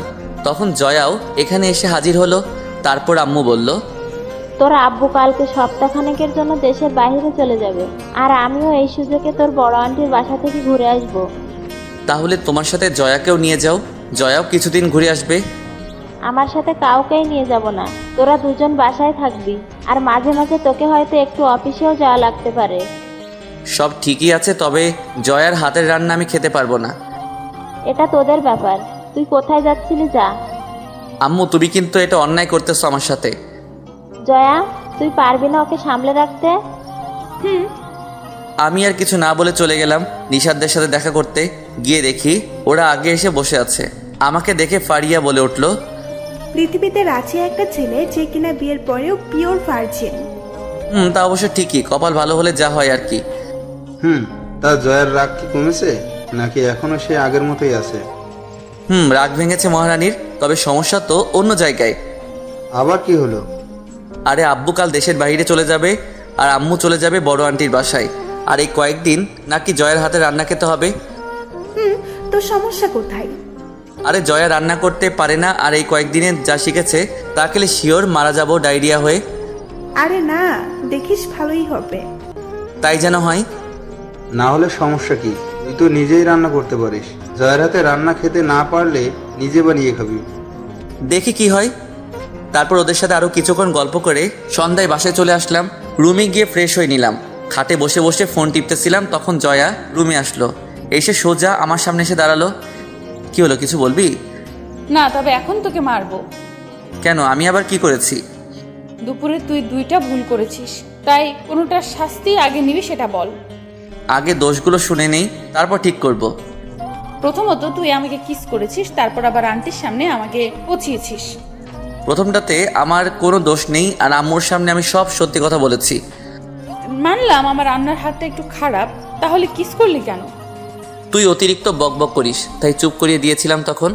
তখন জয়াও এখানে এসে হাজির হলো। তারপর আম্মু বলল, তোর আব্বু কালকে সপ্তাহখানেকের জন্য দেশের বাইরে চলে যাবে, আর আমিও এই সুযোগে তোর বড় আন্টির বাসা থেকে ঘুরে আসব। তাহলে তোমার সাথে জয়াকেও নিয়ে যাও, জয়াও কিছুদিন ঘুরে আসবে। আমার সাথে কাউকেই নিয়ে যাব না, তোরা দুজন বাসায় থাকবি, আর মাঝে মাঝে তোকে হয়তো একটু অফিসেও যাওয়া লাগতে পারে। সব ঠিকই আছে, তবে জয়ার হাতের রান্না আমি খেতে পারবো না। এটা তোদের ব্যাপার, তুই কোথায় যাচ্ছিলি যা। আম্মু তুমি কিন্তু এটা অন্যায় করতেছো আমার সাথে। জয়া, তুই পারবি না ওকে সামলে রাখতে? আমি আর কিছু না বলে চলে গেলাম নিশাদদের সাথে দেখা করতে। গিয়ে দেখি ওরা আগে এসে বসে আছে। আমাকে দেখে ফারিয়া বলে উঠল, পৃথিবীতে আছে একটা ছেলে যে কিনা বিয়ের পরেও পিওর ভার্জিন। তা অবশ্য ঠিকই, কপাল ভালো হলে যা হয় আর কি। তা জয়ার রাগ কি কমেছে নাকি এখনো সে আগের মতোই আছে? রাগ ভেঙেছে মহারানীর, তবে সমস্যা তো অন্য জায়গায়। আবার কি হলো? আরে আব্বু কাল দেশের বাইরে চলে যাবে, আর আম্মু চলে যাবে বড় আন্টির বাসায়। আর এই কয়েকদিন নাকি জয়ার হাতে রান্না খেতে হবে। তো সমস্যা কোথায়? আরে জয়া রান্না করতে পারে না, আর এই কয়েকদিনে যা শিখেছে তা খেলে শিওর মারা যাবো ডায়রিয়া হয়ে। আরে না, দেখিস ভালোই হবে। তাই যেন হয়। না হলে সমস্যা কি? তুই তো নিজেই রান্না করতে পারিস। জয়ের হাতে রান্না খেতে না পারলে নিজে বানিয়ে খাবি। দেখি কি হয়। তারপর ওদের সাথে আরো কিছুক্ষণ গল্প করে সন্ধ্যায় বাসায় চলে আসলাম। রুমে গিয়ে ফ্রেশ হয়ে নিলাম। খাটে বসে বসে ফোন টিপতেছিলাম, তখন জয়া রুমে আসলো। এসে সোজা আমার সামনে এসে দাঁড়ালো। কি হলো, কিছু বলবি? না, তবে এখন তোকে মারবো। কেন, আমি আবার কি করেছি? দুপুরে তুই 2টা ভুল করেছিস, তাই কোনোটার শাস্তি আগে নিবি সেটা বল। আগে দোষগুলো শুনে নেই, তারপর ঠিক করব। প্রথমত তুই আমাকে কিস করেছিস, তারপর আবার আন্টির সামনে আমাকে পচিয়েছিস। প্রথমটাতে আমার কোনো দোষ নেই, আর আম্মুর সামনে আমি সব সত্যি কথা বলেছি। মানলাম আমার রান্নার হাতটা একটু খারাপ, তাহলে কিস করলি কেন? তুই অতিরিক্ত বকবক করিস, তাই চুপ করিয়ে দিয়েছিলাম তখন।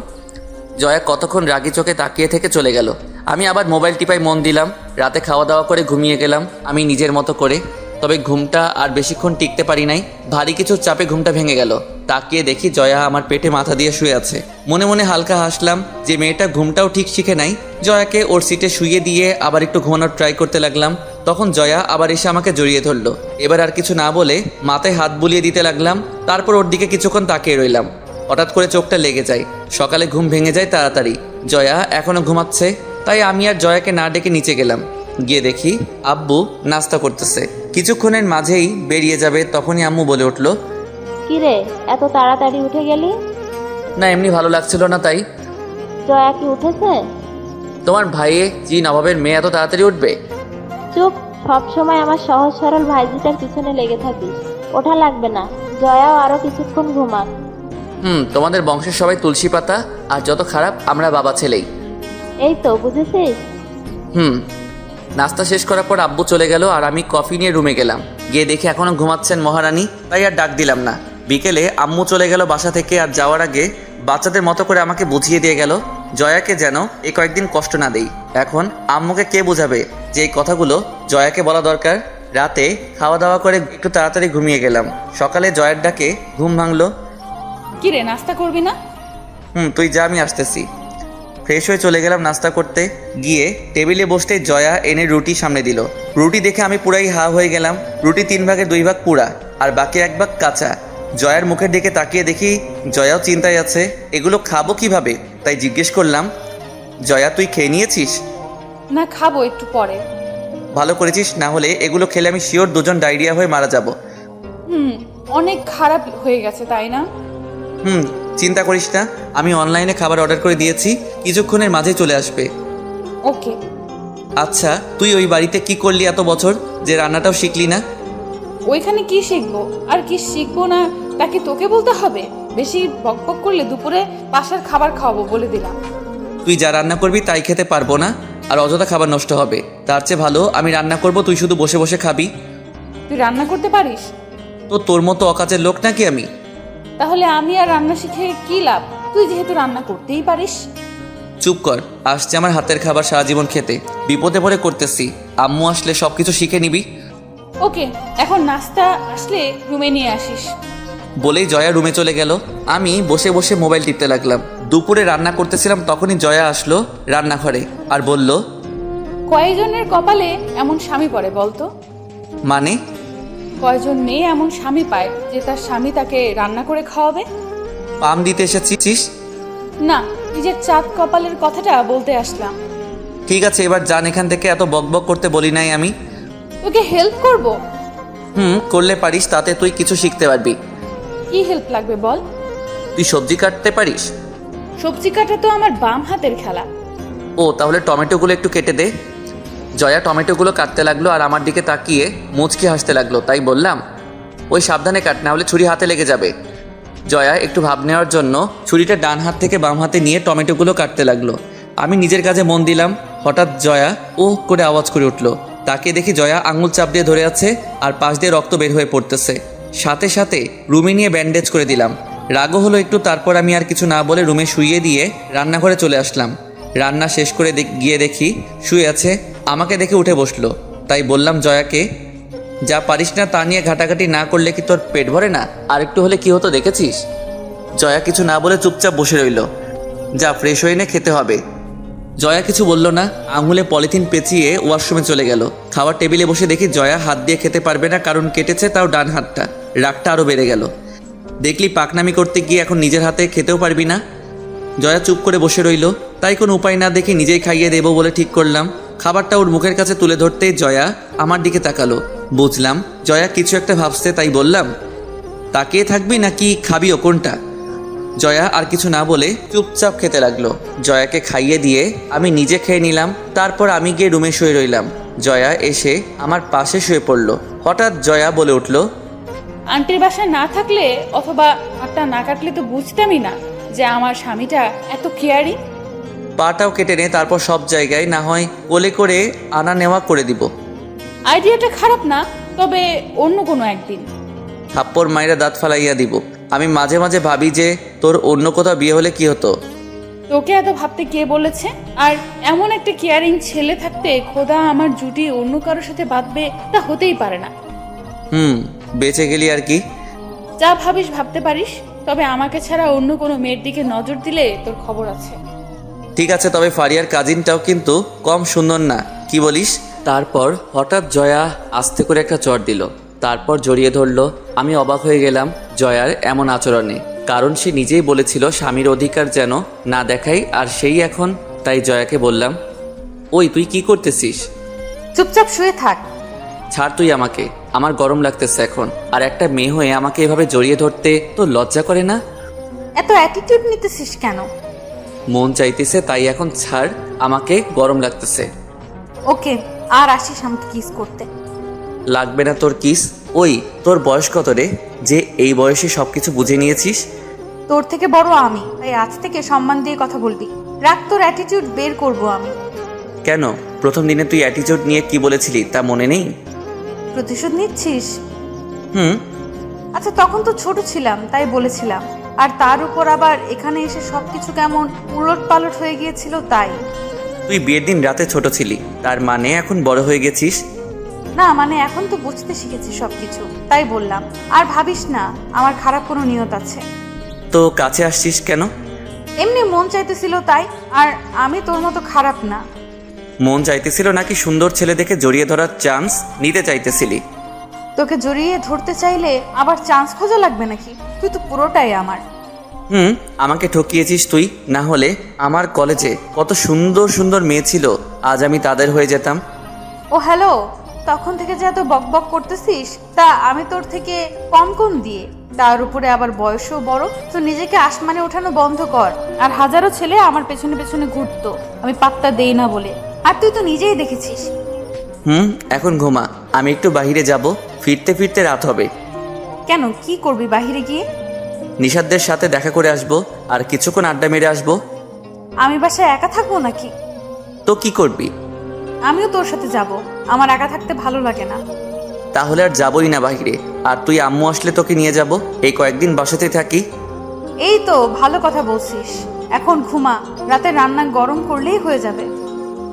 জয়া কতক্ষণ রাগি চোখে তাকিয়ে থেকে চলে গেল। আমি আবার মোবাইল টিপায় মন দিলাম। রাতে খাওয়া দাওয়া করে ঘুমিয়ে গেলাম আমি নিজের মতো করে। তবে ঘুমটা আর বেশিক্ষণ টিকতে পারি নাই। ভারী কিছুর চাপে ঘুমটা ভেঙে গেল। তাকিয়ে দেখি জয়া আমার পেটে মাথা দিয়ে শুয়ে আছে। মনে মনে হালকা হাসলাম যে মেয়েটা ঘুমটাও ঠিক শিখে নাই। জয়াকে ওর সিটে শুয়ে দিয়ে আবার একটু ঘুমানোর ট্রাই করতে লাগলাম। তখন জয়া আবার এসে আমাকে জড়িয়ে ধরলো। এবার আর কিছু না বলে মাথায় হাত বুলিয়ে দিতে লাগলাম। তারপর ওর দিকে কিছুক্ষণ তাকিয়ে রইলাম। হঠাৎ করে চোখটা লেগে যায়। সকালে ঘুম ভেঙে যায় তাড়াতাড়ি। জয়া এখনো ঘুমাচ্ছে, তাই আমি আর জয়াকে না ডেকে নিচে গেলাম। গিয়ে দেখি আব্বু নাস্তা করতেছে। কিছুক্ষণের মাঝেই বেরিয়ে যাবে, তখনই আম্মু বলে উঠলো, কিরে এত তাড়াতাড়ি উঠে গেলি? না, এমনি ভালো লাগছিল না তাই। জয়া কি উঠেছে? তোমার ভাইয়ে জি নবাবের মেয়ে এত তাড়াতাড়ি উঠবে? চুপ, সবসময় আমার সহজ সরল ভাইজিটার পিছনে লেগে থাকিস। ওঠা লাগবে না, জয়াও আরো কিছুক্ষণ ঘুমাক। তোমাদের বংশের সবাই তুলসী পাতা, আর যত খারাপ আমরা বাবা ছেলেই। এই তো বুঝেছিস। নাস্তা শেষ করার পর আব্বু চলে গেল, আর আমি কফি নিয়ে রুমে গেলাম। গিয়ে দেখি এখনো ঘুমাচ্ছেন মহারানী, তাই আর ডাক দিলাম না। বিকেলে আম্মু চলে গেল বাসা থেকে, আর যাওয়ার আগে বাচ্চাদের মতো করে আমাকে বুঝিয়ে দিয়ে গেল জয়াকে যেন এই কয়েকদিন কষ্ট না দেই। এখন আম্মুকে কে বোঝাবে যে এই কথাগুলো জয়াকে বলা দরকার। রাতে খাওয়া দাওয়া করে একটু তাড়াতাড়ি ঘুমিয়ে গেলাম। সকালে জয়ার ডাকে ঘুম ভাঙলো। কিরে নাস্তা করবি না? তুই যা, আমি আসতেছি। ফ্রেশ হয়ে চলে গেলাম নাস্তা করতে। গিয়ে টেবিলে বসতে জয়া এনে রুটি সামনে দিল। রুটি দেখে আমি পুরাই হা হয়ে গেলাম। রুটি 3 ভাগের 2 ভাগ পুরা, আর বাকি 1 ভাগ কাঁচা। জয়ার মুখের দিকে তাকিয়ে দেখি জয়াও চিন্তায় আছে। এগুলো খাবো কিভাবে? তাই জিজ্ঞেস করলাম, জয়া তুই খেয়ে নিয়েছিস? না, খাবো একটু পরে। ভালো করেছিস, না হলে এগুলো খেলে আমি শিওর দুজন ডায়রিয়া হয়ে মারা যাব। অনেক খারাপ হয়ে গেছে তাই না? চিন্তা করিস না, আমি অনলাইনে খাবার অর্ডার করে দিয়েছি, কিছুক্ষণের মাঝে চলে আসবে। ওকে। আচ্ছা, তুই ওই বাড়িতে কি করলি এত বছর যে রান্নাটাও শিখলি না? ওইখানে কি শিখবো আর কি শিখবো না তা কি তোকে বলতে হবে? বেশি বকবক করলে দুপুরে বাসার খাবার খাওয়াবো বলে দিলাম। তুই যা রান্না করবি তাই খেতে পারবো না, আর অযথা খাবার নষ্ট হবে। তার চেয়ে ভালো আমি রান্না করব, তুই শুধু বসে বসে খাবি। তুই রান্না করতে পারিস? তো তোর মতো অকাজের লোক নাকি আমি? তাহলে আমি আর রান্না শিখে কি লাভ? তুই যেহেতু রান্না করতেই পারিস। চুপ কর, আসছে আমার হাতের খাবার সারা জীবন খেতে। বিপদে পড়ে করতেছি, আম্মু আসলে সবকিছু শিখে নিবি। ওকে, এখন নাস্তা আসলে রুমে নিয়ে আসিস। বলেই জয়া রুমে চলে গেল। আমি বসে বসে মোবাইল টিপতে লাগলাম। দুপুরে রান্না করতেছিলাম, তখনই জয়া আসলো রান্নাঘরে আর বলল, কয়জনের কপালে এমন স্বামী পড়ে বলতো? মানে? কয়জন মেয়ে এমন স্বামী পায় যে তার স্বামী তাকে রান্না করে খাওয়াবে? পাম দিতে এসেছিস? না, নিজের চাঁদ কপালের কথাটা বলতে আসলাম। ঠিক আছে, এবার যান এখান থেকে, এত বকবক করতে বলি নাই আমি। তোকে হেল্প করব? করলে পারিস, তাতে তুই কিছু শিখতে পারবি। কি হেল্প লাগবে বল? তুই সবজি কাটতে পারিস? সবজি কাটা তো আমার বাম হাতের খেলা। ও, তাহলে টমেটোগুলো একটু কেটে দে। জয়া টমেটোগুলো কাটতে লাগলো আর আমার দিকে তাকিয়ে মুচকি হাসতে লাগলো। তাই বললাম, ওই সাবধানে কাট, না হলে ছুরি হাতে লেগে যাবে। জয়া একটু ভাব নেওয়ার জন্য ছুরিটা ডান হাত থেকে বাম হাতে নিয়ে টমেটোগুলো কাটতে লাগলো। আমি নিজের কাজে মন দিলাম। হঠাৎ জয়া ও করে আওয়াজ করে উঠলো। তাকে দেখি জয়া আঙুল চাপ দিয়ে ধরে আছে আর পাশ দিয়ে রক্ত বের হয়ে পড়তেছে। সাথে সাথে রুমে নিয়ে ব্যান্ডেজ করে দিলাম। রাগও হলো একটু, তারপর আমি আর কিছু না বলে রুমে শুইয়ে দিয়ে রান্নাঘরে চলে আসলাম। রান্না শেষ করে গিয়ে দেখি শুয়ে আছে। আমাকে দেখে উঠে বসলো। তাই বললাম জয়াকে, যা পারিস না তা নিয়ে ঘাটাঘাটি না করলে কি তোর পেট ভরে না? আর একটু হলে কি হতো দেখেছিস? জয়া কিছু না বলে চুপচাপ বসে রইল। যা ফ্রেশ হয়ে নে, খেতে হবে। জয়া কিছু বলল না, আঙুলে পলিথিন পেঁচিয়ে ওয়াশরুমে চলে গেল। খাওয়ার টেবিলে বসে দেখি জয়া হাত দিয়ে খেতে পারবে না, কারণ কেটেছে তাও ডান হাতটা। রাগটা আরও বেড়ে গেল। দেখলি পাকনামি করতে গিয়ে এখন নিজের হাতে খেতেও পারবি না। জয়া চুপ করে বসে রইল। তাই কোনো উপায় না দেখে নিজেই খাইয়ে দেবো বলে ঠিক করলাম। খাবারটা ওর মুখের কাছে তুলে ধরতেই জয়া আমার দিকে তাকালো। বুঝলাম জয়া কিছু একটা ভাবছে, তাই বললাম, তাকিয়ে থাকবি নাকি খাবিও, কোনটা? জয়া আর কিছু না বলে চুপচাপ খেতে লাগলো। জয়াকে খাইয়ে দিয়ে আমি নিজে খেয়ে নিলাম। তারপর আমি গিয়ে রুমে শুয়ে রইলাম। জয়া এসে আমার পাশে শুয়ে পড়ল। হঠাৎ জয়া বলে উঠল, আন্টির বাসায় না থাকলে অথবা হাতটা না কাটলে তো বুঝতামই না যে আমার স্বামীটা এত কেয়ারিং। পাটাও কেটে নে, তারপর সব জায়গায় না হয় কোলে করে আনা নেওয়া করে দিব। আইডিয়াটা খারাপ না, তবে অন্য কোনো একদিন। থাপ্পড় মাইরা দাঁত ফালাইয়া দিব। আমি মাঝে মাঝে ভাবি যে তোর অন্য কোথাও বিয়ে হলে কি হতো। তোকে এত ভাবতে কে বলেছে? আর এমন একটা কেয়ারিং ছেলে থাকতে খোদা আমার জুটি অন্য কারোর সাথে বাঁধবে, তা হতেই পারে না। বেঁচে গেলি আর কি। যা ভাবিস ভাবতে পারিস, তবে আমাকে ছাড়া অন্য কোনো মেয়ের দিকে নজর দিলে তোর খবর আছে। ঠিক আছে, তবে ফারিয়ার কাজিনটাও কিন্তু কম সুন্দর না, কি বলিস? তারপর হঠাৎ জয়া আস্তে করে একটা চড় দিল, তারপর জড়িয়ে ধরলো। আমি অবাক হয়ে গেলাম জয়ার এমন আচরণে, কারণ সে নিজেই বলেছিল স্বামীর অধিকার যেন না দেখাই, আর সেই এখন। তাই জয়াকে বললাম, ওই তুই কি করতেছিস? চুপচাপ শুয়ে থাক। ছাড় তুই আমাকে, আমার গরম লাগতেছে এখন। আর একটা মেয়ে হয়ে আমাকে এভাবে জড়িয়ে ধরতে তো লজ্জা করে না? এত অ্যাটিটিউড নিতেছিস কেন? মন চাইতেছে তাই এখন ছাড়, আমাকে গরম লাগতেছে। ওকে, আর আসিস আমাকে কিস করতে। লাগবে না তোর কিস। ওই তোর বয়স কত রে যে এই বয়সে সবকিছু বুঝে নিয়েছিস? তোর থেকে বড় আমি, তাই আজ থেকে সম্মান দিয়ে কথা বলবি। রাখ, তোর অ্যাটিটিউড বের করব আমি। কেন? প্রথম দিনে তুই অ্যাটিটিউড নিয়ে কি বলেছিলি তা মনে নেই? প্রতিশোধ নিচ্ছিস? আচ্ছা, তখন তো ছোট ছিলাম তাই বলেছিলাম, আর তার উপর আবার এখানে এসে সবকিছু কেমন উলট পালট হয়ে গিয়েছিল তাই। তুই বিয়ের দিন রাতে ছোট ছিলি, তার মানে এখন বড় হয়ে গেছিস? না, মানে এখন তো বুঝতে শিখেছি সবকিছু, তাই বললাম। আর ভাবিস না আমার খারাপ কোনো নিয়ত আছে। তো কাছে আসছিস কেন? এমনি মন চাইতেছিল তাই, আর আমি তোর মতো খারাপ না। মন চাইতেছিল নাকি সুন্দর ছেলে দেখে জড়িয়ে ধরার চান্স নিতে চাইতেছিলি? তোকে জড়িয়ে ধরতে চাইলে আবার চান্স খোঁজা লাগবে নাকি? তুই তো পুরোটাই আমার। আমাকে ঠকিয়েছিস তুই। না হলে আমার কলেজে কত সুন্দর সুন্দর মেয়ে ছিল, আজ আমি তাদের হয়ে যেতাম। ও হ্যালো, তখন থেকে যে এত বকবক করতেছিস, তা আমি তোর থেকে কম কোন দিয়ে? তার উপরে আবার বয়সও বড়। তো নিজেকে আসমানে ওঠানো বন্ধ কর। আর হাজারো ছেলে আমার পেছনে পেছনে ঘুরতো, আমি পাত্তা দেই না বলে। আর তুই তো নিজেই দেখেছিস। এখন ঘুমা, আমি একটু বাইরে যাব, ফিরতে ফিরতে রাত হবে। কেন, কি করবি বাইরে গিয়ে? নিশাদদের সাথে দেখা করে আসবো আর কিছুক্ষণ আড্ডা মেরে আসবো। আমি বাসায় একা থাকবো নাকি? তো কি করবি? আমিও তোর সাথে যাব, আমার একা থাকতে ভালো লাগে না। তাহলে আর যাবই না বাইরে। আর তুই আম্মু আসলে তোকে নিয়ে যাব, এই কয়েকদিন বাসাতে থাকি। এই তো ভালো কথা বলছিস। এখন ঘুমা, রাতে রান্না গরম করলেই হয়ে যাবে।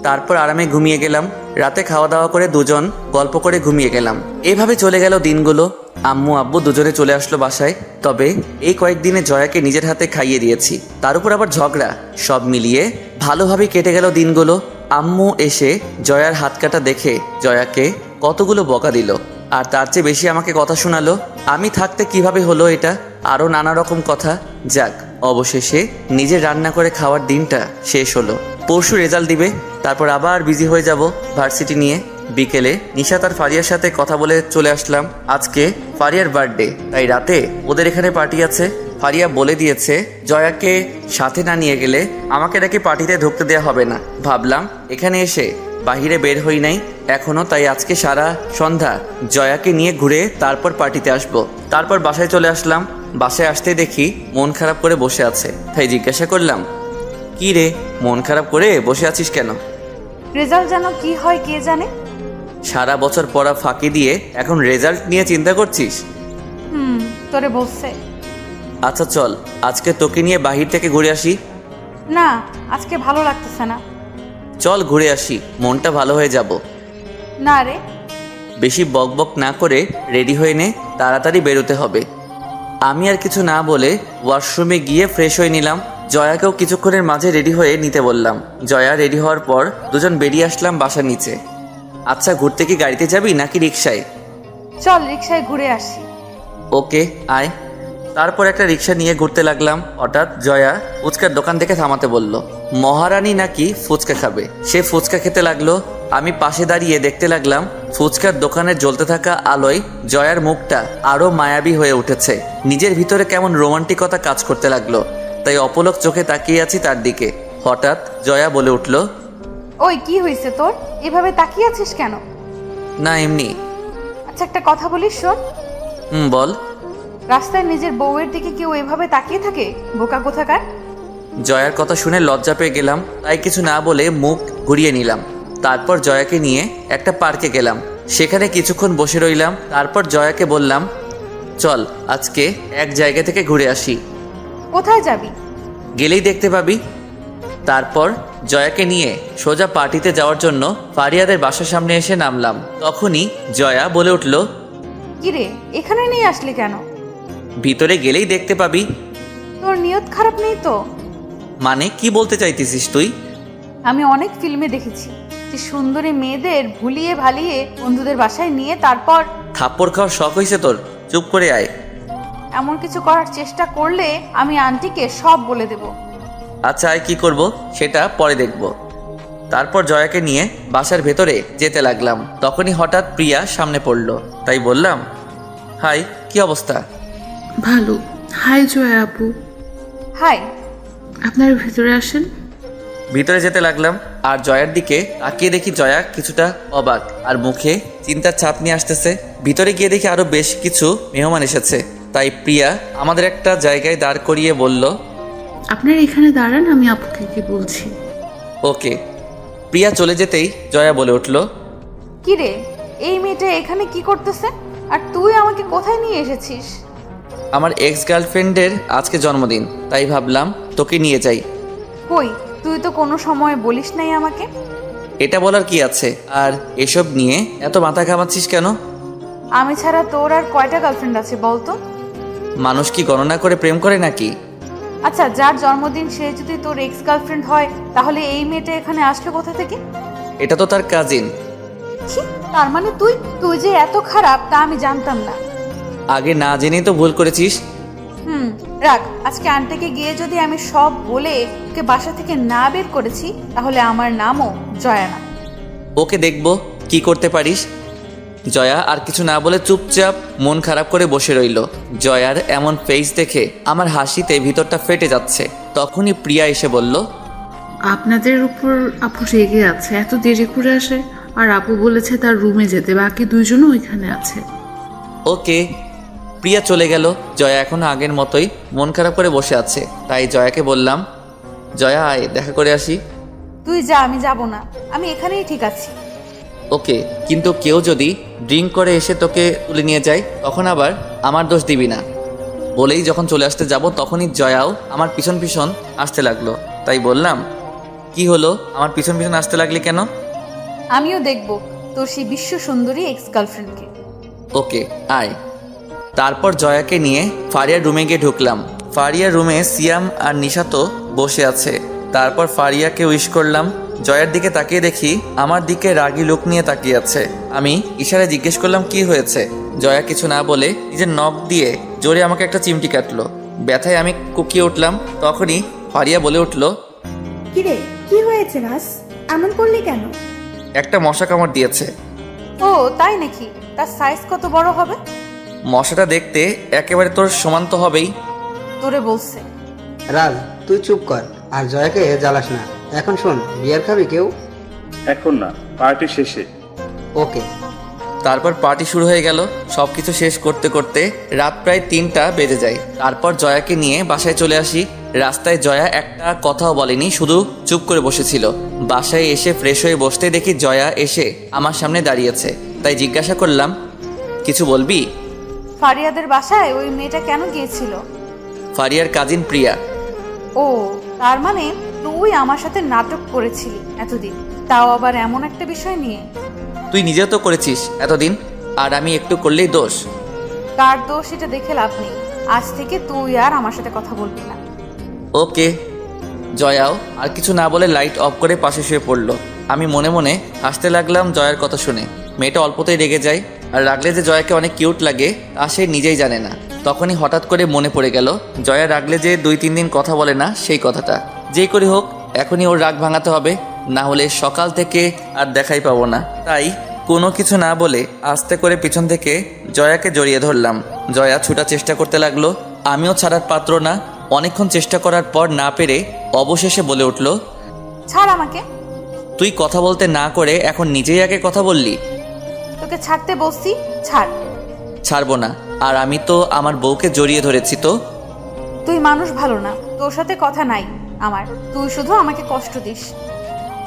তারপর আরামে ঘুমিয়ে গেলাম। রাতে খাওয়া দাওয়া করে দুজন গল্প করে ঘুমিয়ে গেলাম। এভাবে চলে গেল দিনগুলো। আম্মু আব্বু দুজনে চলে আসলো বাসায়। তবে এই কয়েকদিনে জয়াকে নিজের হাতে খাইয়ে দিয়েছি, তার উপর আবার ঝগড়া। সব মিলিয়ে ভালোভাবে কেটে গেল দিনগুলো। আম্মু এসে জয়ার হাত কাটা দেখে জয়াকে কতগুলো বকা দিল, আর তার চেয়ে বেশি আমাকে কথা শোনালো। আমি থাকতে কিভাবে হলো এটা, আরও নানা রকম কথা। যাক, অবশেষে নিজে রান্না করে খাওয়ার দিনটা শেষ হলো। পরশু রেজাল্ট দিবে, তারপর আবার বিজি হয়ে যাব ভার্সিটি নিয়ে। বিকেলে নিশাত আর ফারিয়ার সাথে কথা বলে চলে আসলাম। আজকে ফারিয়ার বার্থডে, তাই রাতে ওদের এখানে পার্টি আছে। ফারিয়া বলে দিয়েছে জয়াকে সাথে না নিয়ে গেলে আমাকে নাকি পার্টিতে ঢুকতে দেওয়া হবে না। ভাবলাম এখানে এসে বাহিরে বের হই নাই এখনো, তাই আজকে সারা সন্ধ্যা জয়াকে নিয়ে ঘুরে তারপর পার্টিতে আসবো। তারপর বাসায় চলে আসলাম। বাসায় আসতে দেখি মন খারাপ করে বসে আছে, তাই জিজ্ঞাসা করলাম, কি রে, মন খারাপ করে বসে আছিস কেন? রেজাল্ট যেন কি হয় কে জানে। সারা বছর পড়া ফাঁকি দিয়ে এখন রেজাল্ট নিয়ে চিন্তা করছিস? তোরে বলছে। আচ্ছা চল, আজকে তোকে নিয়ে বাহির থেকে ঘুরে আসি। না, আজকে ভালো লাগতেছে না। চল ঘুরে আসি, মনটা ভালো হয়ে যাব। না রে। বেশি বকবক না করে রেডি হয়ে নে, তাড়াতাড়ি বেরোতে হবে। আমি আর কিছু না বলে ওয়াশরুমে গিয়ে ফ্রেশ হয়ে নিলাম। জয়াকেও কিছুক্ষণের মাঝে রেডি হয়ে নিতে বললাম। জয়া রেডি হওয়ার পর দুজন বেরিয়ে আসলাম বাসার নিচে। আচ্ছা, ঘুরতে কি গাড়িতে যাবি নাকি রিক্সায়? চল রিক্সায় ঘুরে আসি। ওকে, আয়। তারপর একটা রিক্সা নিয়ে ঘুরতে লাগলাম। হঠাৎ জয়া ফুচকার দোকান থেকে থামাতে বলল। মহারানী নাকি ফুচকা খাবে, সে ফুচকা খেতে লাগলো। আমি পাশে দাঁড়িয়ে দেখতে লাগলাম ফুচকার দোকানের জ্বলতে থাকা আলোয় জয়ার মুখটা আরো মায়াবী হয়ে উঠেছে। নিজের ভিতরে কেমন রোমান্টিকতা কাজ করতে লাগলো, তাই অপলক চোখে তাকিয়ে আছি তার দিকে। হঠাৎ জয়া বলে উঠল, ওই কি হয়েছে তোর, এভাবে তাকিয়ে আছিস কেন? না এমনি। আচ্ছা একটা কথা বলিস, শোন। বল। রাস্তায় নিজের বউয়ের দিকে কেউ এভাবে তাকিয়ে থাকে? বোকা কোথাকার। জয়ার কথা শুনে লজ্জা পেয়ে গেলাম, তাই কিছু না বলে মুখ ঘুরিয়ে নিলাম। তারপর জয়াকে নিয়ে একটা পার্কে গেলাম, সেখানে কিছুক্ষণ বসে রইলাম। তারপর জয়াকে বললাম, চল আজকে এক জায়গা থেকে ঘুরে আসি। কোথায় যাবি? গেলেই দেখতে পাবি। তারপর জয়াকে নিয়ে সোজা পার্টিতে যাওয়ার জন্য ফারিয়াদের বাসার সামনে এসে নামলাম। তখনই জয়া বলে উঠল, কিরে, এখানে নিয়ে আসলি কেন? ভিতরে গেলেই দেখতে পাবি। তোর নিয়ত খারাপ নেই তো? মানে কি বলতে চাইতেছিস তুই? আমি অনেক ফিল্মে দেখেছি যে সুন্দরী মেয়েদের ভুলিয়ে ভালিয়ে বন্ধুদের বাসায় নিয়ে তারপর থাপ্পড় খাওয়ার শখ হয়েছে তোর? চুপ করে আয়। এমন কিছু করার চেষ্টা করলে আমি আন্টিকে সব বলে দেব। আচ্ছা, আয়, কি করব সেটা পরে দেখব। তারপর জয়াকে নিয়ে বাসার ভেতরে যেতে লাগলাম। তখনই হঠাৎ প্রিয়া সামনে পড়লো, তাই বললাম, হাই, কি অবস্থা? ভালো। হাই জয়া আপু। হাই। আপনার ভেতরে আসেন। ভিতরে যেতে লাগলাম আর জয়ার দিকে তাকিয়ে দেখি জয়া কিছুটা অবাক আর মুখে চিন্তার ছাপ নিয়ে আসতেছে। ভিতরে গিয়ে দেখি আরো বেশ কিছু মেহমান এসেছে, তাই প্রিয়া আমাদের একটা জায়গায় দাঁড় করিয়ে বলল, আপনার এখানে দাঁড়ান, আমি আপুকে কি বলছি। ওকে। প্রিয়া চলে যেতেই জয়া বলে উঠল, কি রে, এই মেয়েটা এখানে কি করতেছে? আর তুই আমাকে কোথায় নিয়ে এসেছিস? আমার এক্স গার্লফ্রেন্ডের আজকে জন্মদিন, তাই ভাবলাম তোকে নিয়ে যাই। কই, তুই তো কোনো সময় বলিস নাই আমাকে। এটা বলার কি আছে, আর এসব নিয়ে এত মাথা ঘামাচ্ছিস কেন? আমি ছাড়া তোর আর কয়টা গার্লফ্রেন্ড আছে বলতো? মানুষ কি গণনা করে প্রেম করে নাকি? আচ্ছা, যার জন্মদিন সে যদি তোর এক্স গার্লফ্রেন্ড হয়, তাহলে এই মেয়েটা এখানে আসলো কোথা থেকে? এটা তো তার কাজিন। তার মানে তুই যে এত খারাপ তা আমি জানতাম না। আগে না জেনেই তো ভুল করেছিস। রাখ, আজকে আন্টিকে গিয়ে যদি আমি সব বলে ওকে বাসা থেকে না বের করেছি তাহলে আমার নামও জয়া না। ওকে দেখব কি করতে পারিস। জয়া আর কিছু না বলে চুপচাপ মন খারাপ করে বসে রইল। জয়ার এমন ফেস দেখে আমার হাসিতে ভিতরটা ফেটে যাচ্ছে। তখনই প্রিয়া এসে বলল, আপনাদের উপর আপু রেগে আছে, এত দেরি করে আসে। আর আপু বলেছে তার রুমে যেতে, বাকি দুইজনও ওইখানে আছে। ওকে। প্রিয়া চলে গেল। জয়া এখনো আগের মতোই মন খারাপ করে বসে আছে। তাই জয়াকে বললাম, জয়া আয় দেখা করে আসি। তুই যা, আমি যাব না, আমি এখানেই ঠিক আছি। ওকে, কিন্তু কেউ যদি ড্রিঙ্ক করে এসে তোকে তুলে নিয়ে যায় তখন আবার আমার দোষ দিবি না। বলেই যখন চলে আসতে যাব তখনই জয়াও আমার পিছন পিছন আসতে লাগলো। তাই বললাম, কি হলো, আমার পিছন পিছন আসতে লাগলি কেন? আমিও দেখব তোর সেই বিশ্ব সুন্দরী এক্স গার্লফ্রেন্ডকে। ওকে আয়। তারপর জয়াকে নিয়ে ফারিয়ার রুমে গিয়ে ঢুকলাম। ফারিয়ার রুমে সিয়াম আর নিশাতো বসে আছে। তারপর ফারিয়াকে উইশ করলাম। জয়ার দিকে তাকিয়ে দেখি আমার দিকে রাগী লোক নিয়ে তাকিয়ে আছে। আমি ইশারায় জিজ্ঞেস করলাম কি হয়েছে। জয়া কিছু না বলে নিজের নখ দিয়ে জোরে আমাকে একটা চিমটি কাটলো। ব্যথায় আমি কুকিয়ে উঠলাম। তখনই ফারিয়া বলে উঠল, কিরে কি হয়েছে রাস, এমন করলি কেন? একটা মশা কামড় দিয়েছে। ও তাই নাকি? তার সাইজ কত বড় হবে? মশাটা দেখতে একেবারে তোর সমান তো হবেই। তোরে বলছে। রাজ তুই চুপ কর আর জয়াকে জ্বালাস না। এখন শোন, বিয়ার খাবি কেউ? এখন না, পার্টি শেষে। ওকে। তারপর পার্টি শুরু হয়ে গেল। সবকিছু শেষ করতে করতে রাত প্রায় 3টা বেজে যায়। তারপর জয়াকে নিয়ে বাসায় চলে আসি। রাস্তায় জয়া একটা কথাও বলেনি, শুধু চুপ করে বসেছিল। বাসায় এসে ফ্রেশ হয়ে বসতে দেখি জয়া এসে আমার সামনে দাঁড়িয়েছে। তাই জিজ্ঞাসা করলাম, কিছু বলবি? ফারিয়াদের বাসায় ওই মেয়েটা কেন গিয়েছিল? ফারিয়ার কাজিন প্রিয়া। ও, তার মানে তুই আমার সাথে নাটক করেছিলি এতদিন, তাও আবার এমন একটা বিষয় নিয়ে। তুই নিজেও তো করেছিস এতদিন, আর আমি একটু করলেই দোষ? কার দোষ এটা দেখে লাভ নেই। আজ থেকে তুই আর আমার সাথে কথা বলবি না। ওকে। জয়াও আর কিছু না বলে লাইট অফ করে পাশে শুয়ে পড়লো। আমি মনে মনে হাসতে লাগলাম জয়ার কথা শুনে। মেয়েটা অল্পতেই রেগে যায়, আর রাগলে যে জয়াকে অনেক কিউট লাগে তা সে নিজেই জানে না। তখনই হঠাৎ করে মনে পড়ে গেল জয়া রাগলে যে 2-3 দিন কথা বলে না, সেই কথাটা। যেই করে হোক এখনই ওর রাগ ভাঙাতে হবে, না হলে সকাল থেকে আর দেখাই পাবো না। তাই কোনো কিছু না বলে আস্তে করে পিছন থেকে জয়াকে জড়িয়ে ধরলাম। জয়া ছুটার চেষ্টা করতে লাগলো, আমিও ছাড়ার পাত্র না। অনেকক্ষণ চেষ্টা করার পর না পেরে অবশেষে বলে উঠল, ছাড় আমাকে। তুই কথা বলতে না করে এখন নিজেই আগে কথা বললি। তোকে ছাড়তে বলছি, ছাড়। ছাড়বো না, আর আমি তো আমার বউকে জড়িয়ে ধরেছি। তো তুই মানুষ ভালো না, তোর সাথে কথা নাই আমার, তুই শুধু আমাকে কষ্ট দিস।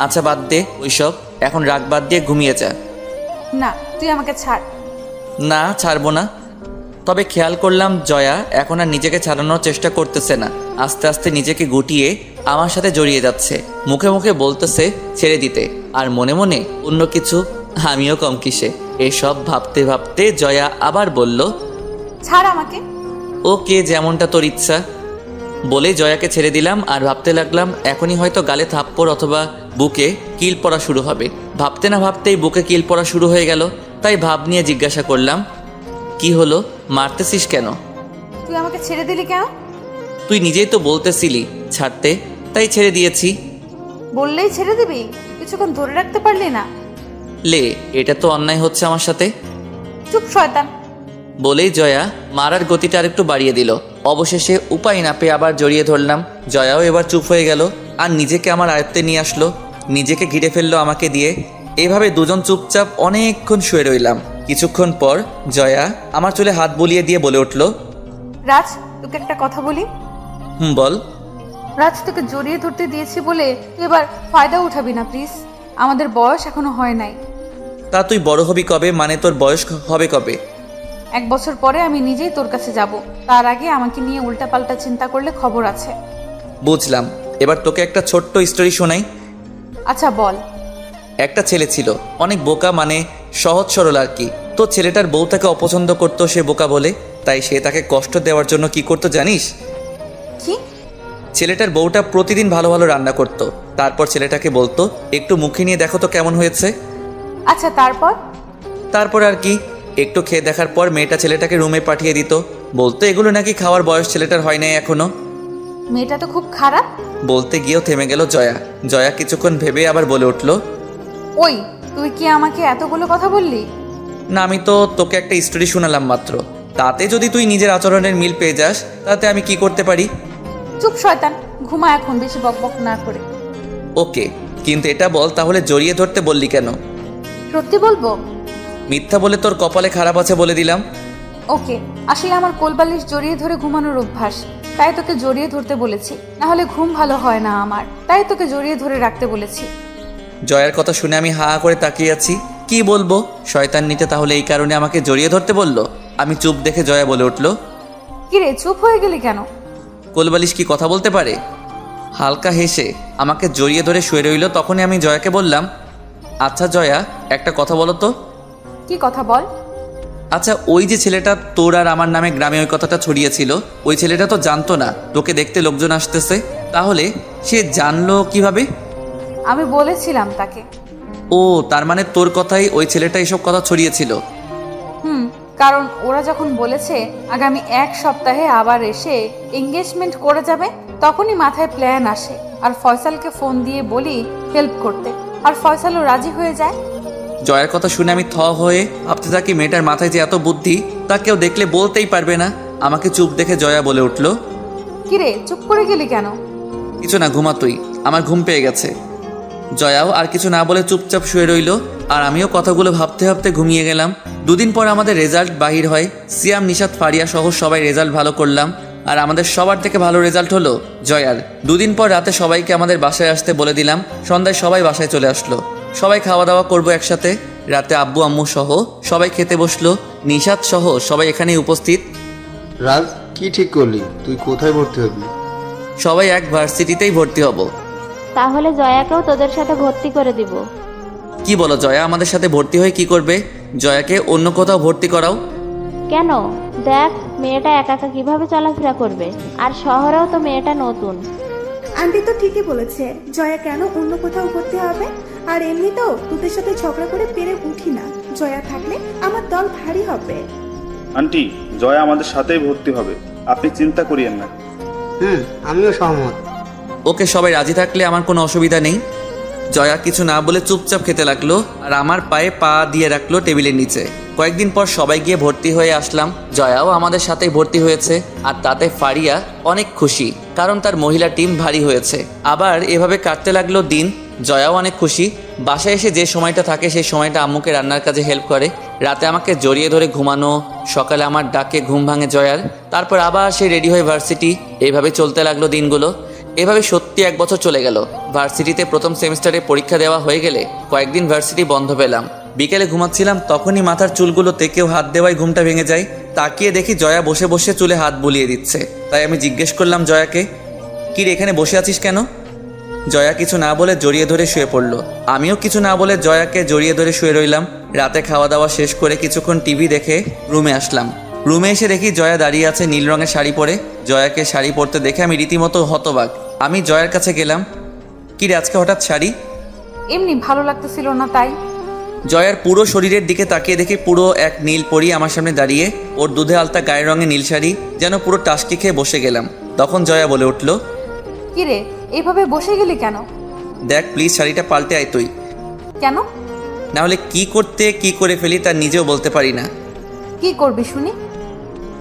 আচ্ছা বাদ দে ওইসব, এখন রাগ বাদ দিয়ে ঘুমিয়ে যা। না, তুই আমাকে ছাড়। না, ছাড়বো না। তবে খেয়াল করলাম জয়া এখন আর নিজেকে ছাড়ানোর চেষ্টা করতেছে না। আস্তে আস্তে নিজেকে গুটিয়ে আমার সাথে জড়িয়ে যাচ্ছে। মুখে মুখে বলতেছে ছেড়ে দিতে, আর মনে মনে অন্য কিছু। আমিও কম কিসে। এসব ভাবতে ভাবতে জয়া আবার বলল, ছাড় আমাকে। ওকে, যেমনটা তোর ইচ্ছা। বলে জয়াকে ছেড়ে দিলাম আর ভাবতে লাগলাম এখনই হয়তো গালে থাপ্পড় অথবা বুকে কিল পড়া শুরু হবে। ভাবতে না ভাবতেই বুকে কিল পড়া শুরু হয়ে গেল। তাই ভাব নিয়ে জিজ্ঞাসা করলাম, কি হলো, মারতেছিস কেন? তুই আমাকে ছেড়ে দিলি কেন? তুই নিজেই তো বলতেছিলি ছাড়তে, তাই ছেড়ে দিয়েছি। বললেই ছেড়ে দিবি? কিছুক্ষণ ধরে রাখতে পারলি না? লে, এটা তো অন্যায় হচ্ছে আমার সাথে। চুপ শয়তান। বলেই জয়া মারার গতিটা আরেকটু বাড়িয়ে দিল। অবশেষে উপায় না পেয়ে আবার জড়িয়ে ধরলাম। জয়াও এবার চুপ হয়ে গেল আর নিজেকে আমার আয়ত্তে নিয়ে আসলো। নিজেকে ঘিরে ফেললো আমাকে দিয়ে। এভাবে দুজন চুপচাপ অনেকক্ষণ শুয়ে রইলাম। কিছুক্ষণ পর জয়া আমার চুলে হাত বুলিয়ে দিয়ে বলে উঠল, রাজ, তোকে একটা কথা বলি। বল। রাজ, তোকে জড়িয়ে ধরতে দিয়েছি বলে তুই এবার ফায়দা উঠাবি না প্লিজ। আমাদের বয়স এখনো হয় নাই। তা তুই বড় হবি কবে? মানে তোর বয়স হবে কবে? 1 বছর পরে আমি নিজেই তোর কাছে যাব। তার আগে আমাকে নিয়ে উল্টাপাল্টা চিন্তা করলে খবর আছে। বুঝলাম। এবার তোকে একটা ছোট্ট স্টোরি শোনাই। আচ্ছা বল। একটা ছেলে ছিল, অনেক বোকা, মানে সহজ সরল আর কি। তো ছেলেটার বউ তাকে অপছন্দ করতো সে বোকা বলে। তাই সে তাকে কষ্ট দেওয়ার জন্য কি করতো জানিস? কি? ছেলেটার বউটা প্রতিদিন ভালো ভালো রান্না করত। তারপর ছেলেটাকে বলতো, একটু মুখে নিয়ে দেখো তো কেমন হয়েছে। আচ্ছা তারপর? তারপর আর কি, একটু খেয়ে দেখার পর মেয়েটা ছেলেটাকে রুমে পাঠিয়ে দিত। বলতে এগুলো নাকি খাওয়ার বয়স ছেলেটার হয় নাই এখনো। মেয়েটা তো খুব খারাপ। বলতে গিয়েও থেমে গেল জয়া। জয়া কিছুক্ষণ ভেবে আবার বলে উঠল, ওই তুই কি আমাকে এতগুলো কথা বললি? না, আমি তো তোকে একটা স্টোরি শোনালাম মাত্র। তাতে যদি তুই নিজের আচরণের মিল পেয়ে যাস তাতে আমি কি করতে পারি? চুপ শয়তান, ঘুমা এখন, বেশি বকবক না করে। ওকে, কিন্তু এটা বল তাহলে জড়িয়ে ধরতে বললি কেন? সত্যি বলবো? মিথ্যা বলে তোর কপালে খারাপ আছে বলে দিলাম। ওকে, আসলে আমার কোলবালিশ জড়িয়ে ধরে ঘুমানোর অভ্যাস, তাই তোকে জড়িয়ে ধরতে বলেছি। না হলে ঘুম ভালো হয় না আমার, তাই তোকে জড়িয়ে ধরে রাখতে বলেছি। জয়ার কথা শুনে আমি হা করে তাকিয়ে আছি। কি বলবো? শয়তান নিতে তাহলে এই কারণে আমাকে জড়িয়ে ধরতে বলল? আমি চুপ দেখে জয়া বলে উঠল, কিরে চুপ হয়ে গেলি কেন? কোলবালিশ কি কথা বলতে পারে? হালকা হেসে আমাকে জড়িয়ে ধরে শুয়ে রইল। তখনই আমি জয়াকে বললাম, আচ্ছা জয়া, একটা কথা বলো তো। কি কথা বল? আচ্ছা, ওই যে ছেলেটা তোর আর আমার নামে গ্রামে ওই কথাটা ছড়িয়েছিল, ওই ছেলেটা তো জানতো না তোকে দেখতে লোকজন আসতেছে, তাহলে সে জানলো কিভাবে? আমি বলেছিলাম তাকে। ও, তার মানে তোর কথাই ওই ছেলেটা এসব কথা ছড়িয়েছিল? কারণ ওরা যখন বলেছে আগামী 1 সপ্তাহে আবার এসে এঙ্গেজমেন্ট করে যাবে, তখনই মাথায় প্ল্যান আসে আর ফয়সালকে ফোন দিয়ে বলি হেল্প করতে, আর ফয়সালও রাজি হয়ে যায়। জয়ার কথা শুনে আমি থ হয়ে ভাবতে থাকি, মেয়েটার মাথায় যে এত বুদ্ধি তা কেউ দেখলে বলতেই পারবে না। আমাকে চুপ দেখে জয়া বলে উঠল, কিরে চুপ করে গেলি কেন? কিছু না, ঘুমা তুই, আমার ঘুম পেয়ে গেছে। জয়াও আর কিছু না বলে চুপচাপ শুয়ে রইল, আর আমিও কথাগুলো ভাবতে ভাবতে ঘুমিয়ে গেলাম। 2 দিন পর আমাদের রেজাল্ট বাহির হয়। সিয়াম, নিশাত, ফারিয়া সহ সবাই রেজাল্ট ভালো করলাম, আর আমাদের সবার থেকে ভালো রেজাল্ট হলো জয়ার। 2 দিন পর রাতে সবাইকে আমাদের বাসায় আসতে বলে দিলাম। সন্ধ্যায় সবাই বাসায় চলে আসলো। সবাই খাওয়া দাওয়া করবো একসাথে। রাতে আব্বু আম্মু সহ সবাই খেতে বসলো। নিশাত সহ সবাই এখানেই উপস্থিত। রাজ, কি ঠিক করলি? তুই কোথায় ভর্তি হবি? সবাই এক ভার্সিটিতেই ভর্তি হব। তাহলে জয়াকেও তোদের সাথে ভর্তি করে দিব। কি বলো, জয়া আমাদের সাথে ভর্তি হয়ে কি করবে? জয়াকে অন্য কোথাও ভর্তি করাও। কেন? দেখ মেয়েটা একা একা কিভাবে চলাফেরা করবে, আর শহরেও তো মেয়েটা নতুন। আন্টি তো ঠিকই বলেছে, জয়া কেন অন্য কোথাও ভর্তি হবে? আর এমনিতেও তোদের সাথে ঝগড়া করে পেরে উঠি না, জয়া থাকলে আমার দল ভারী হবে। আন্টি, জয়া আমাদের সাথেই ভর্তি হবে, আপনি চিন্তা করিয়েন না। আমিও সহমত। ওকে, সবাই রাজি থাকলে আমার কোনো অসুবিধা নেই। জয়া কিছু না বলে চুপচাপ খেতে লাগলো, আর আমার পায়ে পা দিয়ে রাখলো টেবিলের নিচে। কয়েকদিন পর সবাই গিয়ে ভর্তি হয়ে আসলাম। জয়াও আমাদের সাথেই ভর্তি হয়েছে, আর তাতে ফারিয়া অনেক খুশি, কারণ তার মহিলা টিম ভারী হয়েছে। আবার এভাবে কাটতে লাগলো দিন। জয়াও অনেক খুশি। বাসায় এসে যে সময়টা থাকে সেই সময়টা আম্মুকে রান্নার কাজে হেল্প করে। রাতে আমাকে জড়িয়ে ধরে ঘুমানো, সকালে আমার ডাকে ঘুম ভাঙে জয়ার। তারপর আবার সে রেডি হয়ে ভার্সিটি। এইভাবে চলতে লাগলো দিনগুলো। এভাবে সত্যি 1 বছর চলে গেল। ভার্সিটিতে প্রথম সেমিস্টারে পরীক্ষা দেওয়া হয়ে গেলে কয়েকদিন ভার্সিটি বন্ধ পেলাম। বিকেলে ঘুমাচ্ছিলাম, তখনই মাথার চুলগুলোতে কেউ হাত দেওয়ায় ঘুমটা ভেঙে যায়। তাকিয়ে দেখি জয়া বসে বসে চুলে হাত বুলিয়ে দিচ্ছে। তাই আমি জিজ্ঞেস করলাম জয়াকে, কি রে, এখানে বসে আছিস কেন? জয়া কিছু না বলে জড়িয়ে ধরে শুয়ে পড়লো। আমিও কিছু না বলে জয়াকে জড়িয়ে ধরে শুয়ে রইলাম। রাতে খাওয়া দাওয়া শেষ করে কিছুক্ষণ টিভি দেখে রুমে আসলাম। রুমে এসে দেখি জয়া দাঁড়িয়ে আছে নীল রঙের শাড়ি পরে। জয়াকে শাড়ি পরতে দেখে আমি রীতিমতো হতবাক। আমি জয়ার কাছে গেলাম, কি রে আজকে হঠাৎ শাড়ি? এমনি ভালো লাগতেছিল না তাই। জয়ার পুরো শরীরের দিকে তাকিয়ে দেখি পুরো এক নীল পরি আমার সামনে দাঁড়িয়ে। ওর দুধে আলতা গায়ের রঙে নীল শাড়ি, যেন পুরো টাস্কি খেয়ে বসে গেলাম। তখন জয়া বলে উঠল, কি রে এইভাবে বসে গেলি কেন? দেখ প্লিজ, শাড়িটা পাল্টে আয় তুই। কেন? না হলে কি করতে কি করে ফেলি তার নিজেও বলতে পারি না। কি করবি শুনি?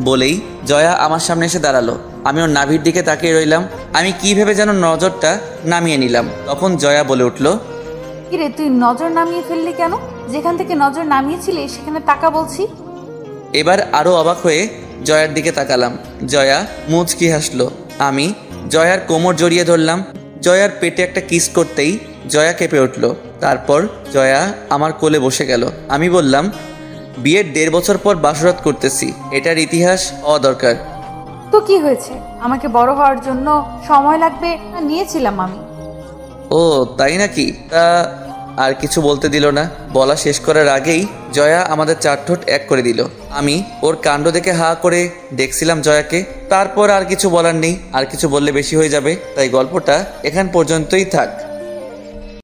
বলেই জয়া আমার সামনে এসে দাঁড়ালো। আমি ওর নাভির দিকে তাকিয়ে রইলাম। আমি কি ভেবে যেন নজরটা নামিয়ে নিলাম। তখন জয়া বলে উঠল, কিরে তুই নজর নামিয়ে ফেললি কেন? যেখান থেকে নজর নামিয়েছিলি সেখানে তাকা বলছি। এবার আরো অবাক হয়ে জয়ার দিকে তাকালাম। জয়া মুচকি হাসলো। আমি জয়ার কোমর জড়িয়ে ধরলাম। জয়ার পেটে একটা কিস করতেই জয়া কেঁপে উঠল। তারপর জয়া আমার কোলে বসে গেল। আমি বললাম, বিয়ের 1.5 বছর পর বাসরাত করতেছি, এটার ইতিহাস হওয়া দরকার। তো কি হয়েছে, আমাকে বড় হওয়ার জন্য সময় লাগবে না নিয়েছিলাম আমি। ও তাই নাকি? তা আর কিছু বলতে দিল না। বলা শেষ করার আগেই জয়া আমাদের 4 ঠোঁট এক করে দিল। আমি ওর কাণ্ড দেখে হা করে দেখছিলাম জয়াকে। তারপর আর কিছু বলার নেই, আর কিছু বললে বেশি হয়ে যাবে, তাই গল্পটা এখান পর্যন্তই থাক।